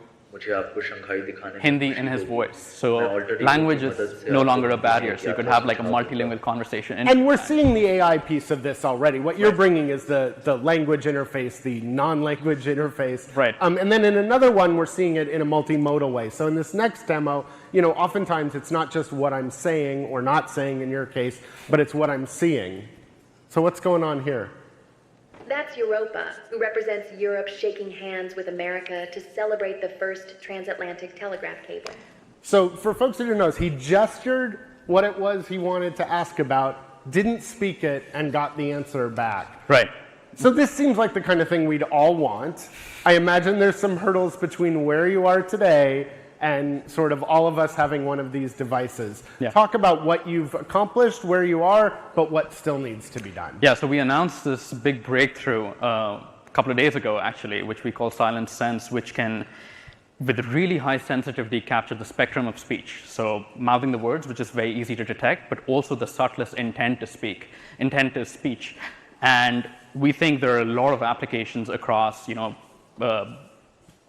Hindi in his voice. So language is no longer a barrier. So you could have like a multilingual conversation. And we're seeing the AI piece of this already. What you're bringing is the language interface, the non-language interface. Right. And then in another one, we're seeing it in a multimodal way. So in this next demo, oftentimes it's not just what I'm saying or not saying in your case, but it's what I'm seeing. So what's going on here? That's Europa, who represents Europe shaking hands with America to celebrate the first transatlantic telegraph cable. So for folks who didn't know, he gestured what it was he wanted to ask about, didn't speak it, and got the answer back. Right. So this seems like the kind of thing we'd all want. I imagine there's some hurdles between where you are today and sort of all of us having one of these devices. Yeah. Talk about what you've accomplished, where you are, but what still needs to be done. Yeah, so we announced this big breakthrough a couple of days ago, actually, which we call Silent Sense, which can, with really high sensitivity, capture the spectrum of speech. So mouthing the words, which is very easy to detect, but also the subtlest intent to speech. And we think there are a lot of applications across,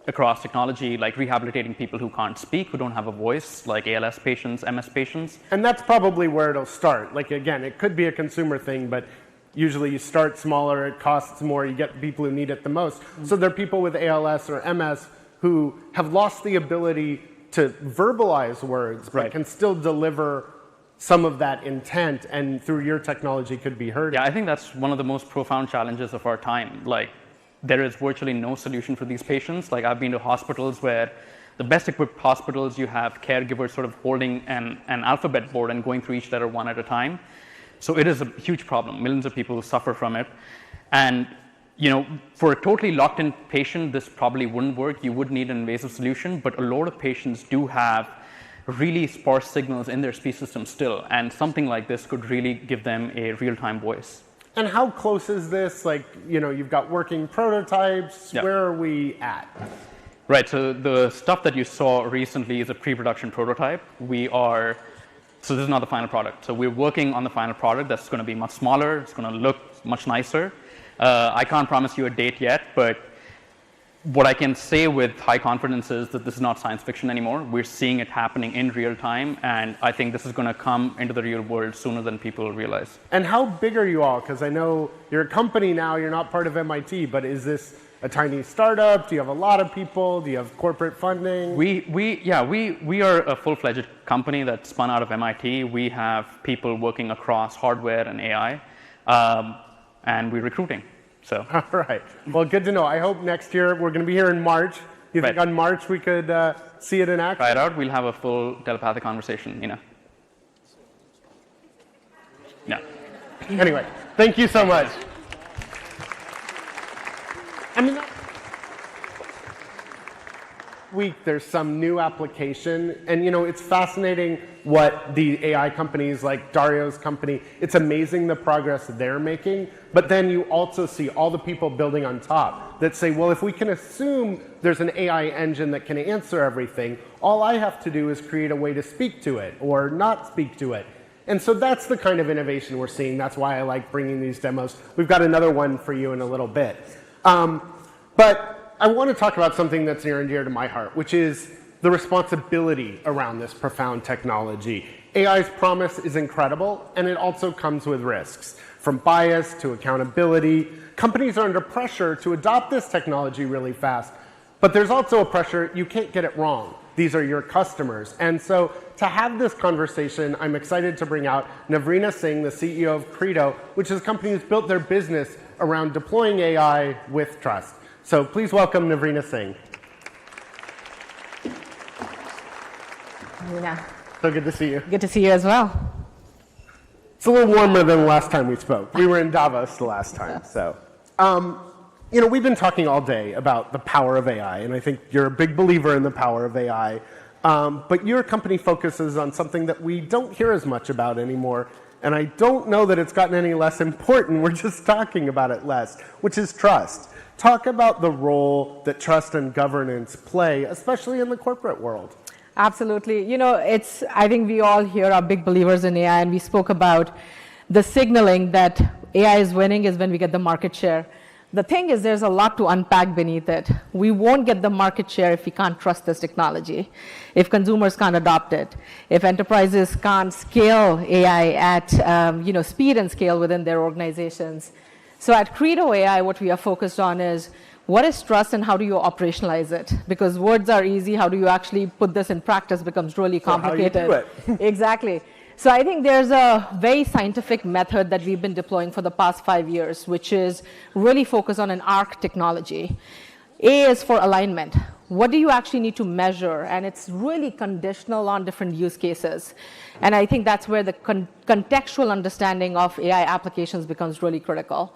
across technology, like rehabilitating people who can't speak, who don't have a voice, like ALS patients, MS patients. And that's probably where it'll start. Like, again, it could be a consumer thing, but usually you start smaller, it costs more, you get people who need it the most. So there are people with ALS or MS who have lost the ability to verbalize words, but can still deliver some of that intent, and through your technology could be heard. Yeah, I think that's one of the most profound challenges of our time. Like, there is virtually no solution for these patients. Like, I've been to hospitals where the best equipped hospitals, you have caregivers sort of holding an alphabet board and going through each letter one at a time. So it is a huge problem. Millions of people suffer from it. And for a totally locked in patient, this probably wouldn't work. You would need an invasive solution, but a lot of patients do have really sparse signals in their speech system still. And something like this could really give them a real-time voice. And how close is this? Like, you've got working prototypes. Yeah. Where are we at? Right, so the stuff that you saw recently is a pre-production prototype. So this is not the final product. So we're working on the final product that's going to be much smaller. It's going to look much nicer. I can't promise you a date yet, but what I can say with high confidence is that this is not science fiction anymore. We're seeing it happening in real time, and I think this is going to come into the real world sooner than people realize. And how big are you all? Because I know you're a company now, you're not part of MIT, but is this a tiny startup? Do you have a lot of people? Do you have corporate funding? We are a full-fledged company that spun out of MIT. We have people working across hardware and AI, and we're recruiting. So. All right. Well, good to know. I hope next year, we're going to be here in March. You think on March we could see it in action? Try it out. We'll have a full telepathic conversation, Yeah. Anyway, thank you so much. I mean, week there's some new application, and it's fascinating what the AI companies like Dario's company, it's amazing the progress they're making, but then you also see all the people building on top that say, well, if we can assume there's an AI engine that can answer everything, all I have to do is create a way to speak to it or not speak to it. And so that's the kind of innovation we're seeing. That's why I like bringing these demos. We've got another one for you in a little bit. But I want to talk about something that's near and dear to my heart, which is the responsibility around this profound technology. AI's promise is incredible, and it also comes with risks. From bias to accountability, companies are under pressure to adopt this technology really fast. But there's also a pressure, you can't get it wrong. These are your customers. And so to have this conversation, I'm excited to bring out Navrina Singh, the CEO of Credo, which is a company who's built their business around deploying AI with trust. So please welcome Navrina Singh. Yeah. So good to see you. Good to see you as well. It's a little warmer than the last time we spoke. We were in Davos the last time. So, we've been talking all day about the power of AI, and I think you're a big believer in the power of AI. But your company focuses on something that we don't hear as much about anymore, and I don't know that it's gotten any less important. We're just talking about it less, which is trust. Talk about the role that trust and governance play, especially in the corporate world. Absolutely. I think we all here are big believers in AI, and we spoke about the signaling that AI is winning is when we get the market share. The thing is, there's a lot to unpack beneath it. We won't get the market share if we can't trust this technology, if consumers can't adopt it, if enterprises can't scale AI at speed and scale within their organizations. So at Credo AI, what we are focused on is, what is trust and how do you operationalize it? Because words are easy. How do you actually put this in practice becomes really complicated. So how you do it. Exactly. So I think there's a very scientific method that we've been deploying for the past 5 years, which is really focused on an ARC technology. A is for alignment. What do you actually need to measure? And it's really conditional on different use cases. And I think that's where the contextual understanding of AI applications becomes really critical.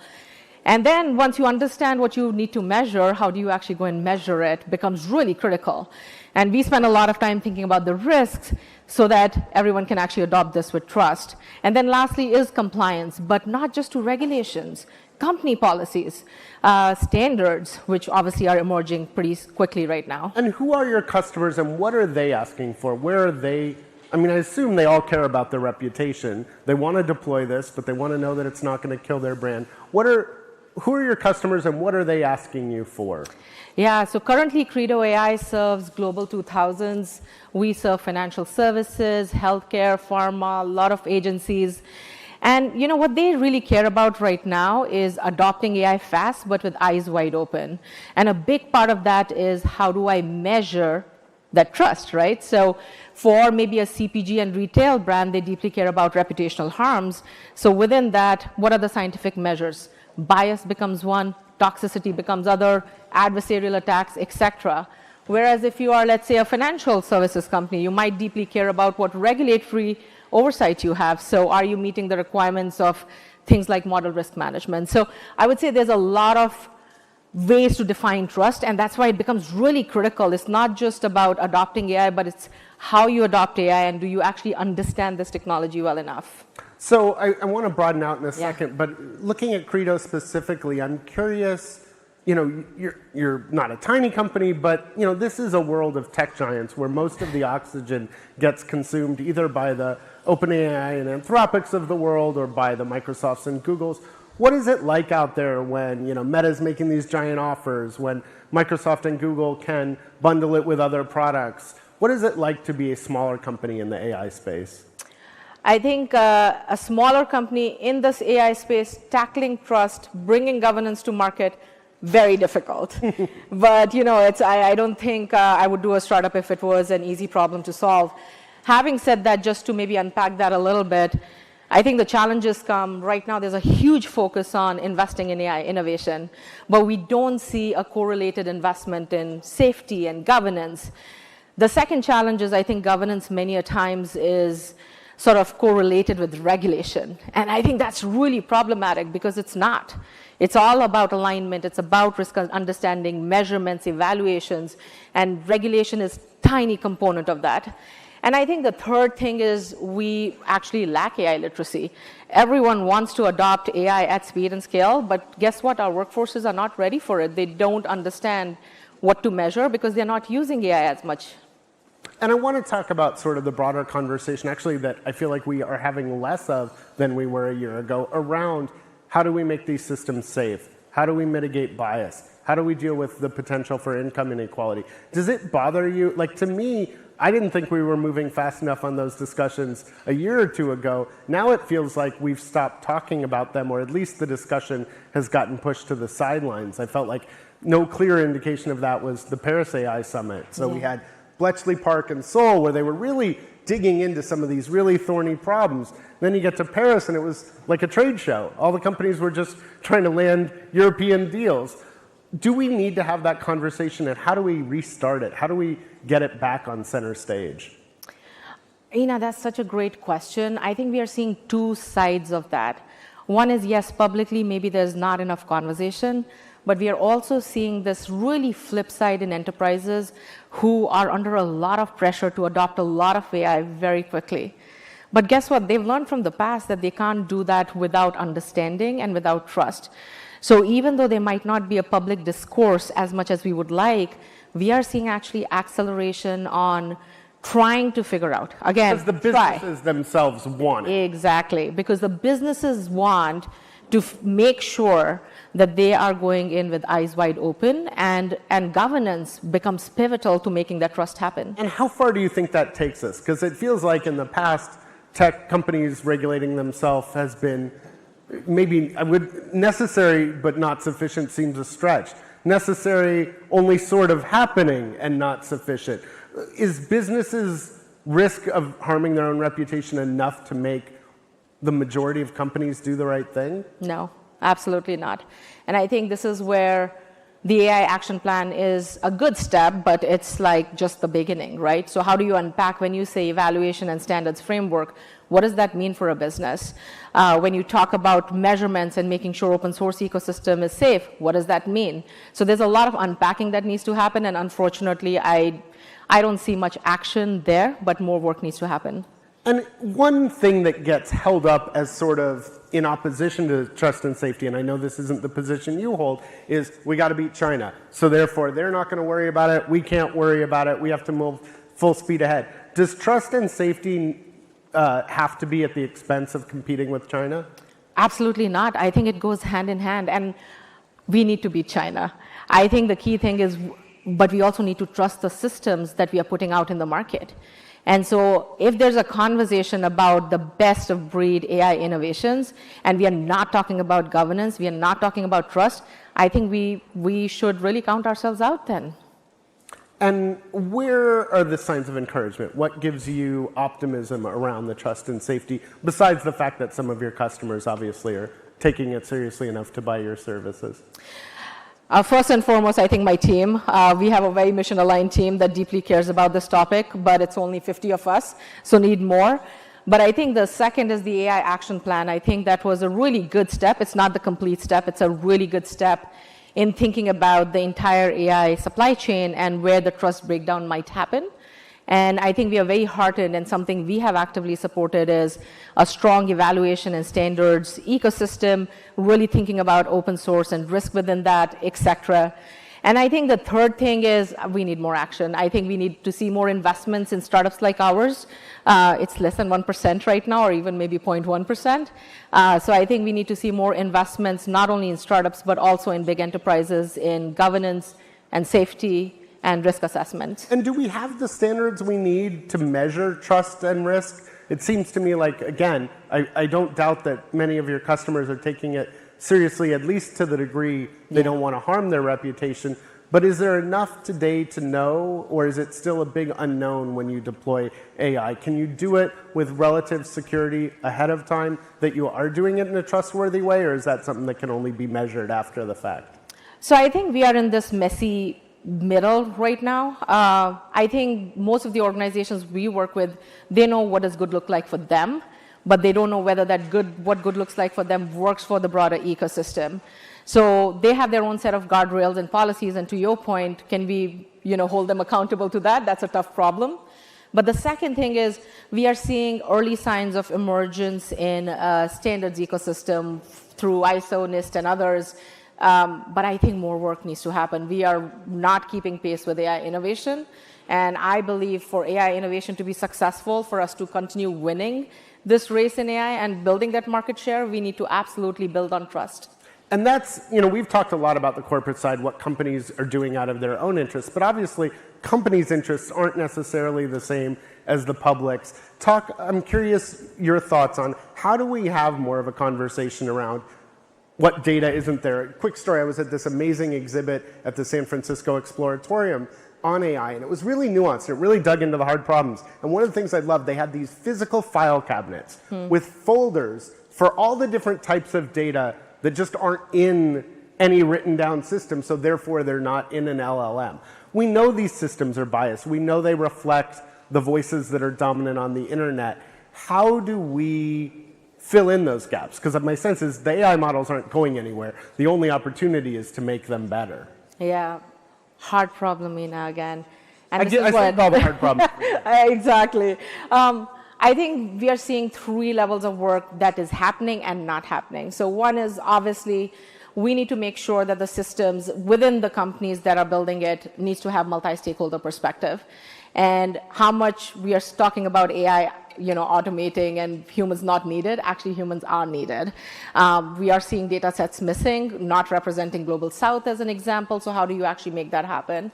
And then once you understand what you need to measure, how do you actually go and measure it becomes really critical. And we spend a lot of time thinking about the risks so that everyone can actually adopt this with trust. And then lastly is compliance, but not just to regulations, company policies, standards, which obviously are emerging pretty quickly right now. And who are your customers and what are they asking for? Where are they? I assume they all care about their reputation. They want to deploy this, but they want to know that it's not going to kill their brand. Who are your customers and what are they asking you for? Yeah, so currently Credo AI serves global 2000s. We serve financial services, healthcare, pharma, a lot of agencies. And what they really care about right now is adopting AI fast, but with eyes wide open. And a big part of that is, how do I measure that trust, right? So for maybe a CPG and retail brand, they deeply care about reputational harms. So within that, what are the scientific measures? Bias becomes one, toxicity becomes other, adversarial attacks, etc. Whereas if you are, let's say, a financial services company, you might deeply care about what regulatory oversight you have. So are you meeting the requirements of things like model risk management? So I would say there's a lot of ways to define trust, and that's why it becomes really critical. It's not just about adopting AI, but it's how you adopt AI, and do you actually understand this technology well enough? So I want to broaden out in a second, but looking at Credo specifically, I'm curious, you're not a tiny company, but this is a world of tech giants where most of the oxygen gets consumed either by the OpenAI and Anthropics of the world or by the Microsofts and Googles. What is it like out there when Meta's making these giant offers, when Microsoft and Google can bundle it with other products? What is it like to be a smaller company in the AI space? I think a smaller company in this AI space, tackling trust, bringing governance to market, very difficult. But I don't think I would do a startup if it was an easy problem to solve. Having said that, just to maybe unpack that a little bit, I think the challenges come right now. There's a huge focus on investing in AI innovation, but we don't see a correlated investment in safety and governance. The second challenge is, I think governance many a times is sort of correlated with regulation. And I think that's really problematic because it's not. It's all about alignment. It's about risk understanding, measurements, evaluations, and regulation is a tiny component of that. And I think the third thing is we actually lack AI literacy. Everyone wants to adopt AI at speed and scale, but guess what? Our workforces are not ready for it. They don't understand what to measure because they're not using AI as much. And I want to talk about sort of the broader conversation, actually, that I feel like we are having less of than we were a year ago, around how do we make these systems safe? How do we mitigate bias? How do we deal with the potential for income inequality? Does it bother you? Like, to me, I didn't think we were moving fast enough on those discussions a year or two ago. Now it feels like we've stopped talking about them, or at least the discussion has gotten pushed to the sidelines. I felt like no clear indication of that was the Paris AI Summit. So we had Bletchley Park and Seoul, where they were really digging into some of these really thorny problems. Then you get to Paris, and it was like a trade show. All the companies were just trying to land European deals. Do we need to have that conversation, and how do we restart it? How do we get it back on center stage? That's such a great question. I think we are seeing two sides of that. One is, yes, publicly, maybe there's not enough conversation, but we are also seeing this really flip side in enterprises who are under a lot of pressure to adopt a lot of AI very quickly. But guess what? They've learned from the past that they can't do that without understanding and without trust. So even though there might not be a public discourse as much as we would like, we are seeing actually acceleration on trying to figure out. Again, because the businesses themselves want it. Exactly, because the businesses want to make sure that they are going in with eyes wide open, and governance becomes pivotal to making that trust happen. And how far do you think that takes us? Because it feels like in the past, tech companies regulating themselves has been maybe necessary but not sufficient seems a stretch. Necessary only sort of happening and not sufficient. Is businesses' risk of harming their own reputation enough to make the majority of companies do the right thing? No, absolutely not. And I think this is where the AI action plan is a good step, but it's like just the beginning, right? So how do you unpack when you say evaluation and standards framework? What does that mean for a business? When you talk about measurements and making sure open source ecosystem is safe, what does that mean? So there's a lot of unpacking that needs to happen, and unfortunately, I don't see much action there, but more work needs to happen. And one thing that gets held up as sort of in opposition to trust and safety, and I know this isn't the position you hold, is we got to beat China. So therefore, they're not going to worry about it. We can't worry about it. We have to move full speed ahead. Does trust and safety have to be at the expense of competing with China? Absolutely not. I think it goes hand in hand, and we need to beat China. I think the key thing is, but we also need to trust the systems that we are putting out in the market. And so if there's a conversation about the best of breed AI innovations, and we are not talking about governance, we are not talking about trust, I think we should really count ourselves out then. And where are the signs of encouragement? What gives you optimism around the trust and safety, besides the fact that some of your customers obviously are taking it seriously enough to buy your services? First and foremost, I think my team. We have a very mission-aligned team that deeply cares about this topic, but it's only 50 of us, so need more. But I think the second is the AI action plan. I think that was a really good step. It's not the complete step. It's a really good step in thinking about the entire AI supply chain and where the trust breakdown might happen. And I think we are very heartened, and something we have actively supported is a strong evaluation and standards ecosystem, really thinking about open source and risk within that, et cetera. And I think the third thing is we need more action. I think we need to see more investments in startups like ours. It's less than 1% right now, or even maybe 0.1%. So I think we need to see more investments, not only in startups, but also in big enterprises, in governance and safety and risk assessment. And do we have the standards we need to measure trust and risk? It seems to me like, again, I don't doubt that many of your customers are taking it seriously, at least to the degree they don't want to harm their reputation. But is there enough today to know, or is it still a big unknown when you deploy AI? Can you do it with relative security ahead of time, that you are doing it in a trustworthy way, or is that something that can only be measured after the fact? So I think we are in this messy middle right now. I think most of the organizations we work with, they know what does good look like for them, but they don't know whether what good looks like for them works for the broader ecosystem. So they have their own set of guardrails and policies, and to your point, can we hold them accountable to that? That's a tough problem. But the second thing is we are seeing early signs of emergence in standards ecosystem through ISO, NIST, and others. But I think more work needs to happen. We are not keeping pace with AI innovation. And I believe for AI innovation to be successful, for us to continue winning this race in AI and building that market share, we need to absolutely build on trust. And that's, we've talked a lot about the corporate side, what companies are doing out of their own interests. But obviously, companies' interests aren't necessarily the same as the public's. I'm curious your thoughts on how do we have more of a conversation around what data isn't there. Quick story, I was at this amazing exhibit at the San Francisco Exploratorium on AI, and it was really nuanced. It really dug into the hard problems. And one of the things I loved, they had these physical file cabinets with folders for all the different types of data that just aren't in any written down system, so therefore they're not in an LLM. We know these systems are biased. We know they reflect the voices that are dominant on the internet. How do we fill in those gaps? Because my sense is the AI models aren't going anywhere. The only opportunity is to make them better. Yeah, hard problem, Ina, again. And I solved all the hard problems. Exactly. I think we are seeing 3 levels of work that is happening and not happening. So one is obviously we need to make sure that the systems within the companies that are building it needs to have multi-stakeholder perspective. And how much we are talking about AI, automating and humans not needed, actually humans are needed. We are seeing data sets missing, not representing Global South as an example. So how do you actually make that happen?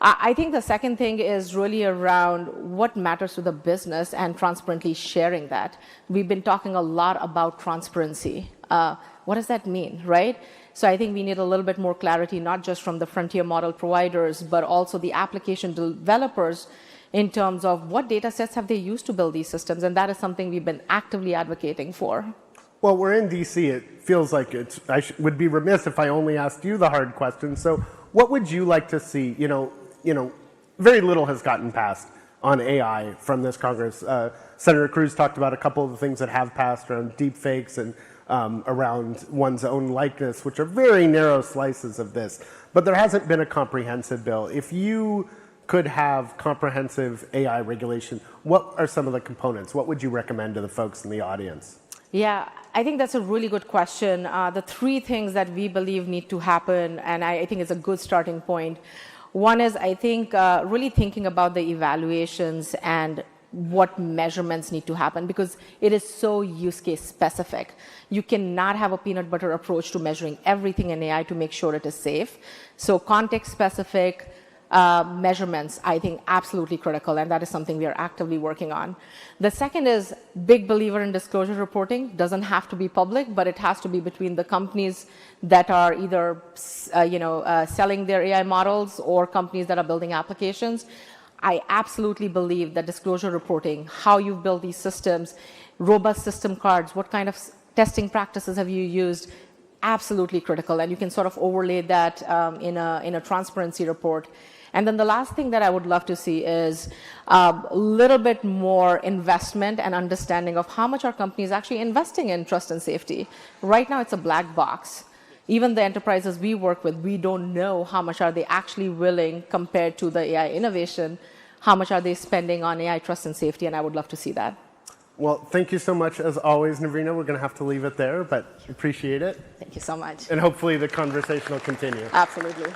I think the second thing is really around what matters to the business and transparently sharing that. We've been talking a lot about transparency. What does that mean, right? So I think we need a little bit more clarity, not just from the frontier model providers, but also the application developers in terms of what data sets have they used to build these systems. And that is something we've been actively advocating for. Well, we're in DC. It feels like I would be remiss if I only asked you the hard questions. So what would you like to see? Very little has gotten passed on AI from this Congress. Senator Cruz talked about a couple of the things that have passed around deep fakes and around one's own likeness, which are very narrow slices of this. But there hasn't been a comprehensive bill. If you could have comprehensive AI regulation, what are some of the components? What would you recommend to the folks in the audience? Yeah, I think that's a really good question. The 3 things that we believe need to happen, and I think it's a good starting point. One is, I think, really thinking about the evaluations and what measurements need to happen, because it is so use case specific. You cannot have a peanut butter approach to measuring everything in AI to make sure it is safe. So context specific measurements, I think, absolutely critical, and that is something we are actively working on. The second is big believer in disclosure reporting. Doesn't have to be public, but it has to be between the companies that are either selling their AI models or companies that are building applications. I absolutely believe that disclosure reporting, how you've built these systems, robust system cards, what kind of testing practices have you used, absolutely critical. And you can sort of overlay that in a transparency report. And then the last thing that I would love to see is a little bit more investment and understanding of how much are companies actually investing in trust and safety. Right now, it's a black box. Even the enterprises we work with, we don't know how much are they actually willing compared to the AI innovation, how much are they spending on AI trust and safety, and I would love to see that. Well, thank you so much, as always, Navrina. We're going to have to leave it there, but appreciate it. Thank you so much. And hopefully the conversation will continue. Absolutely.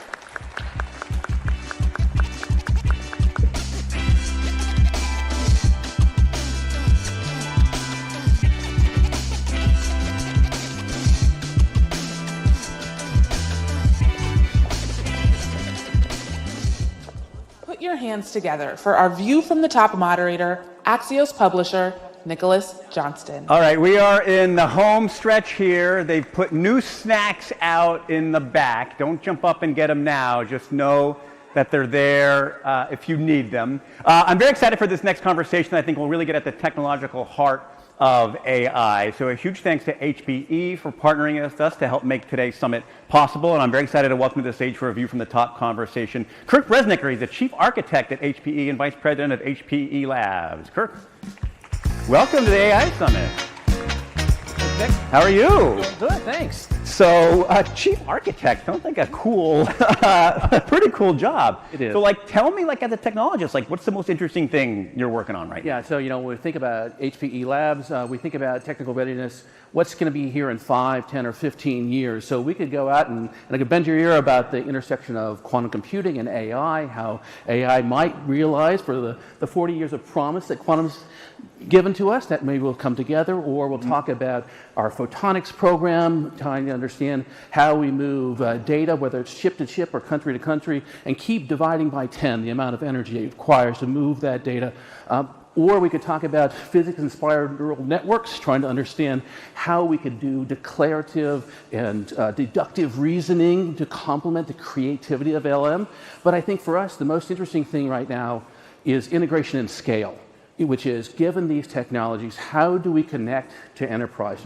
Put your hands together for our View from the Top moderator, Axios publisher, Nicholas Johnston. All right, we are in the home stretch here. They've put new snacks out in the back. Don't jump up and get them now. Just know that they're there if you need them. I'm very excited for this next conversation. I think we'll really get at the technological heart of AI. So a huge thanks to HPE for partnering with us to help make today's summit possible. And I'm very excited to welcome to the stage for a View from the Top conversation, Kirk Bresnicker. He's the Chief Architect at HPE and Vice President of HPE Labs. Kirk, welcome to the AI Summit. How are you? Good, thanks. So, Chief Architect, sounds like a cool, pretty cool job. It is. So, tell me, as a technologist, what's the most interesting thing you're working on right now? Yeah, so, when we think about HPE Labs, we think about technical readiness, what's going to be here in 5, 10, or 15 years. So we could go out and I could bend your ear about the intersection of quantum computing and AI, how AI might realize for the 40 years of promise that quantum's given to us, that maybe we'll come together, or we'll talk about our photonics program, trying to understand how we move data, whether it's ship to ship or country to country, and keep dividing by 10 the amount of energy it requires to move that data. Or we could talk about physics-inspired neural networks, trying to understand how we could do declarative and deductive reasoning to complement the creativity of LM. But I think for us, the most interesting thing right now is integration and scale, which is, given these technologies, how do we connect to enterprise?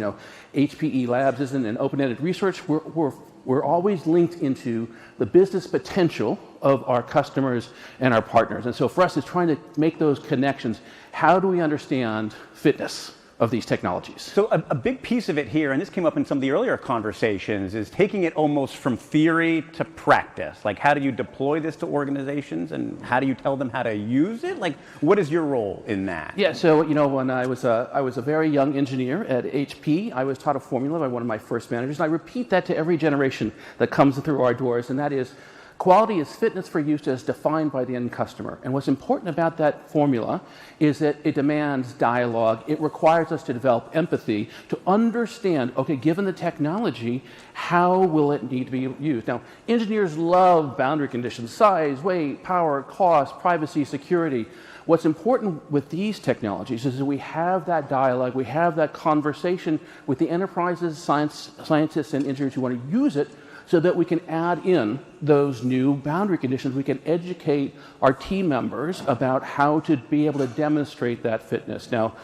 HPE Labs isn't an open-ended research. We're We're always linked into the business potential of our customers and our partners. And so for us, it's trying to make those connections. How do we understand fitness of these technologies? So a big piece of it here, and this came up in some of the earlier conversations, is taking it almost from theory to practice. Like, how do you deploy this to organizations, and how do you tell them how to use it? Like, what is your role in that? Yeah, so when I was a very young engineer at HPE, I was taught a formula by one of my first managers, and I repeat that to every generation that comes through our doors, and that is, quality is fitness for use as defined by the end customer. And what's important about that formula is that it demands dialogue. It requires us to develop empathy to understand, okay, given the technology, how will it need to be used? Now, engineers love boundary conditions, size, weight, power, cost, privacy, security. What's important with these technologies is that we have that dialogue, we have that conversation with the enterprises, scientists, and engineers who want to use it, so that we can add in those new boundary conditions. We can educate our team members about how to be able to demonstrate that fitness. Now,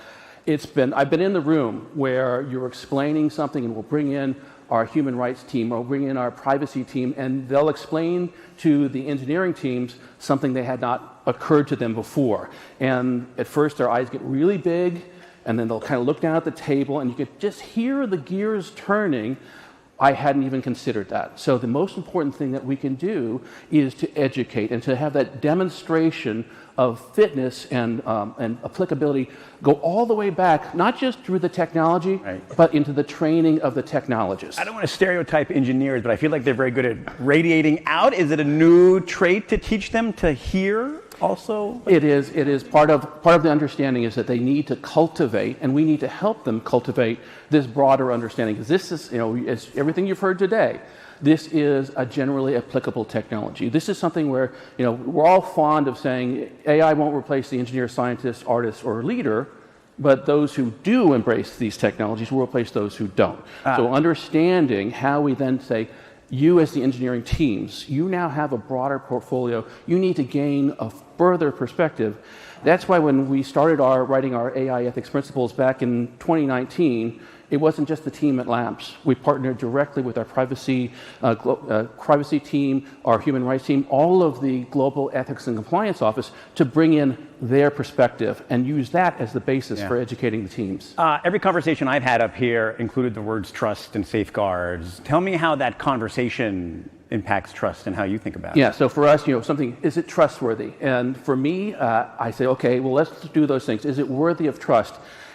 I've been in the room where you're explaining something, and we'll bring in our human rights team, or we'll bring in our privacy team, and they'll explain to the engineering teams something that had not occurred to them before. And at first, their eyes get really big, and then they'll kind of look down at the table, and you could just hear the gears turning. I hadn't even considered that. So the most important thing that we can do is to educate and to have that demonstration of fitness and applicability go all the way back, not just through the technology, but into the training of the technologists. I don't want to stereotype engineers, but I feel like they're very good at radiating out. Is it a new trait to teach them to hear also? It is part of the understanding is that they need to cultivate, and we need to help them cultivate this broader understanding. Because this is, it's everything you've heard today. This is a generally applicable technology. This is something where, we're all fond of saying AI won't replace the engineer, scientist, artist, or leader, but those who do embrace these technologies will replace those who don't. So understanding how we then say, you as the engineering teams, you now have a broader portfolio. You need to gain a further perspective. That's why when we started writing our AI ethics principles back in 2019, it wasn't just the team at Labs. We partnered directly with our privacy team, our human rights team, all of the global ethics and compliance office to bring in their perspective and use that as the basis for educating the teams. Every conversation I've had up here included the words trust and safeguards. Tell me how that conversation impacts trust and how you think about it. Yeah, so for us, is it trustworthy? And for me, I say, okay, well, let's do those things. Is it worthy of trust?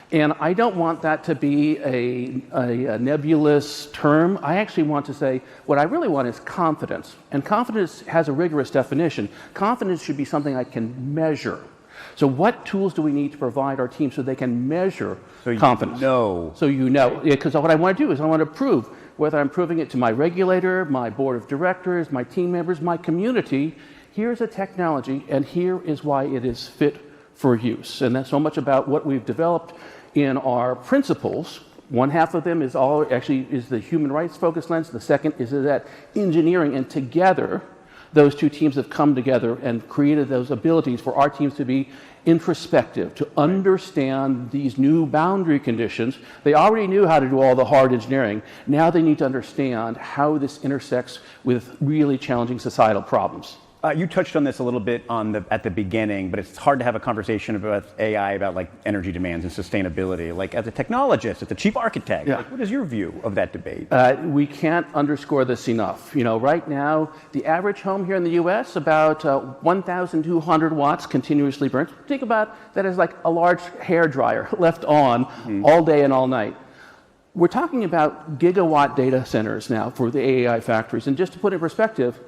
And I don't want that to be a nebulous term. I actually want to say what I really want is confidence. And confidence has a rigorous definition. Confidence should be something I can measure. So what tools do we need to provide our team so they can measure confidence? So you know. Because what I want to do is I want to prove whether I'm proving it to my regulator, my board of directors, my team members, my community. Here's a technology, and here is why it is fit for use. And that's so much about what we've developed in our principles. One half of them is the human rights focused lens. The second is that engineering, and together those two teams have come together and created those abilities for our teams to be introspective, to understand these new boundary conditions. They already knew how to do all the hard engineering. Now they need to understand how this intersects with really challenging societal problems. You touched on this a little bit at the beginning, but it's hard to have a conversation about AI about energy demands and sustainability. Like, as a technologist, as a chief architect, what is your view of that debate? We can't underscore this enough. Right now, the average home here in the U.S., about 1,200 watts continuously burns. Think about that as like a large hair dryer left on all day and all night. We're talking about gigawatt data centers now for the AI factories. And just to put it in perspective,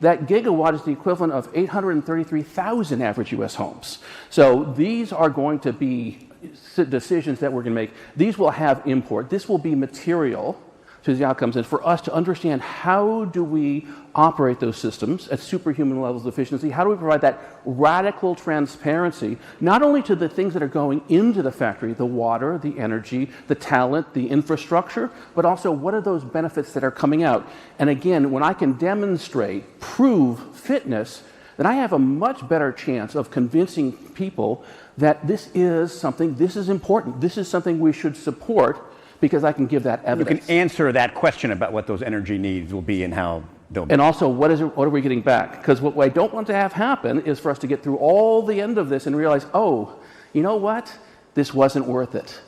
that gigawatt is the equivalent of 833,000 average U.S. homes. So these are going to be decisions that we're going to make. These will have import. This will be material to the outcomes. And for us to understand how do we operate those systems at superhuman levels of efficiency, how do we provide that radical transparency, not only to the things that are going into the factory, the water, the energy, the talent, the infrastructure, but also what are those benefits that are coming out. And again, when I can demonstrate, prove fitness, then I have a much better chance of convincing people that this is something, this is important, this is something we should support, because I can give that evidence. You can answer that question about what those energy needs will be and how they'll be. And also, what are we getting back? Because what I don't want to have happen is for us to get through all the end of this and realize, oh, you know what? This wasn't worth it.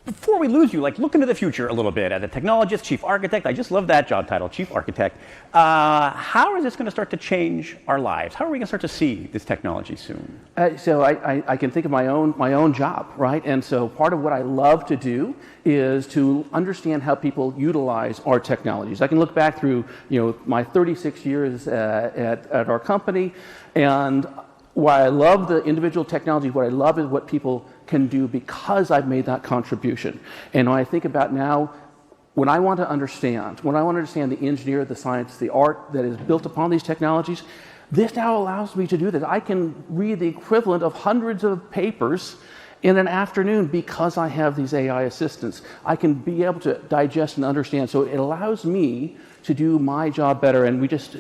Before we lose you, look into the future a little bit. As a technologist, chief architect, I just love that job title, chief architect. How is this going to start to change our lives? How are we going to start to see this technology soon? So I can think of my own job, right? And so part of what I love to do is to understand how people utilize our technologies. I can look back through my 36 years at our company, and while I love the individual technology, what I love is what people can do because I've made that contribution. And when I think about now, when I want to understand the engineer, the science, the art that is built upon these technologies, this now allows me to do that. I can read the equivalent of hundreds of papers in an afternoon because I have these AI assistants. I can be able to digest and understand. So it allows me to do my job better. And we just,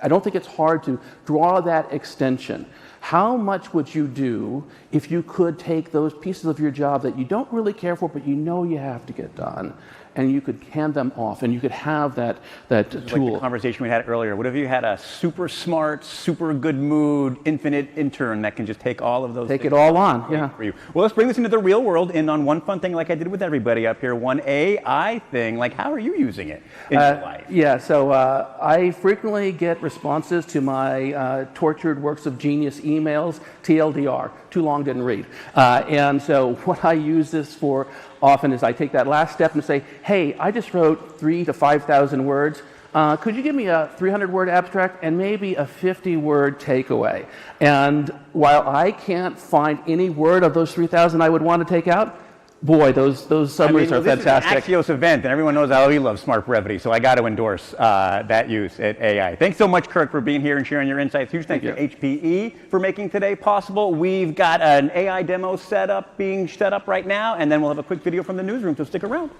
I don't think it's hard to draw that extension. How much would you do if you could take those pieces of your job that you don't really care for, but you have to get done, and you could hand them off, and you could have that tool. Like the conversation we had earlier. What if you had a super smart, super good mood, infinite intern that can just take all of those Take it all on, yeah. For you. Well, let's bring this into the real world and on one fun thing like I did with everybody up here, one AI thing. How are you using it in your life? Yeah, so I frequently get responses to my tortured works of genius emails, TLDR, too long, didn't read. And so what I use this for often is I take that last step and say, hey, I just wrote 3,000 to 5,000 words. Could you give me a 300-word abstract and maybe a 50-word takeaway? And while I can't find any word of those 3,000 I would want to take out, boy, those summaries are fantastic. This is an Axios event, and everyone knows how we love smart brevity, so I got to endorse that use at AI. Thanks so much, Kirk, for being here and sharing your insights. Huge thanks to HPE for making today possible. We've got an AI demo being set up right now, and then we'll have a quick video from the newsroom, so stick around.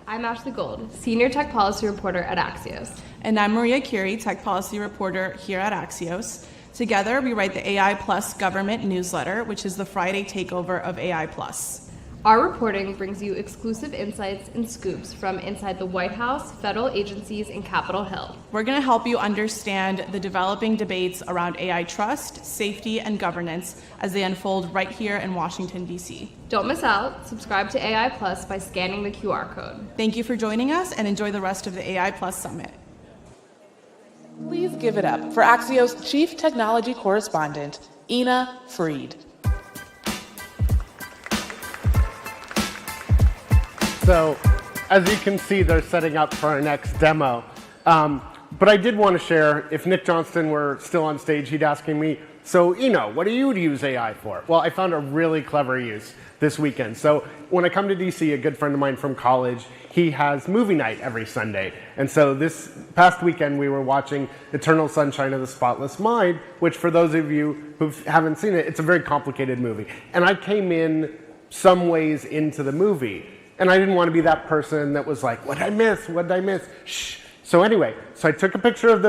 I'm Ashley Gold, Senior Tech Policy Reporter at Axios. And I'm Maria Curie, Tech Policy Reporter here at Axios. Together, we write the AI Plus Government Newsletter, which is the Friday takeover of AI Plus. Our reporting brings you exclusive insights and scoops from inside the White House, federal agencies, and Capitol Hill. We're going to help you understand the developing debates around AI trust, safety, and governance as they unfold right here in Washington, D.C. Don't miss out. Subscribe to AI Plus by scanning the QR code. Thank you for joining us, and enjoy the rest of the AI Plus Summit. Please give it up for Axios Chief Technology Correspondent, Ina Fried. So, as you can see, they're setting up for our next demo. But I did want to share, if Nick Johnston were still on stage, he'd asking me, so what do you use AI for? Well, I found a really clever use this weekend. So when I come to DC, a good friend of mine from college, he has movie night every Sunday. And so this past weekend, we were watching Eternal Sunshine of the Spotless Mind, which for those of you who haven't seen it, it's a very complicated movie. And I came in some ways into the movie. And I didn't want to be that person that was like, what did I miss? What did I miss? Shh. So anyway, I took a picture of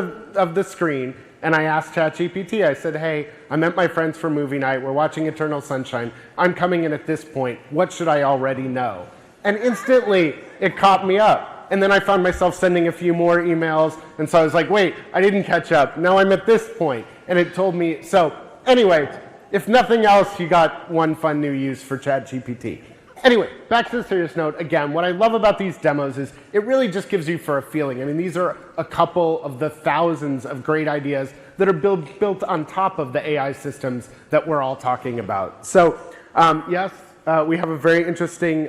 the screen and I asked ChatGPT, I said, hey, I met my friends for movie night. We're watching Eternal Sunshine. I'm coming in at this point. What should I already know? And instantly it caught me up. And then I found myself sending a few more emails. And so I was like, wait, I didn't catch up. Now I'm at this point. And it told me, so anyway, if nothing else, you got one fun new use for ChatGPT. Anyway, back to the serious note. Again, what I love about these demos is it really just gives you for a feeling. I mean, these are a couple of the thousands of great ideas that are built on top of the AI systems that we're all talking about. So yes, we have a very interesting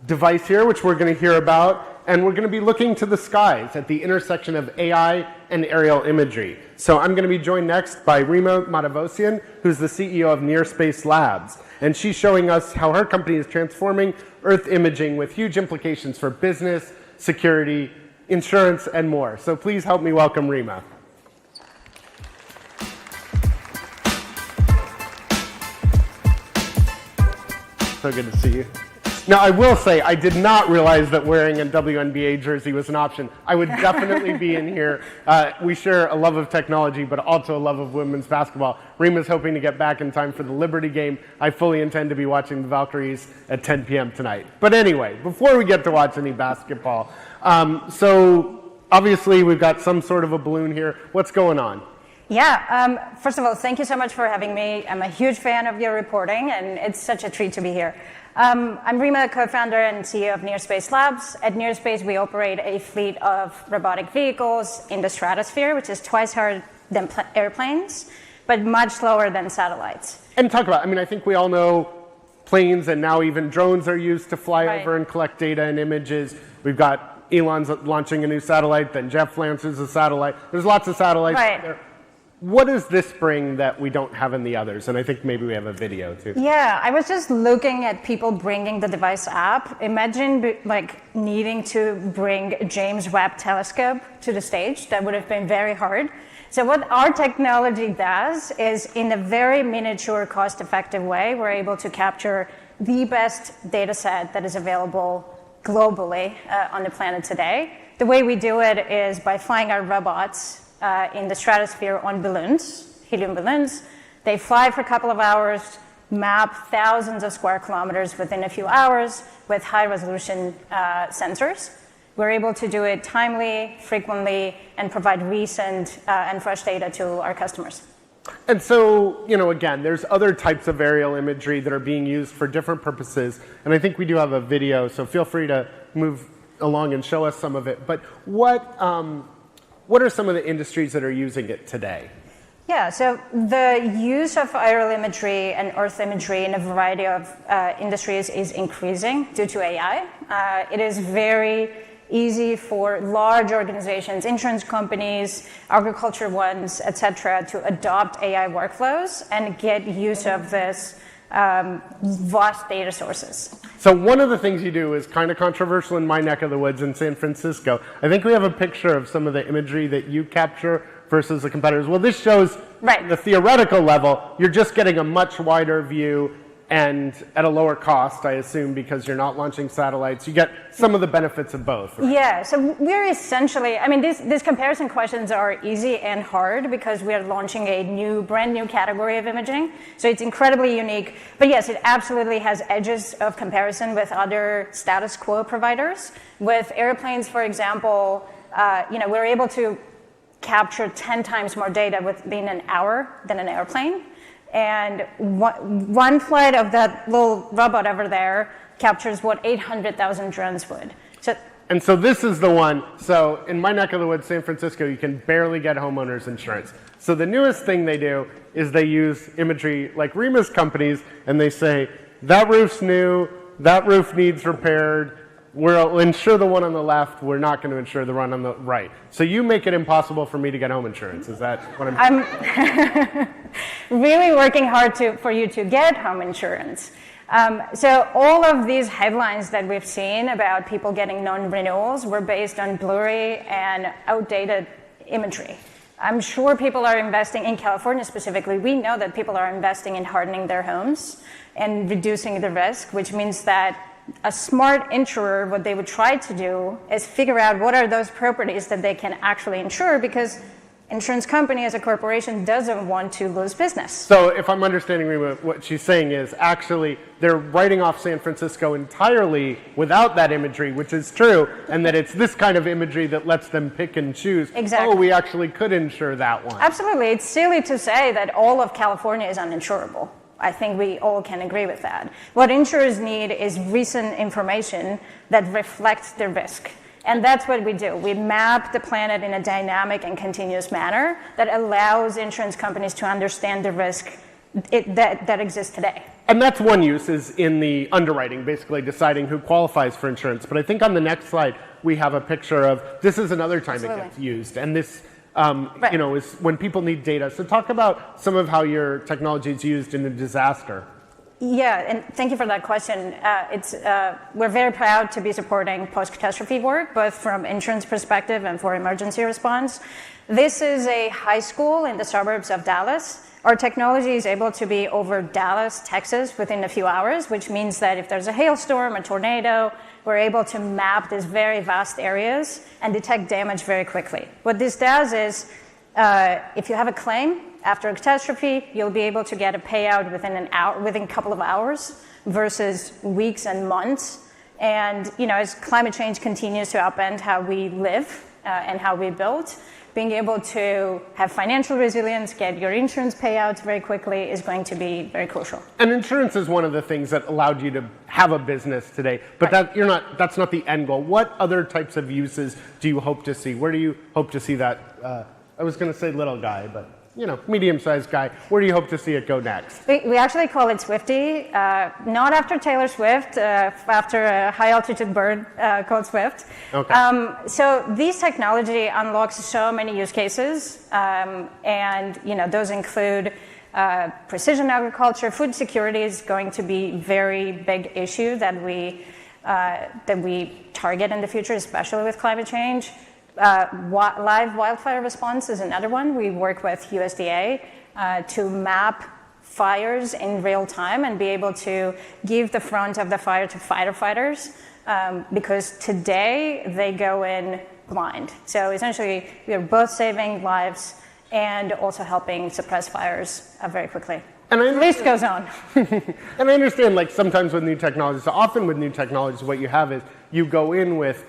device here, which we're going to hear about. And we're going to be looking to the skies at the intersection of AI and aerial imagery. So I'm going to be joined next by Rima Matavosian, who's the CEO of Near Space Labs. And she's showing us how her company is transforming Earth imaging with huge implications for business, security, insurance, and more. So please help me welcome Rima. So good to see you. Now, I will say, I did not realize that wearing a WNBA jersey was an option. I would definitely be in here. We share a love of technology, but also a love of women's basketball. Rima's hoping to get back in time for the Liberty game. I fully intend to be watching the Valkyries at 10 p.m. tonight. But anyway, before we get to watch any basketball, so obviously we've got some sort of a balloon here. What's going on? Yeah, first of all, thank you so much for having me. I'm a huge fan of your reporting, and it's such a treat to be here. I'm Rima, co-founder and CEO of Nearspace Labs. At Nearspace, we operate a fleet of robotic vehicles in the stratosphere, which is twice harder than airplanes, but much slower than satellites. And talk about, I mean, I think we all know planes and now even drones are used to fly over and collect data and images. We've got Elon's launching a new satellite, then Jeff launches a satellite. There's lots of satellites out there. What does this bring that we don't have in the others? And I think maybe we have a video too. Yeah, I was just looking at people bringing the device up. Imagine like needing to bring a James Webb telescope to the stage. That would have been very hard. So what our technology does is, in a very miniature, cost-effective way, we're able to capture the best data set that is available globally on the planet today. The way we do it is by flying our robots in the stratosphere on balloons, helium balloons. They fly for a couple of hours, map thousands of square kilometers within a few hours with high-resolution sensors. We're able to do it timely, frequently, and provide recent and fresh data to our customers. And so, you know, again, there's other types of aerial imagery that are being used for different purposes. And I think we do have a video, so feel free to move along and show us some of it. But what are some of the industries that are using it today? Yeah, so the use of aerial imagery and earth imagery in a variety of industries is increasing due to AI. It is very easy for large organizations, insurance companies, agriculture ones, et cetera, to adopt AI workflows and get use of this vast data sources. So one of the things you do is kind of controversial in my neck of the woods in San Francisco. I think we have a picture of some of the imagery that you capture versus the competitors. Well, this shows the theoretical level, you're just getting a much wider view and at a lower cost, I assume, because you're not launching satellites. You get some of the benefits of both. Right? Yeah, so we're essentially, I mean, these comparison questions are easy and hard because we are launching a brand new category of imaging. So it's incredibly unique. But yes, it absolutely has edges of comparison with other status quo providers. With airplanes, for example, we're able to capture 10 times more data within an hour than an airplane. And one flight of that little robot over there captures what 800,000 drones would. And so this is the one. So in my neck of the woods, San Francisco, you can barely get homeowners insurance. So the newest thing they do is they use imagery like Rima's companies, and they say, that roof's new, that roof needs repaired, we'll insure the one on the left, we're not going to insure the one on the right. So you make it impossible for me to get home insurance. Is that what I'm really working hard for you to get home insurance. So all of these headlines that we've seen about people getting non-renewals were based on blurry and outdated imagery. I'm sure people are investing, in California specifically, we know that people are investing in hardening their homes and reducing the risk, which means that a smart insurer, what they would try to do is figure out what are those properties that they can actually insure, because insurance company as a corporation doesn't want to lose business. So if I'm understanding Rima, what she's saying is actually they're writing off San Francisco entirely without that imagery, which is true, and that it's this kind of imagery that lets them pick and choose. Exactly. Oh, we actually could insure that one. Absolutely. It's silly to say that all of California is uninsurable. I think we all can agree with that. What insurers need is recent information that reflects the risk. And that's what we do. We map the planet in a dynamic and continuous manner that allows insurance companies to understand the risk that exists today. And that's one use, is in the underwriting, basically deciding who qualifies for insurance. But I think on the next slide, we have a picture of, this is another time it gets used. And this is when people need data. So talk about some of how your technology is used in a disaster. Yeah, and thank you for that question. We're very proud to be supporting post-catastrophe work, both from insurance perspective and for emergency response. This is a high school in the suburbs of Dallas. our technology is able to be over Dallas, Texas within a few hours, which means that if there's a hailstorm, a tornado, we're able to map these very vast areas and detect damage very quickly. What this does is, if you have a claim after a catastrophe, you'll be able to get a payout within a couple of hours versus weeks and months. And as climate change continues to upend how we live and how we build, being able to have financial resilience, get your insurance payouts very quickly is going to be very crucial. And insurance is one of the things that allowed you to have a business today, but that's not the end goal. What other types of uses do you hope to see? Where do you hope to see that? I was going to say little guy, but medium-sized guy. Where do you hope to see it go next? We actually call it Swifty, not after Taylor Swift, after a high-altitude bird called Swift. Okay. So this technology unlocks so many use cases, and those include precision agriculture. Food security is going to be a very big issue that we target in the future, especially with climate change. Live wildfire response is another one. We work with USDA to map fires in real time and be able to give the front of the fire to firefighters because today they go in blind. So essentially, we are both saving lives and also helping suppress fires very quickly. And the list goes on. And I understand, sometimes with new technologies, so often with new technologies, what you have is you go in with,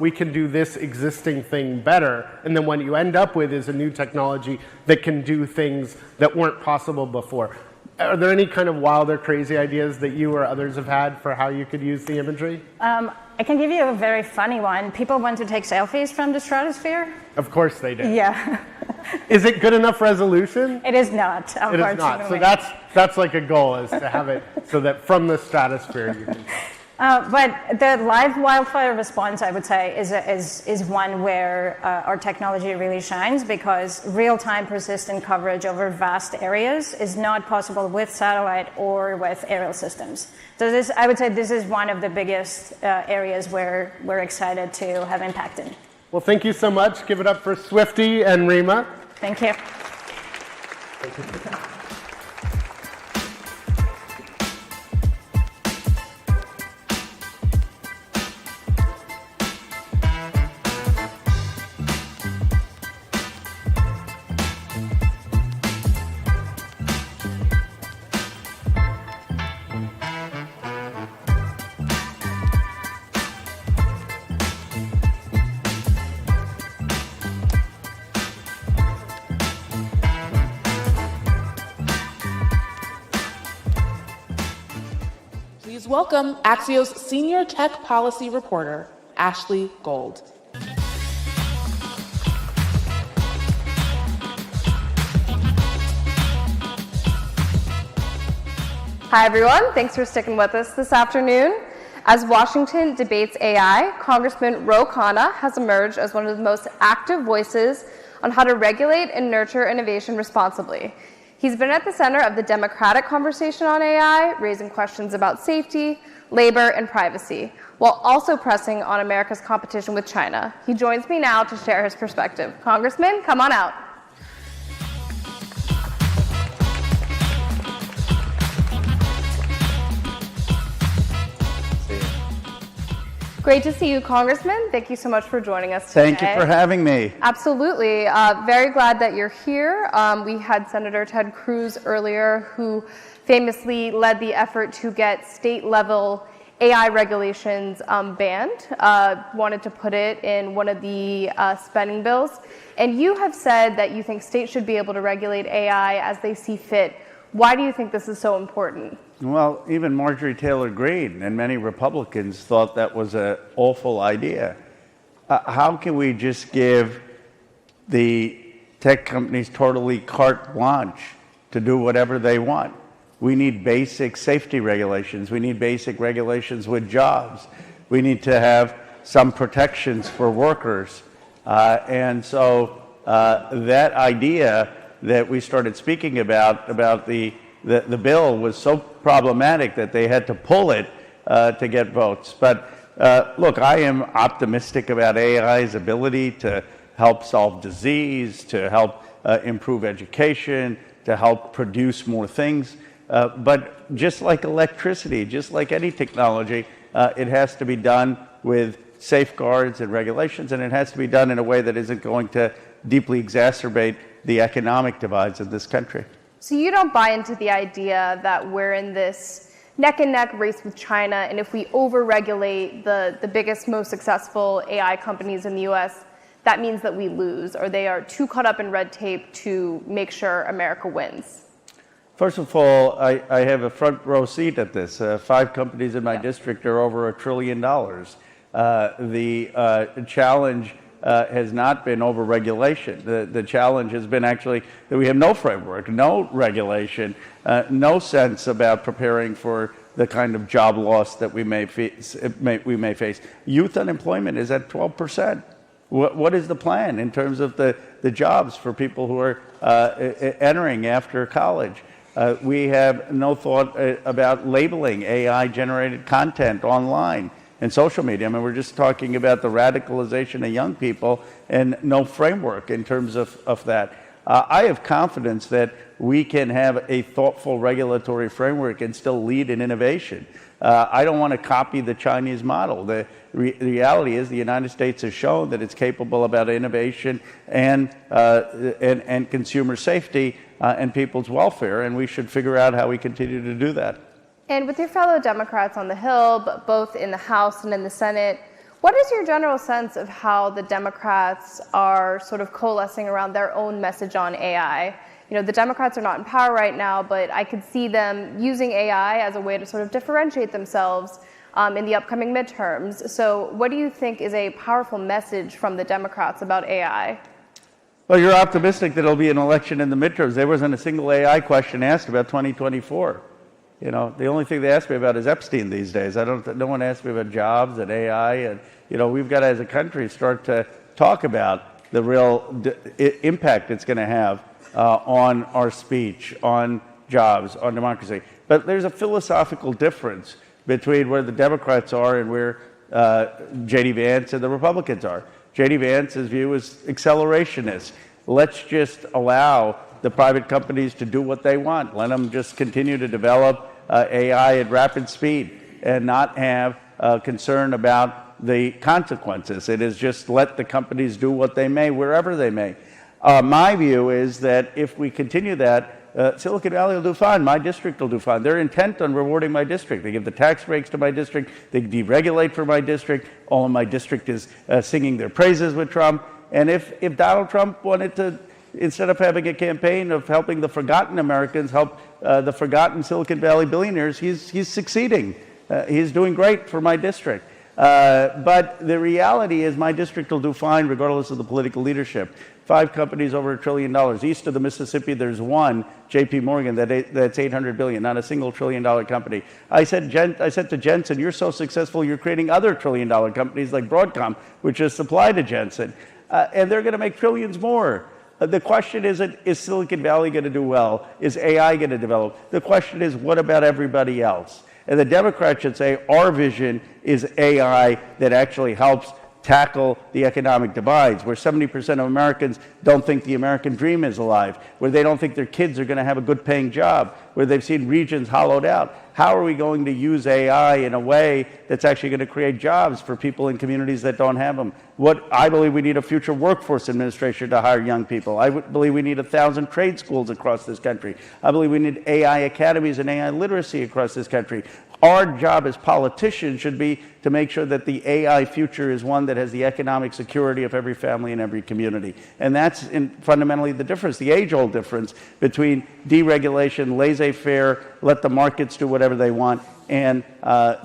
we can do this existing thing better. And then what you end up with is a new technology that can do things that weren't possible before. Are there any kind of wild or crazy ideas that you or others have had for how you could use the imagery? I can give you a very funny one. People want to take selfies from the stratosphere. Of course they do. Yeah. Is it good enough resolution? It is not, unfortunately. It is not. So that's like a goal, is to have it so that from the stratosphere you can. But the live wildfire response, I would say, is one where our technology really shines because real-time persistent coverage over vast areas is not possible with satellite or with aerial systems. So I would say this is one of the biggest areas where we're excited to have impact in. Well, thank you so much. Give it up for Swifty and Rima. Thank you. Thank you. Please welcome Axios Senior Tech Policy Reporter, Ashley Gold. Hi, everyone. Thanks for sticking with us this afternoon. As Washington debates AI, Congressman Khanna has emerged as one of the most active voices on how to regulate and nurture innovation responsibly. He's been at the center of the democratic conversation on AI, raising questions about safety, labor, and privacy, while also pressing on America's competition with China. He joins me now to share his perspective. Congressman, come on out. Great to see you, Congressman. Thank you so much for joining us today. Thank you for having me. Absolutely. Very glad that you're here. We had Senator Ted Cruz earlier, who famously led the effort to get state-level AI regulations banned, wanted to put it in one of the spending bills. And you have said that you think states should be able to regulate AI as they see fit. Why do you think this is so important? Well, even Marjorie Taylor Greene and many Republicans thought that was an awful idea. How can we just give the tech companies totally carte blanche to do whatever they want? We need basic safety regulations. We need basic regulations with jobs. We need to have some protections for workers. And so that idea that we started speaking about the bill was so problematic that they had to pull it to get votes. But look, I am optimistic about AI's ability to help solve disease, to help improve education, to help produce more things. But just like electricity, just like any technology, it has to be done with safeguards and regulations, and it has to be done in a way that isn't going to deeply exacerbate the economic divides of this country. So you don't buy into the idea that we're in this neck-and-neck race with China, and if we over-regulate the biggest, most successful AI companies in the US, that means that we lose, or they are too caught up in red tape to make sure America wins? First of all, I have a front row seat at this. 5 companies in my district are over $1 trillion. The challenge has not been over-regulation. The challenge has been actually that we have no framework, no regulation, no sense about preparing for the kind of job loss that we may face. Youth unemployment is at 12%. What is the plan in terms of the jobs for people who are entering after college? We have no thought about labeling AI-generated content online and social media. I mean, we're just talking about the radicalization of young people and no framework in terms of that. I have confidence that we can have a thoughtful regulatory framework and still lead in innovation. I don't want to copy the Chinese model. The reality is the United States has shown that it's capable about innovation and consumer safety and people's welfare, and we should figure out how we continue to do that. And with your fellow Democrats on the Hill, but both in the House and in the Senate, what is your general sense of how the Democrats are sort of coalescing around their own message on AI? You know, the Democrats are not in power right now, but I could see them using AI as a way to sort of differentiate themselves in the upcoming midterms. So what do you think is a powerful message from the Democrats about AI? Well, you're optimistic that it'll be an election in the midterms. There wasn't a single AI question asked about 2024. You know, the only thing they ask me about is Epstein these days. No one asks me about jobs and AI. And, you know, we've got to, as a country, start to talk about the real impact it's going to have on our speech, on jobs, on democracy. But there's a philosophical difference between where the Democrats are and where J.D. Vance and the Republicans are. J.D. Vance's view is accelerationist. Let's just allow the private companies to do what they want. Let them just continue to develop AI at rapid speed and not have concern about the consequences. It is just let the companies do what they may, wherever they may. My view is that if we continue that, Silicon Valley will do fine. My district will do fine. They're intent on rewarding my district. They give the tax breaks to my district. They deregulate for my district. All of my district is singing their praises with Trump. And if Donald Trump wanted to, instead of having a campaign of helping the forgotten Americans, help the forgotten Silicon Valley billionaires, he's succeeding. He's doing great for my district. But the reality is my district will do fine regardless of the political leadership. 5 companies over $1 trillion. East of the Mississippi, there's one, J.P. Morgan, that's $800 billion, not a single $1 trillion company. I said to Jensen, you're so successful, you're creating other $1 trillion companies like Broadcom, which is supply to Jensen. And they're going to make trillions more. The question isn't, is Silicon Valley going to do well? Is AI going to develop? The question is, what about everybody else? And the Democrats should say, our vision is AI that actually helps tackle the economic divides, where 70% of Americans don't think the American dream is alive, where they don't think their kids are going to have a good paying job, where they've seen regions hollowed out. How are we going to use AI in a way that's actually going to create jobs for people in communities that don't have them? I believe we need a future workforce administration to hire young people. I believe we need 1,000 trade schools across this country. I believe we need AI academies and AI literacy across this country. Our job as politicians should be to make sure that the AI future is one that has the economic security of every family and every community. And that's fundamentally the difference, the age-old difference between deregulation, laissez-faire, let the markets do whatever they want, and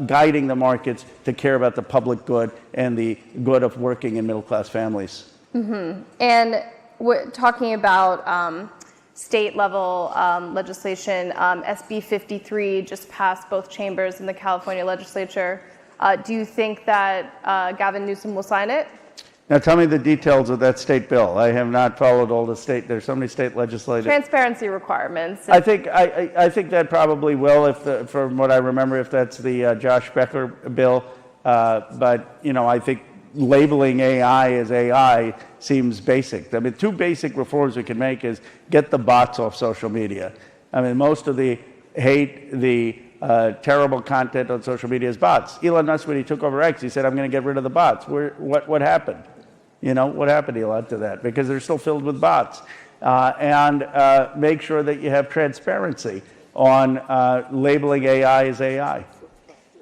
guiding the markets to care about the public good and the good of working and middle-class families. Mm-hmm. And we're talking about state-level legislation. SB 53 just passed both chambers in the California legislature. Do you think that Gavin Newsom will sign it? Now tell me the details of that state bill. I have not followed all the state. There's so many state legislators. Transparency requirements. I think that probably will, from what I remember, if that's the Josh Becker bill. But you know, I think labeling AI as AI seems basic. I mean, two basic reforms we can make is get the bots off social media. I mean, most of the hate, the terrible content on social media is bots. Elon Musk, when he took over X, he said, I'm going to get rid of the bots. What happened? You know, what happened, Elon, to that? Because they're still filled with bots. And make sure that you have transparency on labeling AI as AI.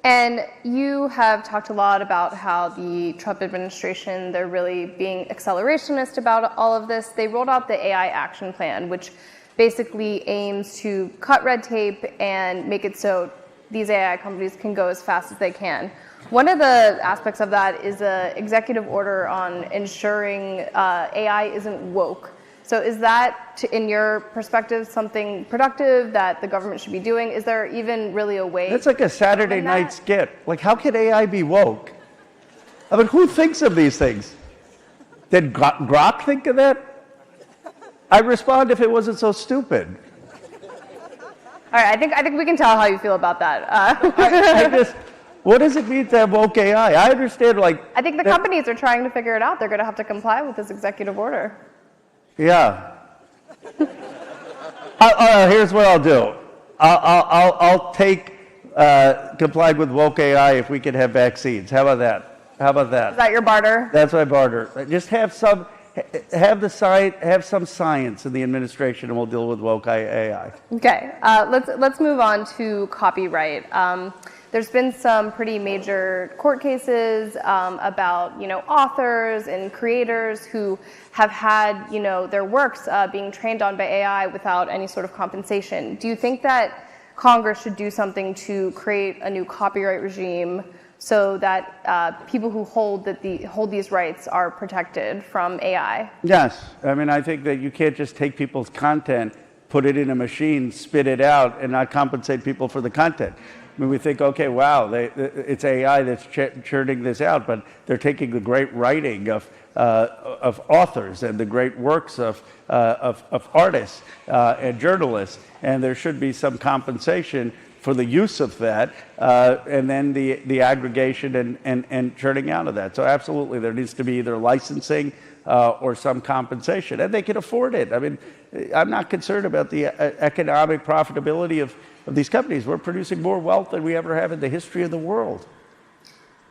And you have talked a lot about how the Trump administration, they're really being accelerationist about all of this. They rolled out the AI action plan, which basically aims to cut red tape and make it so these AI companies can go as fast as they can. One of the aspects of that is an executive order on ensuring AI isn't woke. So is that, in your perspective, something productive that the government should be doing? Is there even really a way? That's like a Saturday night skit. Like, how can AI be woke? I mean, who thinks of these things? Did Grok think of that? I'd respond if it wasn't so stupid. All right, I think we can tell how you feel about that. What does it mean to have woke AI? I understand, like... I think the companies are trying to figure it out. They're going to have to comply with this executive order. Yeah. Here's what I'll do. I'll take complied with woke AI if we can have vaccines. How about that? How about that? Is that your barter? That's my barter. Just have some science in the administration, and we'll deal with woke AI. Okay. Let's move on to copyright. There's been some pretty major court cases about authors and creators who have had their works being trained on by AI without any sort of compensation. Do you think that Congress should do something to create a new copyright regime so that people who hold these rights are protected from AI? Yes. I mean, I think that you can't just take people's content, put it in a machine, spit it out, and not compensate people for the content. I mean, we think, okay, wow, it's AI that's churning this out, but they're taking the great writing of authors and the great works of artists and journalists, and there should be some compensation for the use of that, and then the aggregation and churning out of that. So absolutely, there needs to be either licensing or some compensation, and they can afford it. I mean, I'm not concerned about the economic profitability of these companies. We're producing more wealth than we ever have in the history of the world.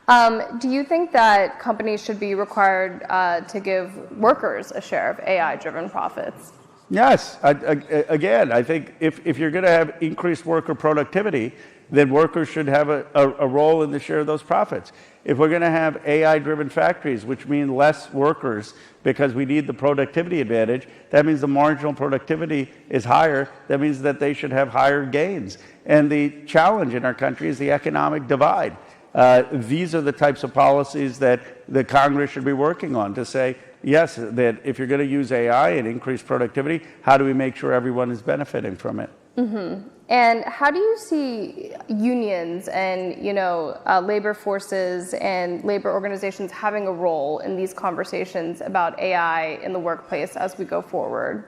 Do you think that companies should be required to give workers a share of AI-driven profits? Yes. Again, I think if you're going to have increased worker productivity, then workers should have a role in the share of those profits. If we're going to have AI-driven factories, which mean less workers because we need the productivity advantage, that means the marginal productivity is higher. That means that they should have higher gains. And the challenge in our country is the economic divide. These are the types of policies that the Congress should be working on to say, yes, that if you're going to use AI and increase productivity, how do we make sure everyone is benefiting from it? Mm-hmm. And how do you see unions and labor forces and labor organizations having a role in these conversations about AI in the workplace as we go forward?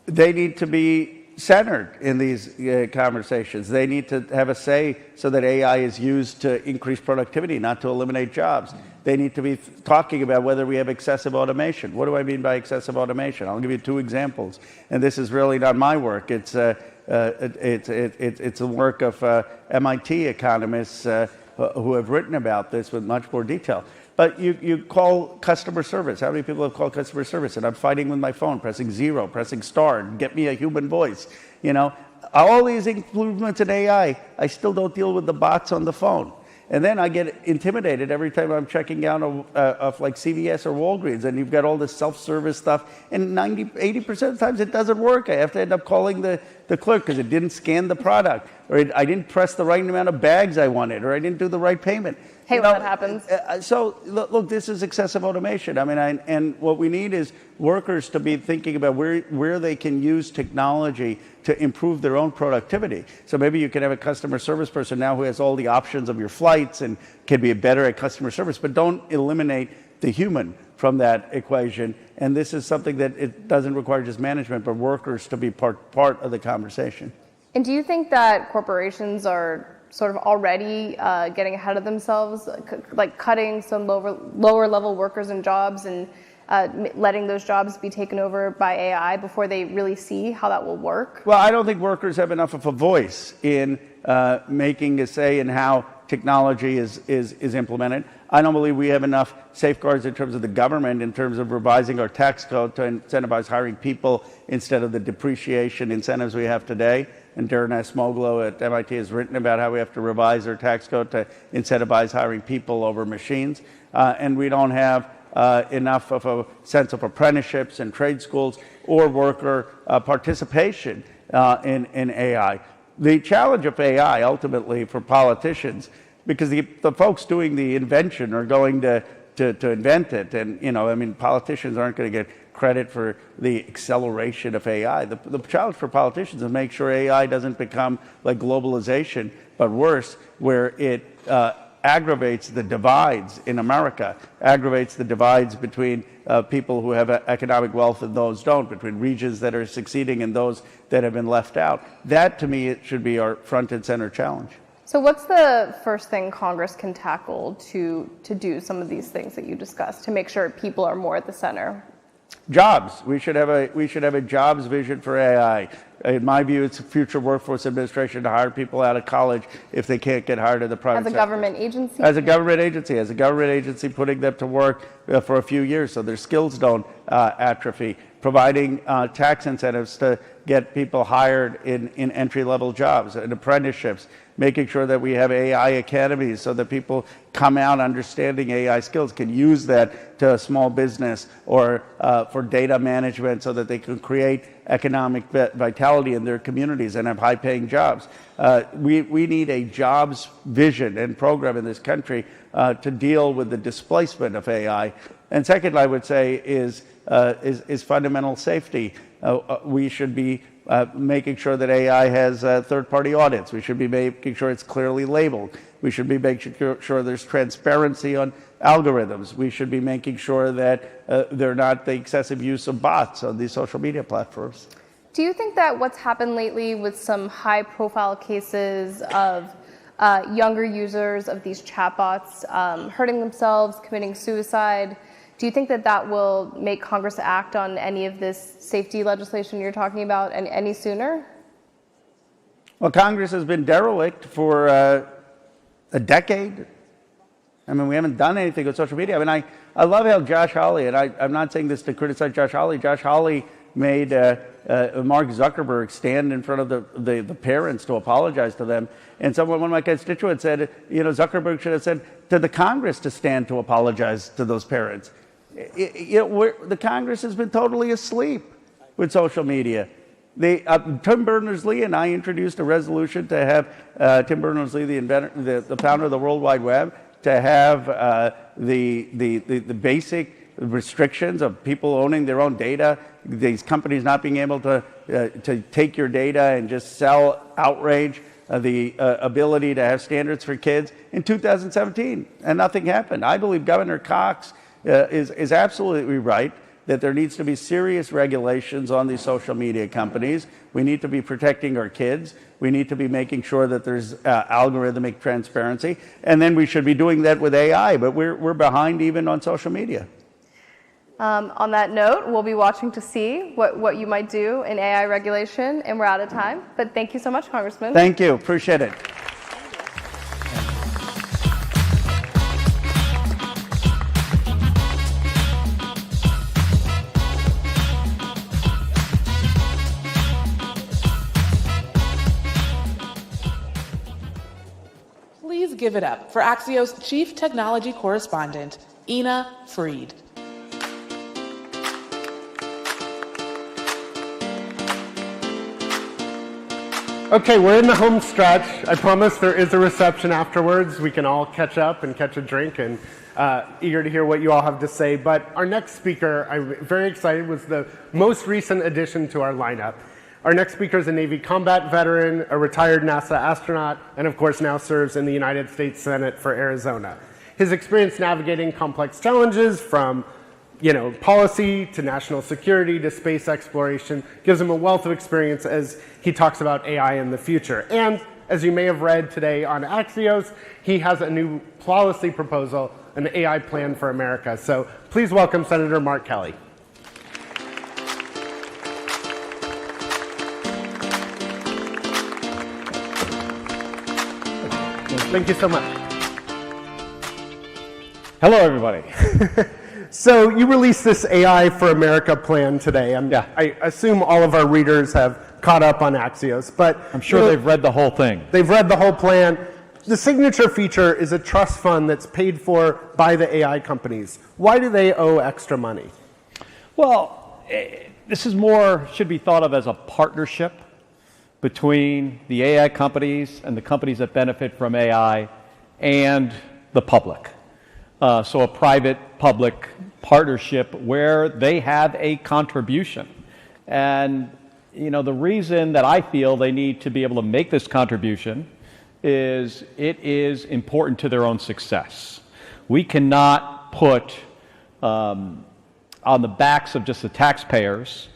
They need to be centered in these conversations. They need to have a say so that AI is used to increase productivity, not to eliminate jobs. They need to be talking about whether we have excessive automation. What do I mean by excessive automation? I'll give you two examples. And this is really not my work. It's the work of MIT economists who have written about this with much more detail. But you call customer service. How many people have called customer service? And I'm fighting with my phone, pressing 0, pressing star, and get me a human voice. All these improvements in AI, I still don't deal with the bots on the phone. And then I get intimidated every time I'm checking out of like CVS or Walgreens, and you've got all this self-service stuff, and 80% of the times it doesn't work. I have to end up calling the clerk because it didn't scan the product, or I didn't press the right amount of bags I wanted, or I didn't do the right payment. Hey, when that happens. So look, this is excessive automation. I mean, and what we need is workers to be thinking about where they can use technology to improve their own productivity. So maybe you can have a customer service person now who has all the options of your flights and can be better at customer service, but don't eliminate the human from that equation. And this is something that it doesn't require just management, but workers to be part of the conversation. And do you think that corporations are sort of already getting ahead of themselves, like cutting some lower level workers and jobs and letting those jobs be taken over by AI before they really see how that will work? Well, I don't think workers have enough of a voice in making a say in how technology is implemented. I don't believe we have enough safeguards in terms of the government, in terms of revising our tax code to incentivize hiring people instead of the depreciation incentives we have today. And Darren Asmoglo at MIT has written about how we have to revise our tax code to incentivize hiring people over machines. And we don't have enough of a sense of apprenticeships and trade schools or worker participation in AI. The challenge of AI ultimately for politicians, because the folks doing the invention are going to invent it, and I mean, politicians aren't going to get credit for the acceleration of AI. The challenge for politicians is to make sure AI doesn't become like globalization, but worse, where it aggravates the divides in America, aggravates the divides between people who have economic wealth and those don't, between regions that are succeeding and those that have been left out. That, to me, it should be our front and center challenge. So what's the first thing Congress can tackle to do some of these things that you discussed to make sure people are more at the center? Jobs. We should have a jobs vision for AI. In my view, it's a future workforce administration to hire people out of college if they can't get hired in the private sector. As a government agency? As a government agency, putting them to work for a few years so their skills don't atrophy. Providing tax incentives to get people hired in entry-level jobs and apprenticeships. Making sure that we have AI academies so that people come out understanding AI skills, can use that to a small business or for data management so that they can create economic vitality in their communities and have high-paying jobs. We need a jobs vision and program in this country to deal with the displacement of AI. And second, I would say, is fundamental safety. We should be making sure that AI has third-party audits. We should be making sure it's clearly labeled. We should be making sure there's transparency on algorithms. We should be making sure that they're not the excessive use of bots on these social media platforms. Do you think that what's happened lately with some high-profile cases of younger users of these chatbots hurting themselves, committing suicide, do you think that that will make Congress act on any of this safety legislation you're talking about any sooner? Well, Congress has been derelict for a decade. I mean, we haven't done anything with social media. I mean, I love how Josh Hawley, and I'm not saying this to criticize Josh Hawley made Mark Zuckerberg stand in front of the parents to apologize to them. And one of my constituents said, Zuckerberg should have said to the Congress to stand to apologize to those parents. The Congress has been totally asleep with social media. Tim Berners-Lee and I introduced a resolution to have Tim Berners-Lee, the inventor, the founder of the World Wide Web, to have the basic restrictions of people owning their own data, these companies not being able to take your data and just sell outrage, the ability to have standards for kids in 2017, and nothing happened. I believe Governor Cox is absolutely right that there needs to be serious regulations on these social media companies. We need to be protecting our kids. We need to be making sure that there's algorithmic transparency. And then we should be doing that with AI, but we're behind even on social media. On that note, we'll be watching to see what you might do in AI regulation, and we're out of time. But thank you so much, Congressman. Thank you. Appreciate it. Please give it up for Axios Chief Technology Correspondent, Ina Fried. Okay, we're in the home stretch. I promise there is a reception afterwards. We can all catch up and catch a drink, and eager to hear what you all have to say. But our next speaker, I'm very excited, was the most recent addition to our lineup. Our next speaker is a Navy combat veteran, a retired NASA astronaut, and of course now serves in the United States Senate for Arizona. His experience navigating complex challenges from policy to national security to space exploration gives him a wealth of experience as he talks about AI in the future. And As you may have read today on Axios, he has a new policy proposal, an AI plan for America. So please welcome Senator Mark Kelly. Thank you so much. Hello, everybody. So you released this AI for America plan today. I assume all of our readers have caught up on Axios, but I'm sure they've read the whole thing. They've read the whole plan. The signature feature is a trust fund that's paid for by the AI companies. Why do they owe extra money? Well, this is more, should be thought of as a partnership between the AI companies and the companies that benefit from AI and the public. So a private-public partnership where they have a contribution. And, you know, the reason that I feel they need to be able to make this contribution is it is important to their own success. We cannot put on the backs of just the taxpayers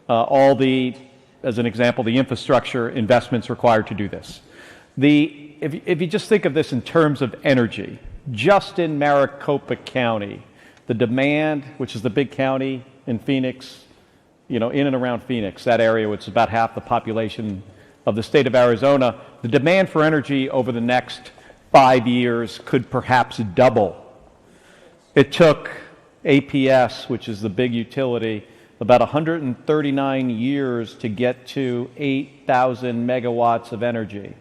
all the, as an example, the infrastructure investments required to do this. If you just think of this in terms of energy, just in Maricopa County, the demand, which is the big county in Phoenix, you know, in and around Phoenix, that area, which is about half the population of the state of Arizona, the demand for energy over the next 5 years could perhaps double. It took APS, which is the big utility, about 139 years to get to 8,000 megawatts of energy.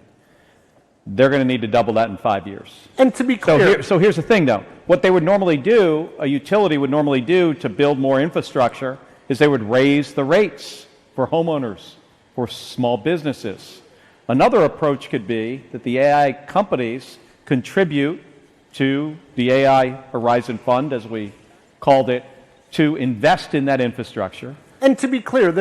They're going to need to double that in 5 years. And to be clear... So here's the thing, though. What they would normally do, a utility would normally do to build more infrastructure, is they would raise the rates for homeowners, for small businesses. Another approach could be that the AI companies contribute to the AI Horizon Fund, as we called it, to invest in that infrastructure. And to be clear,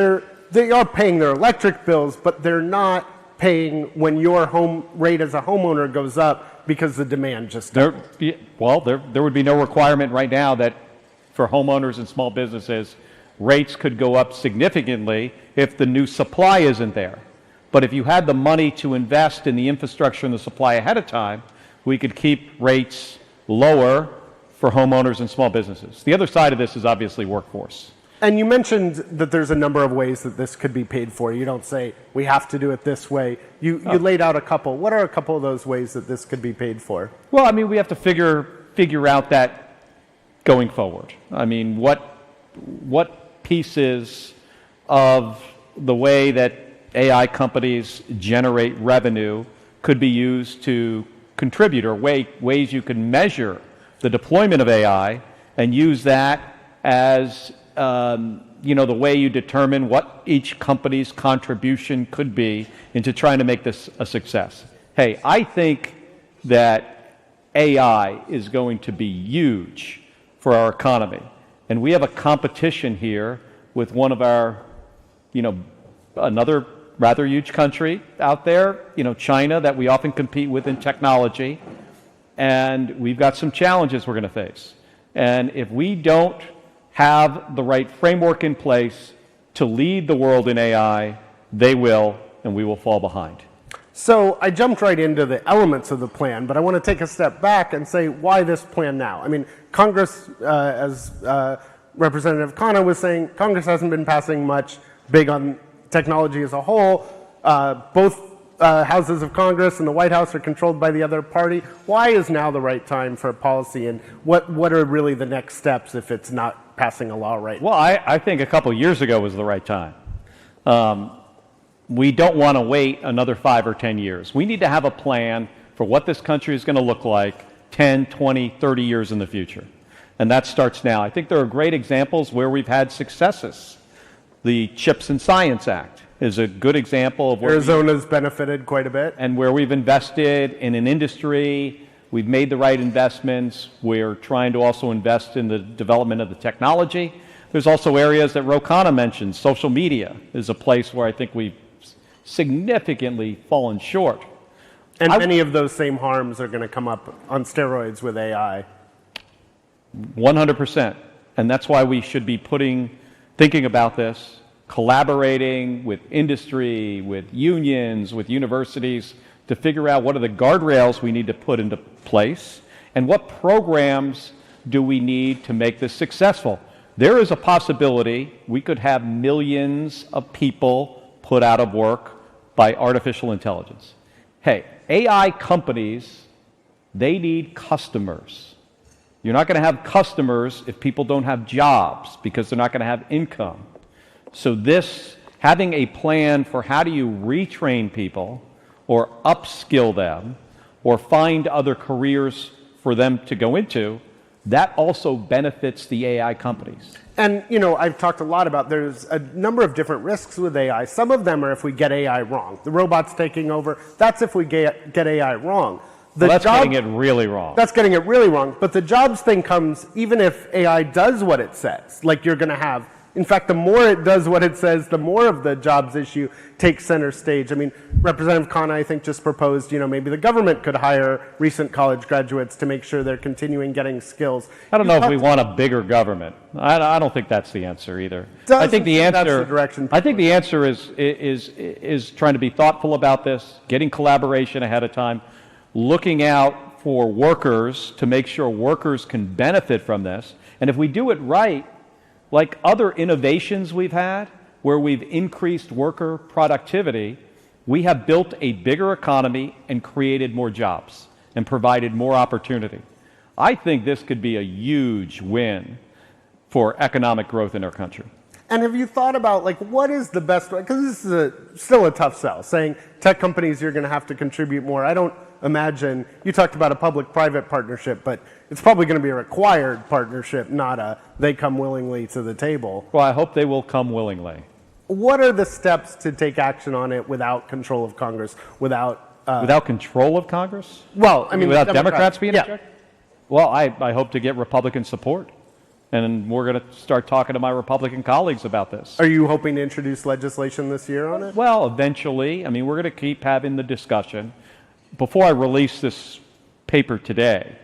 they are paying their electric bills, but they're not paying when your home rate as a homeowner goes up because the demand just doubled. There would be no requirement right now that for homeowners and small businesses, rates could go up significantly if the new supply isn't there. But if you had the money to invest in the infrastructure and the supply ahead of time, we could keep rates lower for homeowners and small businesses. The other side of this is obviously workforce. And you mentioned that there's a number of ways that this could be paid for. You don't say, we have to do it this way. You laid out a couple. What are a couple of those ways that this could be paid for? Well, I mean, we have to figure out that going forward. I mean, what pieces of the way that AI companies generate revenue could be used to contribute, or ways you can measure the deployment of AI and use that as the way you determine what each company's contribution could be into trying to make this a success. Hey, I think that AI is going to be huge for our economy. And we have a competition here with one of our, another rather huge country out there, China, that we often compete with in technology. And we've got some challenges we're going to face. And if we don't have the right framework in place to lead the world in AI, they will, and we will fall behind. So I jumped right into the elements of the plan, but I want to take a step back and say, why this plan now? I mean, Congress, as Representative Khanna was saying, Congress hasn't been passing much big on technology as a whole. Both houses of Congress and the White House are controlled by the other party. Why is now the right time for policy, and what are really the next steps if it's not passing a law right now? Well, I think a couple years ago was the right time. We don't want to wait another 5 or 10 years. We need to have a plan for what this country is going to look like 10, 20, 30 years in the future. And that starts now. I think there are great examples where we've had successes. The CHIPS and Science Act is a good example of where Arizona's benefited quite a bit. And where we've invested in an industry, we've made the right investments. We're trying to also invest in the development of the technology. There's also areas that Ro Khanna mentioned. Social media is a place where I think we've significantly fallen short. And many of those same harms are going to come up on steroids with AI. 100%. And that's why we should be thinking about this, collaborating with industry, with unions, with universities, to figure out what are the guardrails we need to put into place and what programs do we need to make this successful. There is a possibility we could have millions of people put out of work by artificial intelligence. Hey, AI companies, they need customers. You're not going to have customers if people don't have jobs because they're not going to have income. So having a plan for how do you retrain people or upskill them or find other careers for them to go into, that also benefits the AI companies. And, I've talked a lot about there's a number of different risks with AI. Some of them are if we get AI wrong. The robots taking over, that's if we get AI wrong. That's getting it really wrong. That's getting it really wrong. But the jobs thing comes even if AI does what it says. Like you're going to have, in fact, the more it does what it says, the more of the jobs issue takes center stage. I mean, Representative Khanna, I think, just proposed, maybe the government could hire recent college graduates to make sure they're continuing getting skills. I don't know if we want a bigger government. I don't think that's the answer either. I think the answer, that's the direction. I think the answer is trying to be thoughtful about this, getting collaboration ahead of time, looking out for workers to make sure workers can benefit from this. And if we do it right, like other innovations we've had, where we've increased worker productivity, we have built a bigger economy and created more jobs and provided more opportunity. I think this could be a huge win for economic growth in our country. And have you thought about, what is the best way? Because this is still a tough sell, saying tech companies, you're going to have to contribute more. I don't imagine, you talked about a public-private partnership, but it's probably going to be a required partnership, not a they come willingly to the table. Well, I hope they will come willingly. What are the steps to take action on it without control of Congress, without control of Congress? Well, I mean, without Democrats being in yeah. check? Well, I hope to get Republican support. And we're going to start talking to my Republican colleagues about this. Are you hoping to introduce legislation this year on it? Well, eventually. I mean, we're going to keep having the discussion. Before I release this paper today,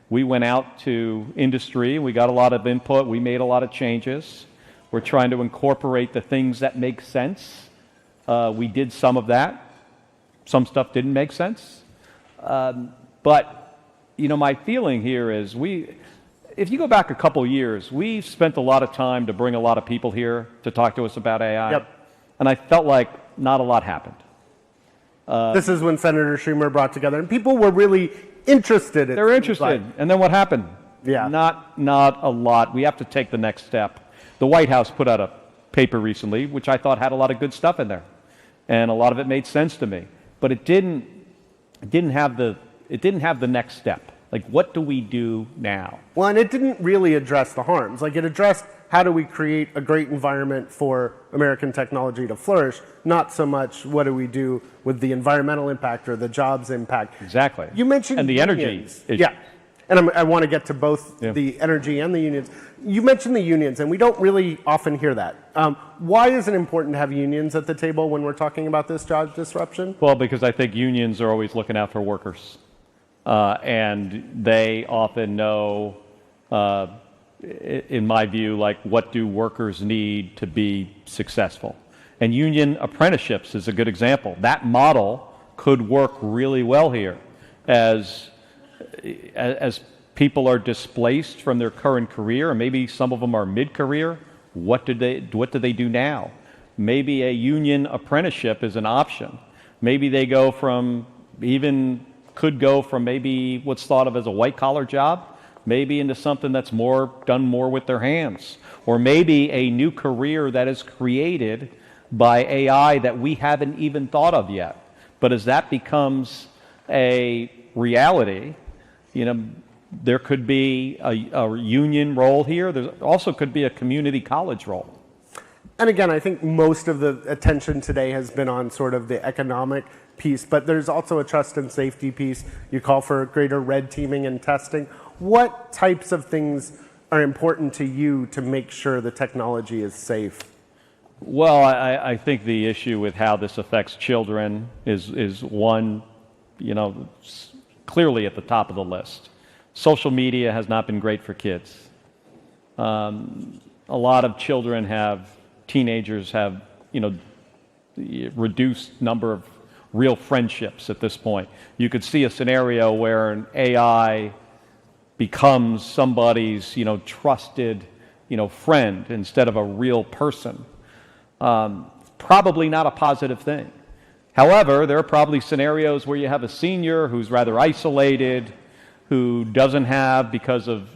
we went out to industry. We got a lot of input. We made a lot of changes. We're trying to incorporate the things that make sense. We did some of that. Some stuff didn't make sense. But, my feeling here is if you go back a couple years, we spent a lot of time to bring a lot of people here to talk to us about AI. Yep. And I felt like not a lot happened. This is when Senator Schumer brought together, and people were really interested. They were interested. And then what happened? Yeah. Not a lot. We have to take the next step. The White House put out a paper recently, which I thought had a lot of good stuff in there. And a lot of it made sense to me. But it didn't have the next step. Like, what do we do now? Well, and it didn't really address the harms. Like, it addressed how do we create a great environment for American technology to flourish, not so much what do we do with the environmental impact or the jobs impact. Exactly. You mentioned and the unions. energy issue. Yeah. And I want to get to both the energy and the unions. You mentioned the unions, and we don't really often hear that. Why is it important to have unions at the table when we're talking about this job disruption? Well, because I think unions are always looking out for workers. And they often know, in my view, what do workers need to be successful. And union apprenticeships is a good example. That model could work really well here as people are displaced from their current career, and maybe some of them are mid-career. What do they do now? Maybe a union apprenticeship is an option. Maybe they could go from maybe what's thought of as a white-collar job, maybe into something that's done more with their hands, or maybe a new career that is created by AI that we haven't even thought of yet. But as that becomes a reality, there could be a union role here. There also could be a community college role. And again, I think most of the attention today has been on sort of the economic piece, but there's also a trust and safety piece. You call for greater red teaming and testing. What types of things are important to you to make sure the technology is safe? Well, I think the issue with how this affects children is one, clearly at the top of the list. Social media has not been great for kids. A lot of teenagers have, reduced number of real friendships at this point. You could see a scenario where an AI becomes somebody's, trusted, friend instead of a real person. Probably not a positive thing. However, there are probably scenarios where you have a senior who's rather isolated, who doesn't have, because of,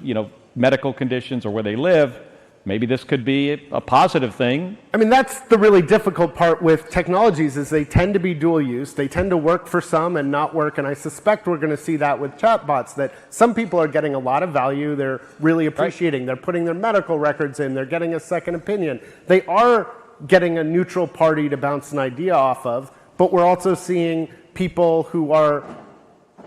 medical conditions or where they live, maybe this could be a positive thing. I mean, that's the really difficult part with technologies is they tend to be dual use. They tend to work for some and not work. And I suspect we're going to see that with chatbots, that some people are getting a lot of value. They're really appreciating. Right. They're putting their medical records in. They're getting a second opinion. They are getting a neutral party to bounce an idea off of. But we're also seeing people who are,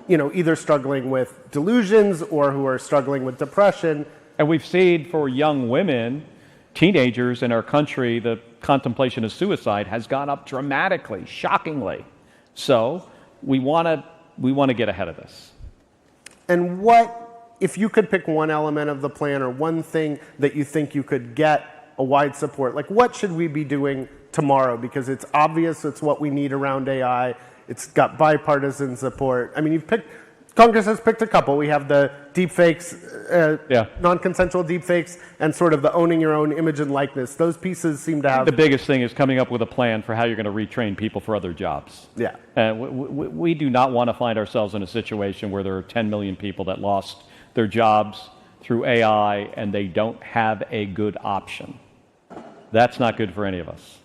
either struggling with delusions or who are struggling with depression. And we've seen for young women, teenagers in our country, the contemplation of suicide has gone up dramatically, shockingly. So we want to get ahead of this. And what, if you could pick one element of the plan or one thing that you think you could get a wide support, like what should we be doing tomorrow? Because it's obvious it's what we need around AI. It's got bipartisan support. I mean, Congress has picked a couple. We have the deepfakes, non-consensual deepfakes, and sort of the owning your own image and likeness. Those pieces seem to have... The biggest thing is coming up with a plan for how you're going to retrain people for other jobs. Yeah. We do not want to find ourselves in a situation where there are 10 million people that lost their jobs through AI and they don't have a good option. That's not good for any of us.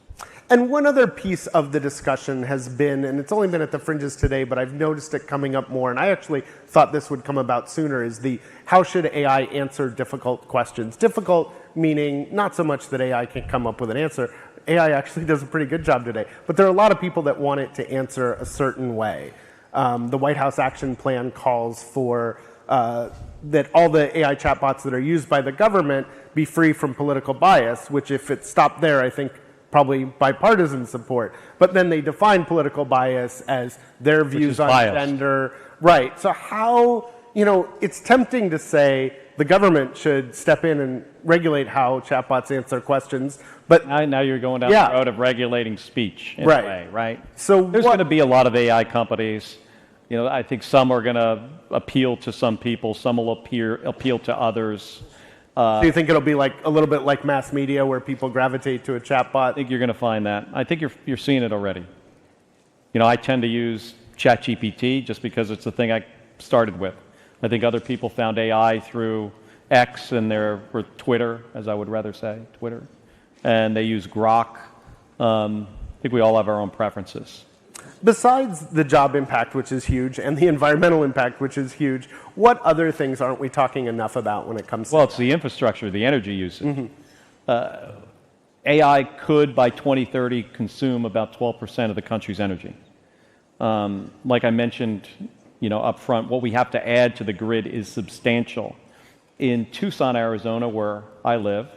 And one other piece of the discussion has been, and it's only been at the fringes today, but I've noticed it coming up more, and I actually thought this would come about sooner, is the how should AI answer difficult questions? Difficult meaning not so much that AI can come up with an answer. AI actually does a pretty good job today, but there are a lot of people that want it to answer a certain way. The White House Action Plan calls for that all the AI chatbots that are used by the government be free from political bias, which if it stopped there, I think probably bipartisan support. But then they define political bias as their views on gender. Right. So how, it's tempting to say the government should step in and regulate how chatbots answer questions. But now you're going down the road of regulating speech in a way, right? So there's going to be a lot of AI companies. I think some are going to appeal to some people. Some will appeal to others. So you think it'll be like a little bit like mass media where people gravitate to a chatbot? I think you're going to find that. I think you're seeing it already. I tend to use ChatGPT just because it's the thing I started with. I think other people found AI through X or Twitter, as I would rather say, Twitter. And they use Grok. I think we all have our own preferences. Besides the job impact, which is huge, and the environmental impact, which is huge, what other things aren't we talking enough about when it comes to... Well, it's the infrastructure, the energy usage. AI could, by 2030, consume about 12% of the country's energy. Like I mentioned, up front, what we have to add to the grid is substantial. In Tucson, Arizona, where I live,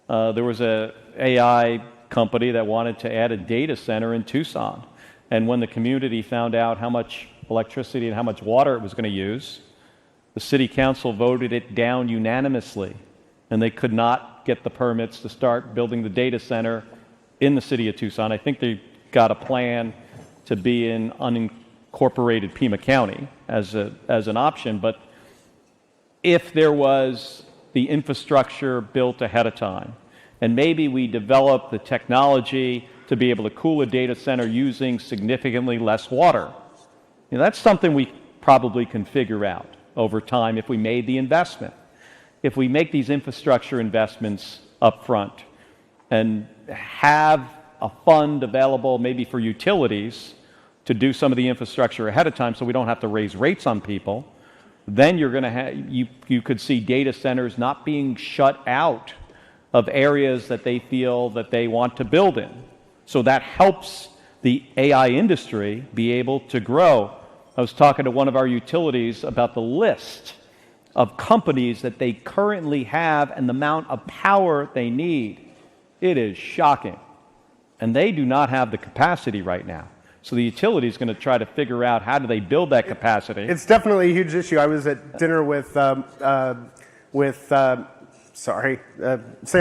there was an AI company that wanted to add a data center in Tucson. And when the community found out how much electricity and how much water it was going to use, the city council voted it down unanimously, and they could not get the permits to start building the data center in the city of Tucson. I think they got a plan to be in unincorporated Pima County as an option, but if there was the infrastructure built ahead of time, and maybe we develop the technology to be able to cool a data center using significantly less water. That's something we probably can figure out over time if we made the investment. If we make these infrastructure investments up front and have a fund available maybe for utilities to do some of the infrastructure ahead of time so we don't have to raise rates on people, then you're going to have, you could see data centers not being shut out of areas that they feel that they want to build in. So that helps the AI industry be able to grow. I was talking to one of our utilities about the list of companies that they currently have and the amount of power they need. It is shocking. And they do not have the capacity right now. So the utility is going to try to figure out how do they build that capacity. It's definitely a huge issue. I was at dinner with Sam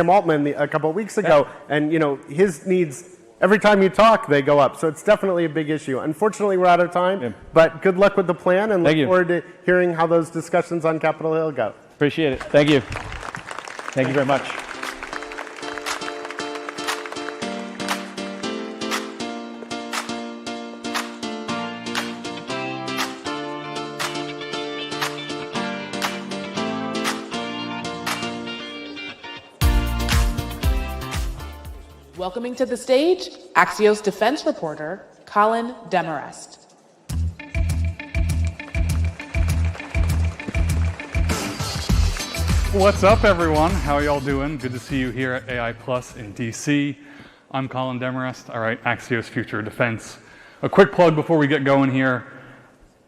Altman a couple of weeks ago, and his needs Every time you talk, they go up. So it's definitely a big issue. Unfortunately, we're out of time, but good luck with the plan, and look forward to hearing how those discussions on Capitol Hill go. Appreciate it. Thank you. Thank you very much. Welcoming to the stage, Axios defense reporter, Colin Demarest. What's up, everyone? How are y'all doing? Good to see you here at AI Plus in DC. I'm Colin Demarest, all right, Axios Future Defense. A quick plug before we get going here.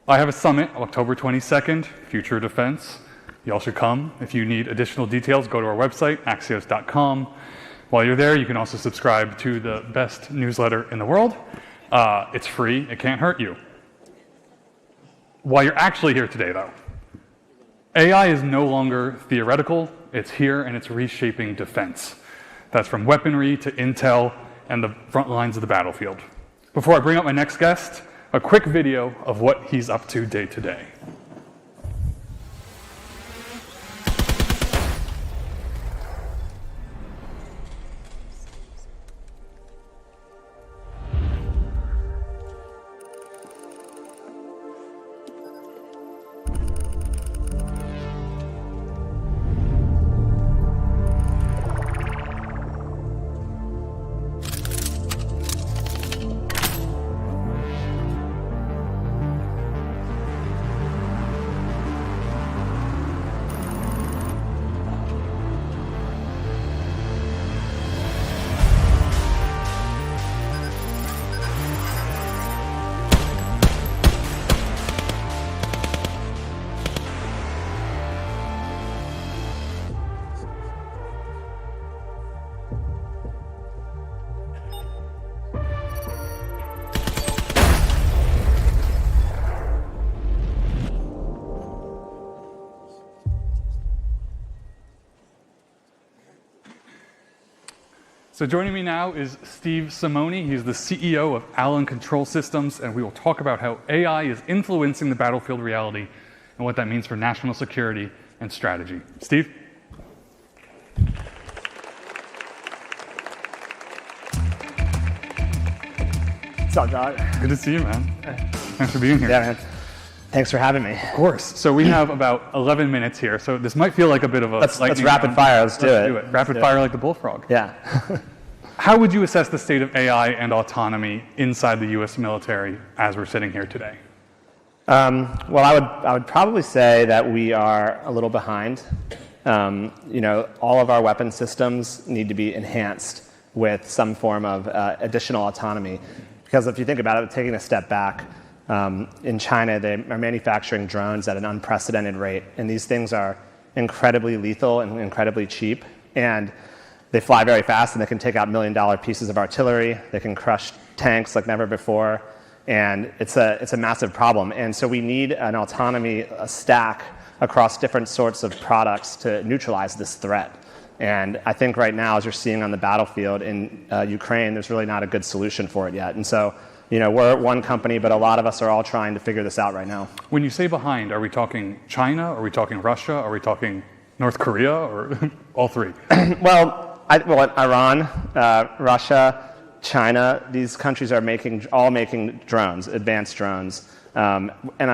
I have a summit October 22nd, Future Defense. Y'all should come. If you need additional details, go to our website, axios.com. While you're there, you can also subscribe to the best newsletter in the world. It's free, it can't hurt you. While you're actually here today, though, AI is no longer theoretical, it's here and it's reshaping defense. That's from weaponry to intel and the front lines of the battlefield. Before I bring up my next guest, a quick video of what he's up to day to day. So joining me now is Steve Simoni. He's the CEO of Allen Control Systems, and we will talk about how AI is influencing the battlefield reality and what that means for national security and strategy. Steve? What's up, John? Good to see you, man. Thanks for being here. Yeah, man. Thanks for having me. Of course. So we have about 11 minutes here, so this might feel like a bit of a Let's rapid fire. Let's do it. Rapid fire like the bullfrog. Yeah. How would you assess the state of AI and autonomy inside the U.S. military as we're sitting here today? Well, I would probably say that we are a little behind. All of our weapon systems need to be enhanced with some form of additional autonomy. Because if you think about it, taking a step back, in China, they are manufacturing drones at an unprecedented rate. And these things are incredibly lethal and incredibly cheap. And they fly very fast, and they can take out million-dollar pieces of artillery. They can crush tanks like never before. And it's a massive problem. And so we need an autonomy stack across different sorts of products to neutralize this threat. And I think right now, as you're seeing on the battlefield in Ukraine, there's really not a good solution for it yet. And so, we're one company, but a lot of us are all trying to figure this out right now. When you say behind, are we talking China? Are we talking Russia? Are we talking North Korea? Or all three? Well, Iran, Russia, China, these countries are all making drones, advanced drones. And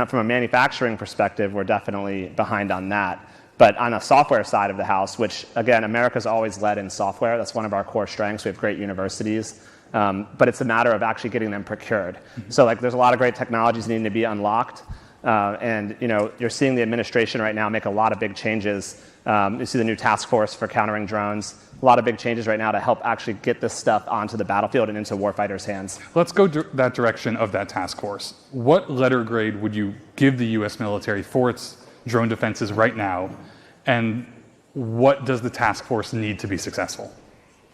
from a manufacturing perspective, we're definitely behind on that. But on a software side of the house, which, again, America's always led in software. That's one of our core strengths. We have great universities. But it's a matter of actually getting them procured. So there's a lot of great technologies needing to be unlocked. And you're seeing the administration right now make a lot of big changes. You see the new task force for countering drones. A lot of big changes right now to help actually get this stuff onto the battlefield and into warfighters' hands. Let's go that direction of that task force. What letter grade would you give the U.S. military for its drone defenses right now? And what does the task force need to be successful?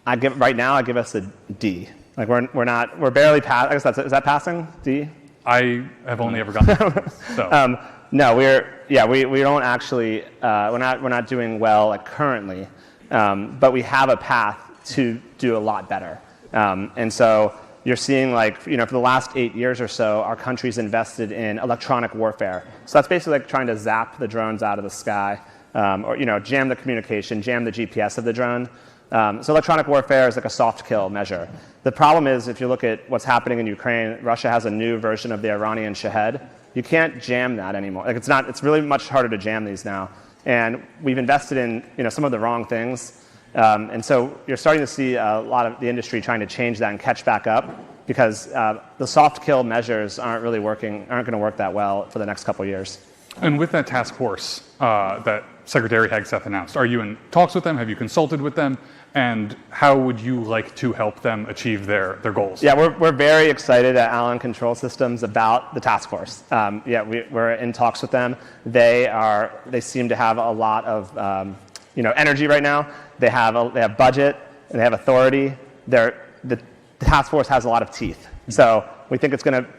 Right now, I give us a D. We're barely past. I guess is that passing? D? I have only ever gotten so. No, we don't actually. We're not doing well currently, but we have a path to do a lot better. And so you're seeing, like, for the last 8 years or so, our country's invested in electronic warfare. So that's basically like trying to zap the drones out of the sky, or jam the communication, jam the GPS of the drone. So electronic warfare is like a soft kill measure. The problem is, if you look at what's happening in Ukraine, Russia has a new version of the Iranian Shahed. You can't jam that anymore. Like, it's really much harder to jam these now. And we've invested in some of the wrong things. And so you're starting to see a lot of the industry trying to change that and catch back up, because the soft kill measures aren't going to work that well for the next couple of years. And with that task force that Secretary Hegseth announced, are you in talks with them? Have you consulted with them? And how would you like to help them achieve their goals? Yeah, we're very excited at Allen Control Systems about the task force. We're in talks with them. They seem to have a lot of energy right now. They have budget and they have authority. The task force has a lot of teeth. So we think it's going to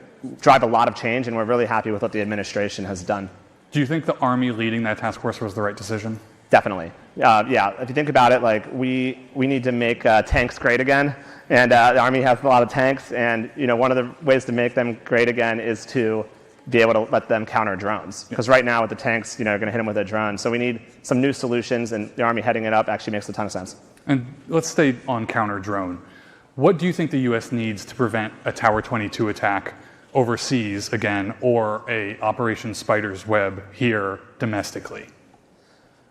drive a lot of change, and we're really happy with what the administration has done. Do you think the Army leading that task force was the right decision? Definitely. If you think about it, like, we need to make tanks great again, and the Army has a lot of tanks, and one of the ways to make them great again is to be able to let them counter drones. Because right now with the tanks, you're going to hit them with a drone. So we need some new solutions, and the Army heading it up actually makes a ton of sense. And let's stay on counter drone. What do you think the U.S. needs to prevent a Tower 22 attack overseas again, or a Operation Spider's Web here domestically?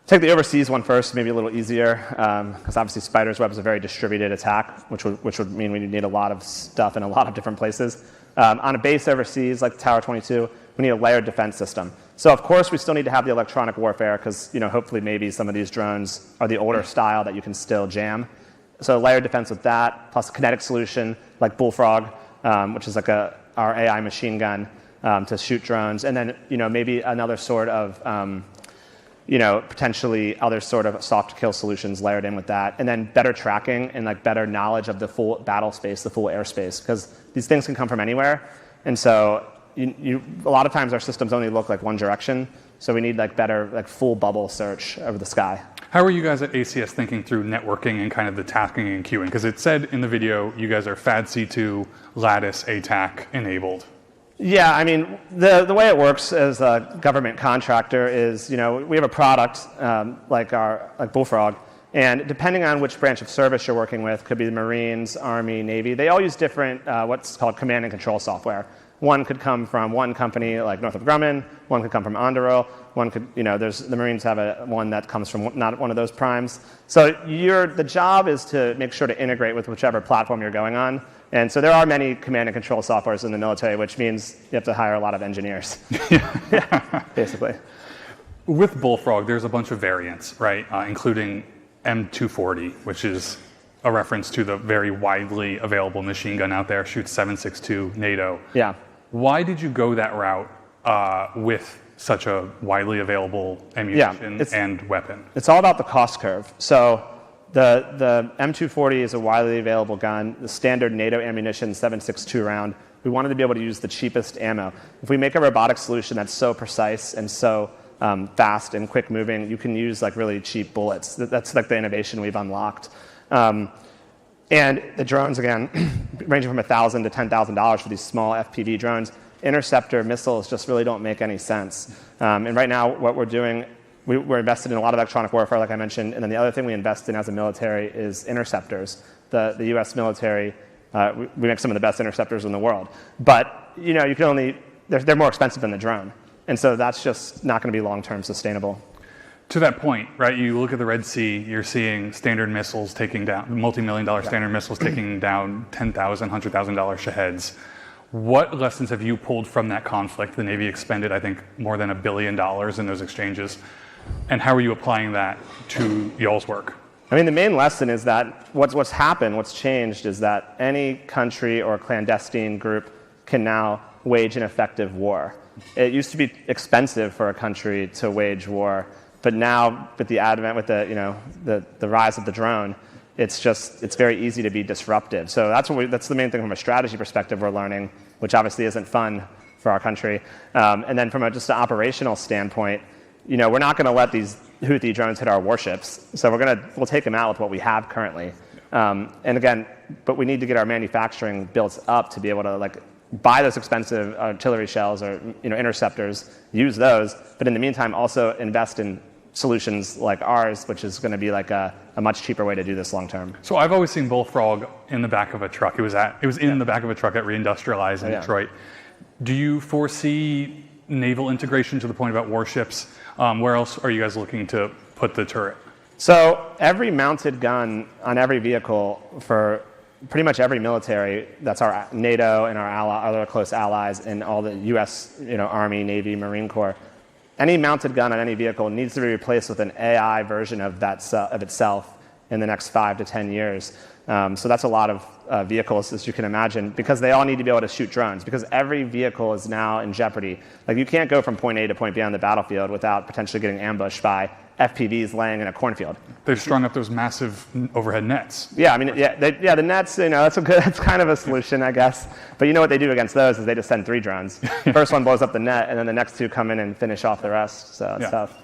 Take the overseas one first, maybe a little easier, because obviously Spider's Web is a very distributed attack, which would mean we need a lot of stuff in a lot of different places. On a base overseas, like Tower 22, we need a layered defense system. So of course we still need to have the electronic warfare, because hopefully maybe some of these drones are the older style that you can still jam. So layered defense with that, plus a kinetic solution like Bullfrog, which is like our AI machine gun to shoot drones, and then maybe another sort of potentially other sort of soft kill solutions layered in with that, and then better tracking and like better knowledge of the full battle space, the full airspace, because these things can come from anywhere, and so a lot of times our systems only look like one direction, so we need like better like full bubble search over the sky. How are you guys at ACS thinking through networking and kind of the tasking and queuing? Because it said in the video you guys are FADC2 Lattice ATAC enabled. Yeah, I mean, the way it works as a government contractor is, we have a product like Bullfrog, and depending on which branch of service you're working with, could be the Marines, Army, Navy, they all use different what's called command and control software. One could come from one company like Northrop Grumman, one could come from Anduril, one could, the Marines have one that comes from not one of those primes. So the job is to make sure to integrate with whichever platform you're going on. And so there are many command and control softwares in the military, which means you have to hire a lot of engineers, basically. With Bullfrog, there's a bunch of variants, right? Including M240, which is a reference to the very widely available machine gun out there, shoots 7.62 NATO. Yeah. Why did you go that route with such a widely available ammunition and weapon? It's all about the cost curve. So the M240 is a widely available gun. The standard NATO ammunition 7.62 round. We wanted to be able to use the cheapest ammo. If we make a robotic solution that's so precise and so fast and quick moving, you can use like really cheap bullets. That's like the innovation we've unlocked. And the drones, again, ranging from $1,000 to $10,000 for these small FPV drones. Interceptor missiles just really don't make any sense. And right now, what we're doing, we're invested in a lot of electronic warfare, like I mentioned, and then the other thing we invest in as a military is interceptors. The U.S. military, we make some of the best interceptors in the world. But you can only, they're more expensive than the drone. And so that's just not going to be long-term sustainable. To that point, right, you look at the Red Sea, you're seeing standard missiles taking down, multi-million-dollar standard missiles taking down $10,000, $100,000 Shaheds. What lessons have you pulled from that conflict? The Navy expended, I think, more than $1 billion in those exchanges. And how are you applying that to y'all's work? I mean, the main lesson is that what's happened, what's changed, is that any country or clandestine group can now wage an effective war. It used to be expensive for a country to wage war, but now with the advent, with the rise of the drone, it's very easy to be disruptive. So that's the main thing from a strategy perspective we're learning, which obviously isn't fun for our country. And then from just an operational standpoint, we're not going to let these Houthi drones hit our warships. So we'll take them out with what we have currently. And again, but we need to get our manufacturing built up to be able to like buy those expensive artillery shells or interceptors, use those, but in the meantime also invest in solutions like ours, which is going to be like a much cheaper way to do this long term. So I've always seen Bullfrog in the back of a truck. It was in the back of a truck at Reindustrialize in Detroit. Do you foresee naval integration to the point about warships? Where else are you guys looking to put the turret? So every mounted gun on every vehicle for pretty much every military, that's our NATO and our other close allies and all the US Army, Navy, Marine Corps, any mounted gun on any vehicle needs to be replaced with an AI version of itself in the next 5 to 10 years. So that's a lot of vehicles, as you can imagine, because they all need to be able to shoot drones, because every vehicle is now in jeopardy. Like you can't go from point A to point B on the battlefield without potentially getting ambushed by FPVs laying in a cornfield. They've strung up those massive overhead nets. Yeah, I mean, the nets, that's kind of a solution, I guess. But what they do against those is they just send 3 drones. First one blows up the net, and then the next 2 come in and finish off the rest. So it's tough.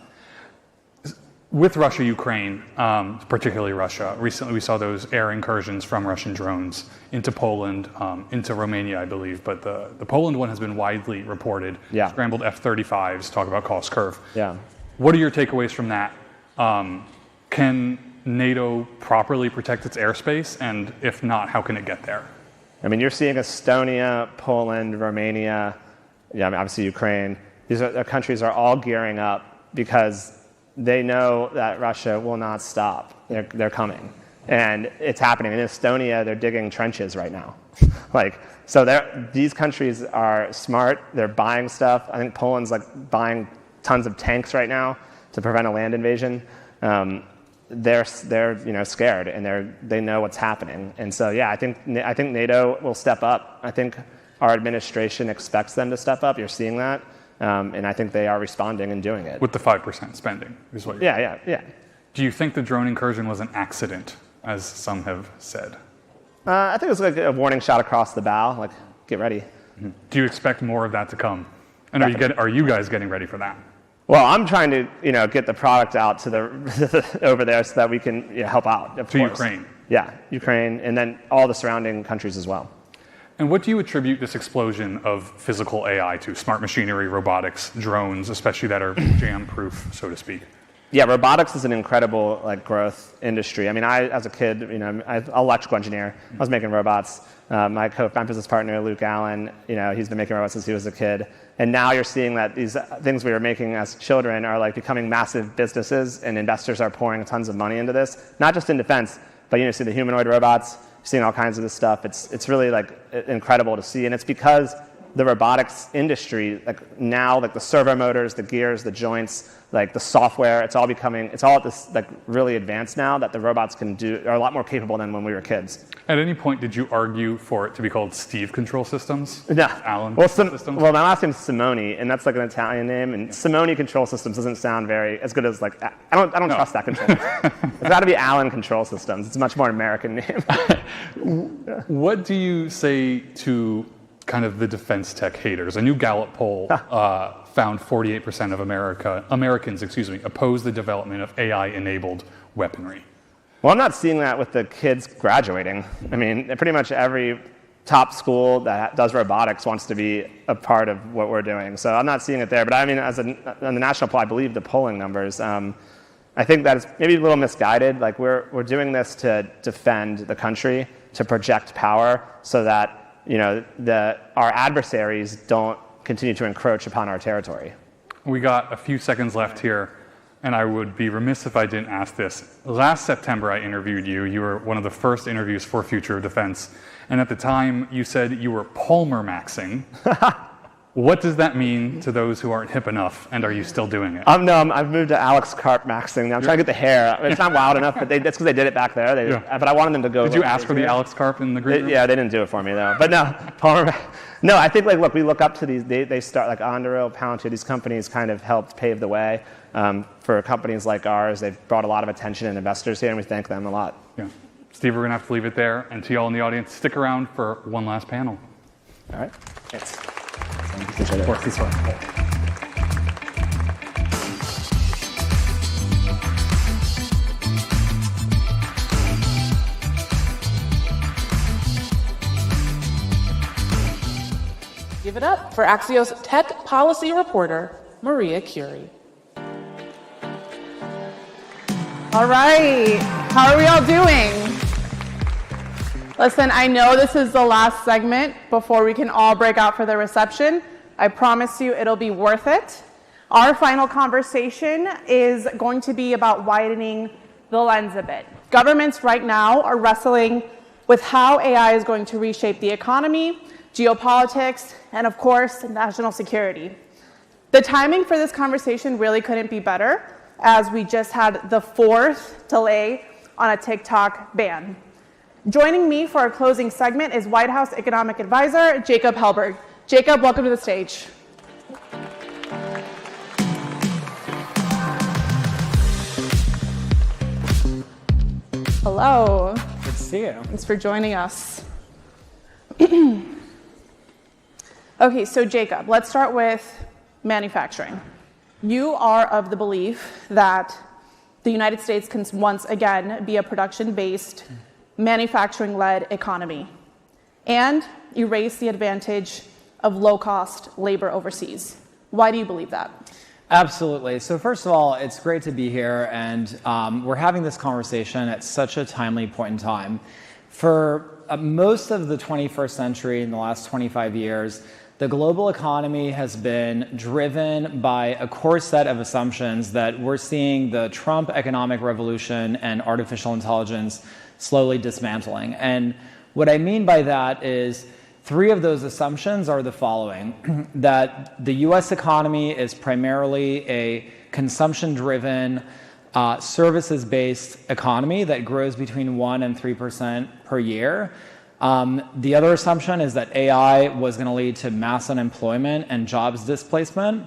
With Russia, Ukraine, particularly Russia, recently we saw those air incursions from Russian drones into Poland, into Romania, I believe. But the Poland one has been widely reported. Yeah. Scrambled F-35s, talk about cost curve. Yeah. What are your takeaways from that? Can NATO properly protect its airspace? And if not, how can it get there? I mean, you're seeing Estonia, Poland, Romania, obviously Ukraine. These countries are all gearing up because they know that Russia will not stop. They're coming. And it's happening. In Estonia, they're digging trenches right now. These countries are smart. They're buying stuff. I think Poland's buying tons of tanks right now to prevent a land invasion. They're scared and they know what's happening. And so I think NATO will step up. I think our administration expects them to step up. You're seeing that. And I think they are responding and doing it. With the 5% spending, is what you're saying. Yeah. Do you think the drone incursion was an accident, as some have said? I think it was like a warning shot across the bow, like, get ready. Mm-hmm. Do you expect more of that to come? And are you guys getting ready for that? Well, I'm trying to, get the product out to the over there so that we can help out. Of course. Ukraine. Yeah, Ukraine, and then all the surrounding countries as well. And what do you attribute this explosion of physical AI to? Smart machinery, robotics, drones, especially that are jam-proof, so to speak. Yeah, robotics is an incredible growth industry. I mean, as a kid, I'm an electrical engineer. I was making robots. My business partner, Luke Allen, he's been making robots since he was a kid. And now you're seeing that these things we were making as children are becoming massive businesses, and investors are pouring tons of money into this, not just in defense, but see the humanoid robots, seeing all kinds of this stuff. It's really incredible to see, and it's because the robotics industry, now the servo motors, the gears, the joints, the software, it's all at this really advanced now that the robots are a lot more capable than when we were kids. At any point, did you argue for it to be called Steve Control Systems? No. Alan Systems? Well, my last name is Simone, and that's an Italian name, and Simone Control Systems doesn't sound as good as I don't trust that control. It's got to be Alan Control Systems. It's a much more American name. What do you say to kind of the defense tech haters? A new Gallup poll found 48% of Americans oppose the development of AI-enabled weaponry. Well, I'm not seeing that with the kids graduating. I mean, pretty much every top school that does robotics wants to be a part of what we're doing. So I'm not seeing it there. But I mean, on the national poll, I believe the polling numbers, I think that is maybe a little misguided. We're doing this to defend the country, to project power, so that our adversaries don't continue to encroach upon our territory. We got a few seconds left here, and I would be remiss if I didn't ask this. Last September, I interviewed you. You were one of the first interviews for Future of Defense, and at the time, you said you were Palmer maxing. What does that mean to those who aren't hip enough, and are you still doing it? I've moved to Alex Karp maxing. I'm trying to get the hair. It's not wild enough, but that's because they did it back there. But I wanted them to go. Did you ask for the Alex Karp in the group? Yeah, they didn't do it for me though. But no, Palmer. No, I think we look up to these. They start Anduril, Palantir. These companies kind of helped pave the way for companies like ours. They've brought a lot of attention and investors here, and we thank them a lot. Yeah, Steve, we're gonna have to leave it there. And to y'all in the audience, stick around for one last panel. All right. Thanks. Of course, this one. Give it up for Axios tech policy reporter, Maria Curie. All right, how are we all doing? Listen, I know this is the last segment before we can all break out for the reception. I promise you it'll be worth it. Our final conversation is going to be about widening the lens a bit. Governments right now are wrestling with how AI is going to reshape the economy, geopolitics, and of course, national security. The timing for this conversation really couldn't be better, as we just had the 4th delay on a TikTok ban. Joining me for our closing segment is White House Economic Advisor, Jacob Helberg. Jacob, welcome to the stage. Hello. Good to see you. Thanks for joining us. Okay, so Jacob, let's start with manufacturing. You are of the belief that the United States can once again be a production-based, manufacturing-led economy and erase the advantage of low-cost labor overseas. Why do you believe that? Absolutely. So first of all, it's great to be here, and we're having this conversation at such a timely point in time. For most of the 21st century, in the last 25 years, the global economy has been driven by a core set of assumptions that we're seeing the Trump economic revolution and artificial intelligence slowly dismantling. And what I mean by that is 3 of those assumptions are the following: that the US economy is primarily a consumption-driven, services-based economy that grows between 1% and 3% per year. The other assumption is that AI was going to lead to mass unemployment and jobs displacement.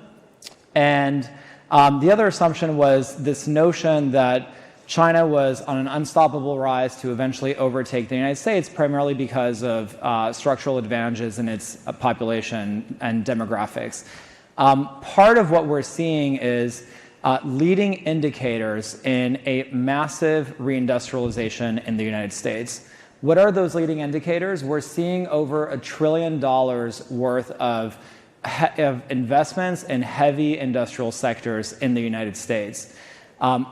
And the other assumption was this notion that China was on an unstoppable rise to eventually overtake the United States, primarily because of structural advantages in its population and demographics. Part of what we're seeing is leading indicators in a massive reindustrialization in the United States. What are those leading indicators? We're seeing over $1 trillion worth of investments in heavy industrial sectors in the United States.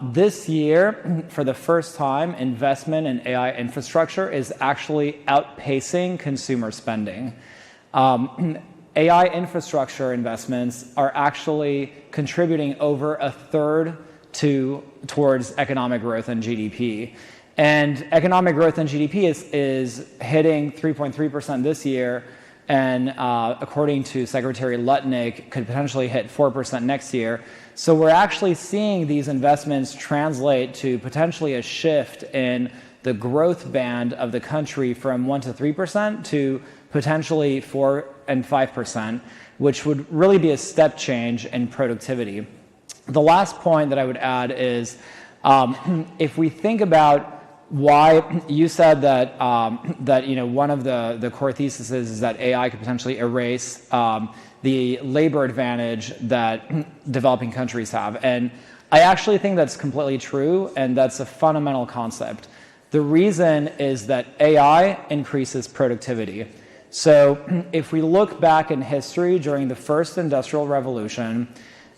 This year, for the first time, investment in AI infrastructure is actually outpacing consumer spending. AI infrastructure investments are actually contributing over 1/3 towards economic growth and GDP. And economic growth and GDP is hitting 3.3% this year, and according to Secretary Lutnick, could potentially hit 4% next year. So we're actually seeing these investments translate to potentially a shift in the growth band of the country from 1% to 3% to potentially 4% and 5%, which would really be a step change in productivity. The last point that I would add is if we think about why you said that one of the core theses is that AI could potentially erase the labor advantage that developing countries have. And I actually think that's completely true, and that's a fundamental concept. The reason is that AI increases productivity. So if we look back in history during the first industrial revolution,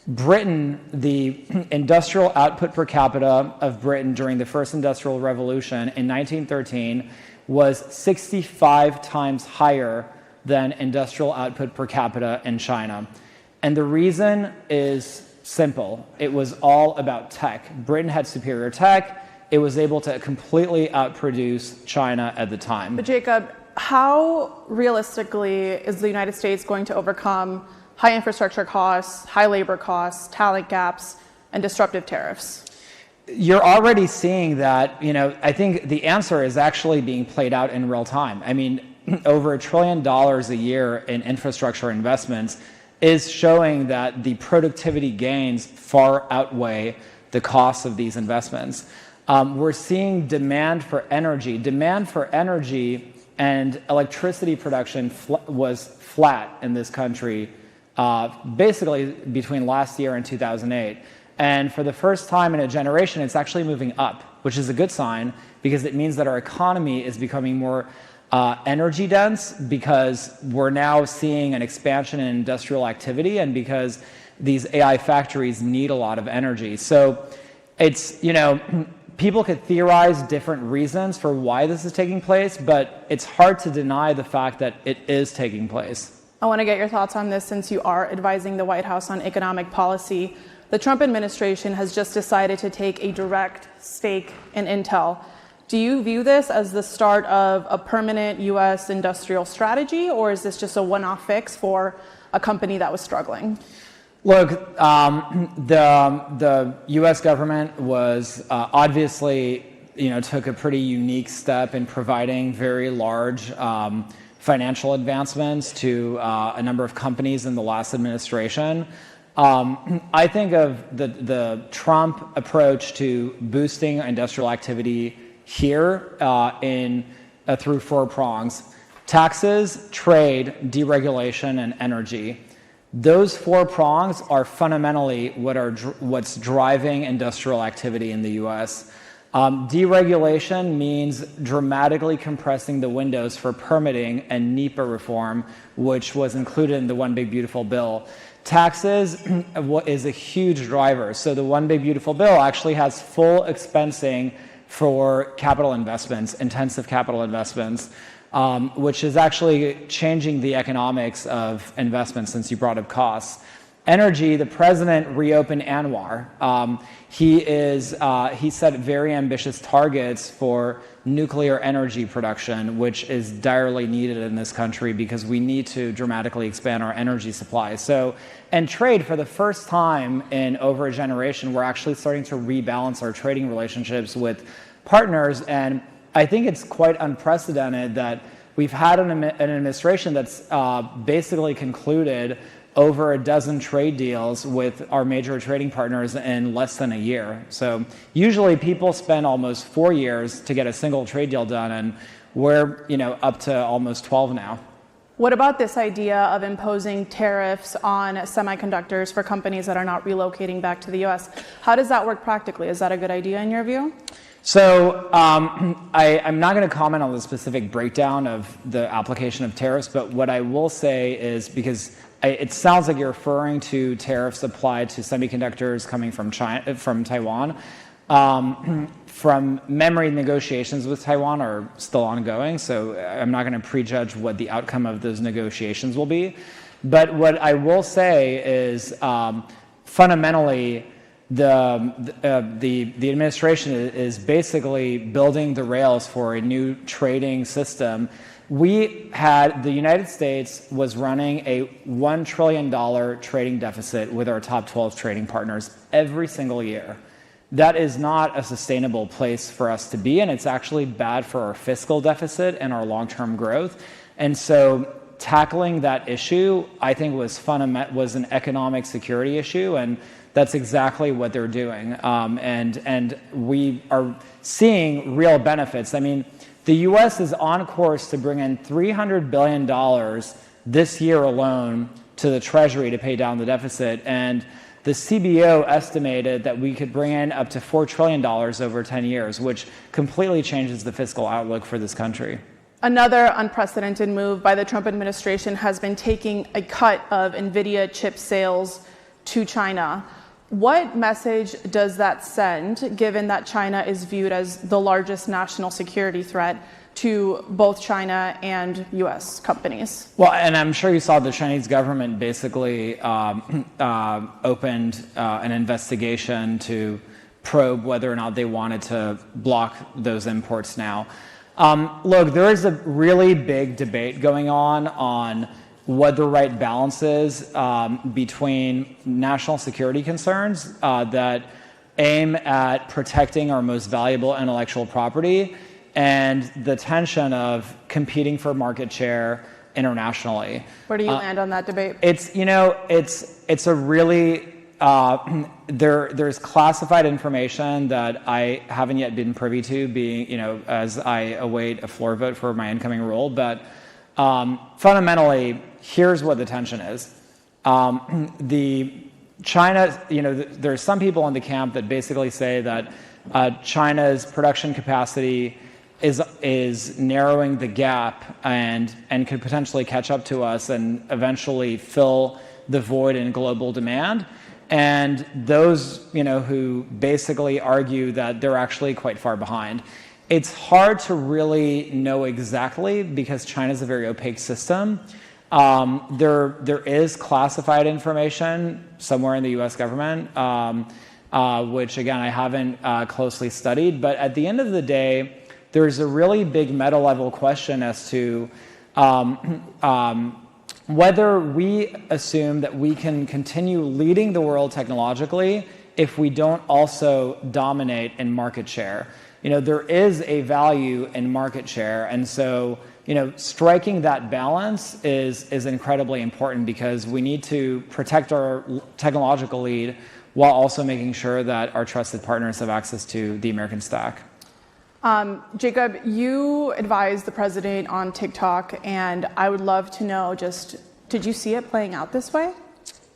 Britain, the industrial output per capita of Britain during the first industrial revolution in 1913 was 65 times higher than industrial output per capita in China. And the reason is simple. It was all about tech. Britain had superior tech. It was able to completely outproduce China at the time. But Jacob, how realistically is the United States going to overcome high infrastructure costs, high labor costs, talent gaps, and disruptive tariffs? You're already seeing that. I think the answer is actually being played out in real time. I mean, over $1 trillion a year in infrastructure investments is showing that the productivity gains far outweigh the costs of these investments. We're seeing demand for energy. Demand for energy and electricity production was flat in this country basically between last year and 2008. And for the first time in a generation, it's actually moving up, which is a good sign because it means that our economy is becoming more energy dense because we're now seeing an expansion in industrial activity and because these AI factories need a lot of energy. So it's, people could theorize different reasons for why this is taking place, but it's hard to deny the fact that it is taking place. I want to get your thoughts on this since you are advising the White House on economic policy. The Trump administration has just decided to take a direct stake in Intel. Do you view this as the start of a permanent U.S. industrial strategy, or is this just a one-off fix for a company that was struggling? Look, the U.S. government was obviously, took a pretty unique step in providing very large financial advancements to a number of companies in the last administration. I think of the Trump approach to boosting industrial activity here through 4 prongs: taxes, trade, deregulation, and energy. Those 4 prongs are fundamentally what's driving industrial activity in the U.S. Deregulation means dramatically compressing the windows for permitting and NEPA reform, which was included in the One Big Beautiful Bill. Taxes is a huge driver. So the One Big Beautiful Bill actually has full expensing for capital investments, intensive capital investments, which is actually changing the economics of investments since you brought up costs. Energy, the president reopened ANWR. He set very ambitious targets for nuclear energy production, which is direly needed in this country because we need to dramatically expand our energy supply. And trade, for the first time in over a generation, we're actually starting to rebalance our trading relationships with partners. And I think it's quite unprecedented that we've had an administration that's basically concluded over a dozen trade deals with our major trading partners in less than a year. So usually people spend almost 4 years to get a single trade deal done, and we're up to almost 12 now. What about this idea of imposing tariffs on semiconductors for companies that are not relocating back to the US? How does that work practically? Is that a good idea in your view? So I'm not going to comment on the specific breakdown of the application of tariffs, but what I will say is, because it sounds like you're referring to tariffs applied to semiconductors coming from Taiwan. From memory, negotiations with Taiwan are still ongoing, so I'm not going to prejudge what the outcome of those negotiations will be. But what I will say is fundamentally, the administration is basically building the rails for a new trading system. The United States was running a $1 trillion trading deficit with our top 12 trading partners every single year. That is not a sustainable place for us to be, and it's actually bad for our fiscal deficit and our long-term growth. And so tackling that issue, I think, was an economic security issue, and that's exactly what they're doing. And we are seeing real benefits. I mean, the U.S. is on course to bring in $300 billion this year alone to the Treasury to pay down the deficit. And the CBO estimated that we could bring in up to $4 trillion over 10 years, which completely changes the fiscal outlook for this country. Another unprecedented move by the Trump administration has been taking a cut of NVIDIA chip sales to China. What message does that send, given that China is viewed as the largest national security threat to both China and U.S. companies? Well, and I'm sure you saw the Chinese government basically opened an investigation to probe whether or not they wanted to block those imports now. Look, there is a really big debate going on what the right balance is between national security concerns that aim at protecting our most valuable intellectual property and the tension of competing for market share internationally. Where do you land on that debate? It's a really there's classified information that I haven't yet been privy to, as I await a floor vote for my incoming role. But fundamentally, here's what the tension is. There's some people in the camp that basically say that China's production capacity is narrowing the gap and could potentially catch up to us and eventually fill the void in global demand. And those, who basically argue that they're actually quite far behind. It's hard to really know exactly because China's a very opaque system. There is classified information somewhere in the U.S. government, which again I haven't closely studied. But at the end of the day, there's a really big meta-level question as to whether we assume that we can continue leading the world technologically if we don't also dominate in market share. There is a value in market share, and so striking that balance is incredibly important because we need to protect our technological lead while also making sure that our trusted partners have access to the American stack. Jacob, you advised the president on TikTok, and I would love to know did you see it playing out this way?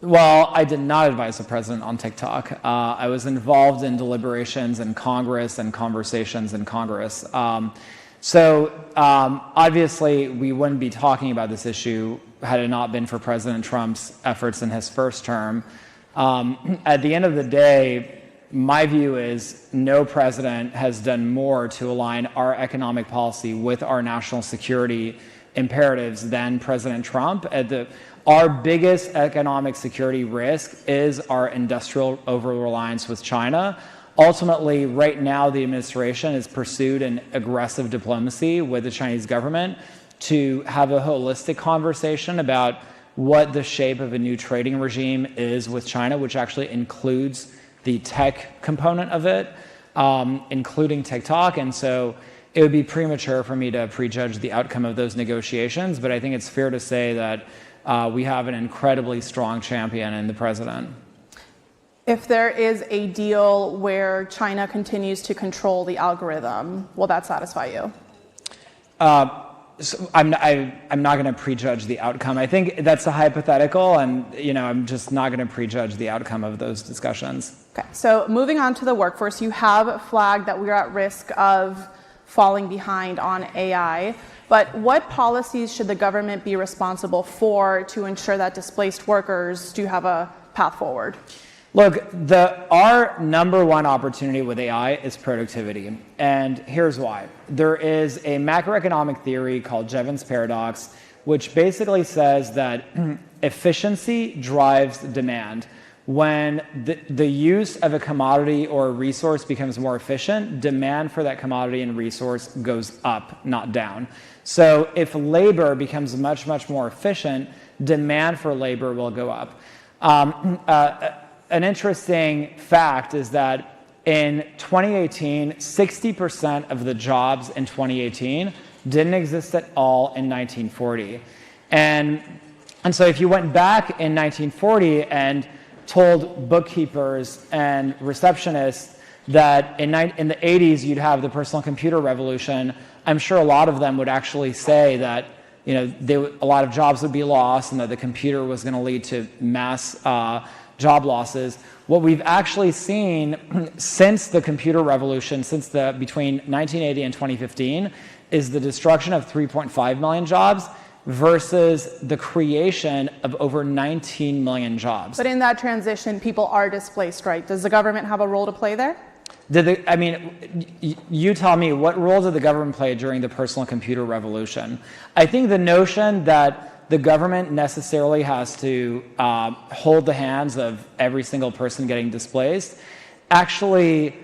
Well, I did not advise the president on TikTok. I was involved in deliberations in Congress and conversations in Congress. Obviously, we wouldn't be talking about this issue had it not been for President Trump's efforts in his first term. At the end of the day, my view is no president has done more to align our economic policy with our national security imperatives than President Trump. Our biggest economic security risk is our industrial over-reliance with China. Ultimately, right now, the administration has pursued an aggressive diplomacy with the Chinese government to have a holistic conversation about what the shape of a new trading regime is with China, which actually includes the tech component of it, including TikTok. And so it would be premature for me to prejudge the outcome of those negotiations, but I think it's fair to say that we have an incredibly strong champion in the president. If there is a deal where China continues to control the algorithm, will that satisfy you? So I'm not going to prejudge the outcome. I think that's a hypothetical, and I'm just not going to prejudge the outcome of those discussions. Okay, so moving on to the workforce, you have flagged that we're at risk of falling behind on AI. But what policies should the government be responsible for to ensure that displaced workers do have a path forward? Look, our number one opportunity with AI is productivity. And here's why. There is a macroeconomic theory called Jevons paradox, which basically says that efficiency drives demand. When the use of a commodity or a resource becomes more efficient, demand for that commodity and resource goes up, not down. So if labor becomes much, much more efficient, demand for labor will go up. An interesting fact is that in 2018, 60% of the jobs in 2018 didn't exist at all in 1940. And so if you went back in 1940 and told bookkeepers and receptionists that in the 80s you'd have the personal computer revolution, I'm sure a lot of them would actually say that a lot of jobs would be lost and that the computer was going to lead to mass job losses. What we've actually seen since the computer revolution, between 1980 and 2015, is the destruction of 3.5 million jobs versus the creation of over 19 million jobs. But in that transition, people are displaced, right? Does the government have a role to play there? You tell me, what role did the government play during the personal computer revolution? I think the notion that the government necessarily has to hold the hands of every single person getting displaced actually,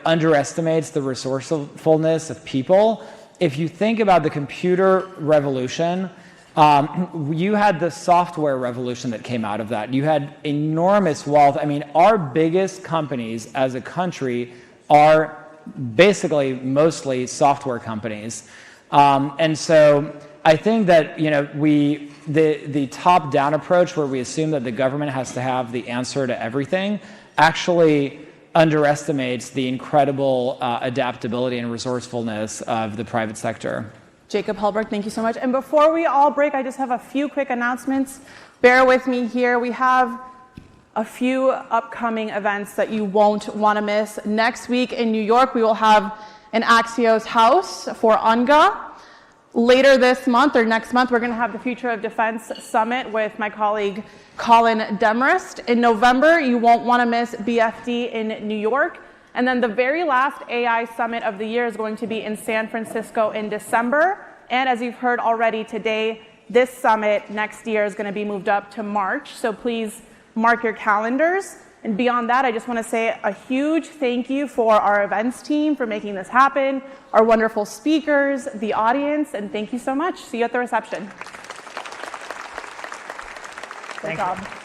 underestimates the resourcefulness of people. If you think about the computer revolution, you had the software revolution that came out of that. You had enormous wealth. Our biggest companies as a country are basically mostly software companies. And so I think that the top-down approach where we assume that the government has to have the answer to everything actually underestimates the incredible adaptability and resourcefulness of the private sector. Jacob Hellberg, thank you so much. And before we all break, I just have a few quick announcements. Bear with me here. We have a few upcoming events that you won't want to miss. Next week in New York, we will have in Axios House for UNGA. Later this month or next month, we're going to have the Future of Defense Summit with my colleague Colin Demarest. In November, you won't want to miss BFD in New York. And then the very last AI Summit of the year is going to be in San Francisco in December. And as you've heard already today, this summit next year is going to be moved up to March. So please mark your calendars. And beyond that, I just want to say a huge thank you for our events team for making this happen, our wonderful speakers, the audience, and thank you so much. See you at the reception. Good job.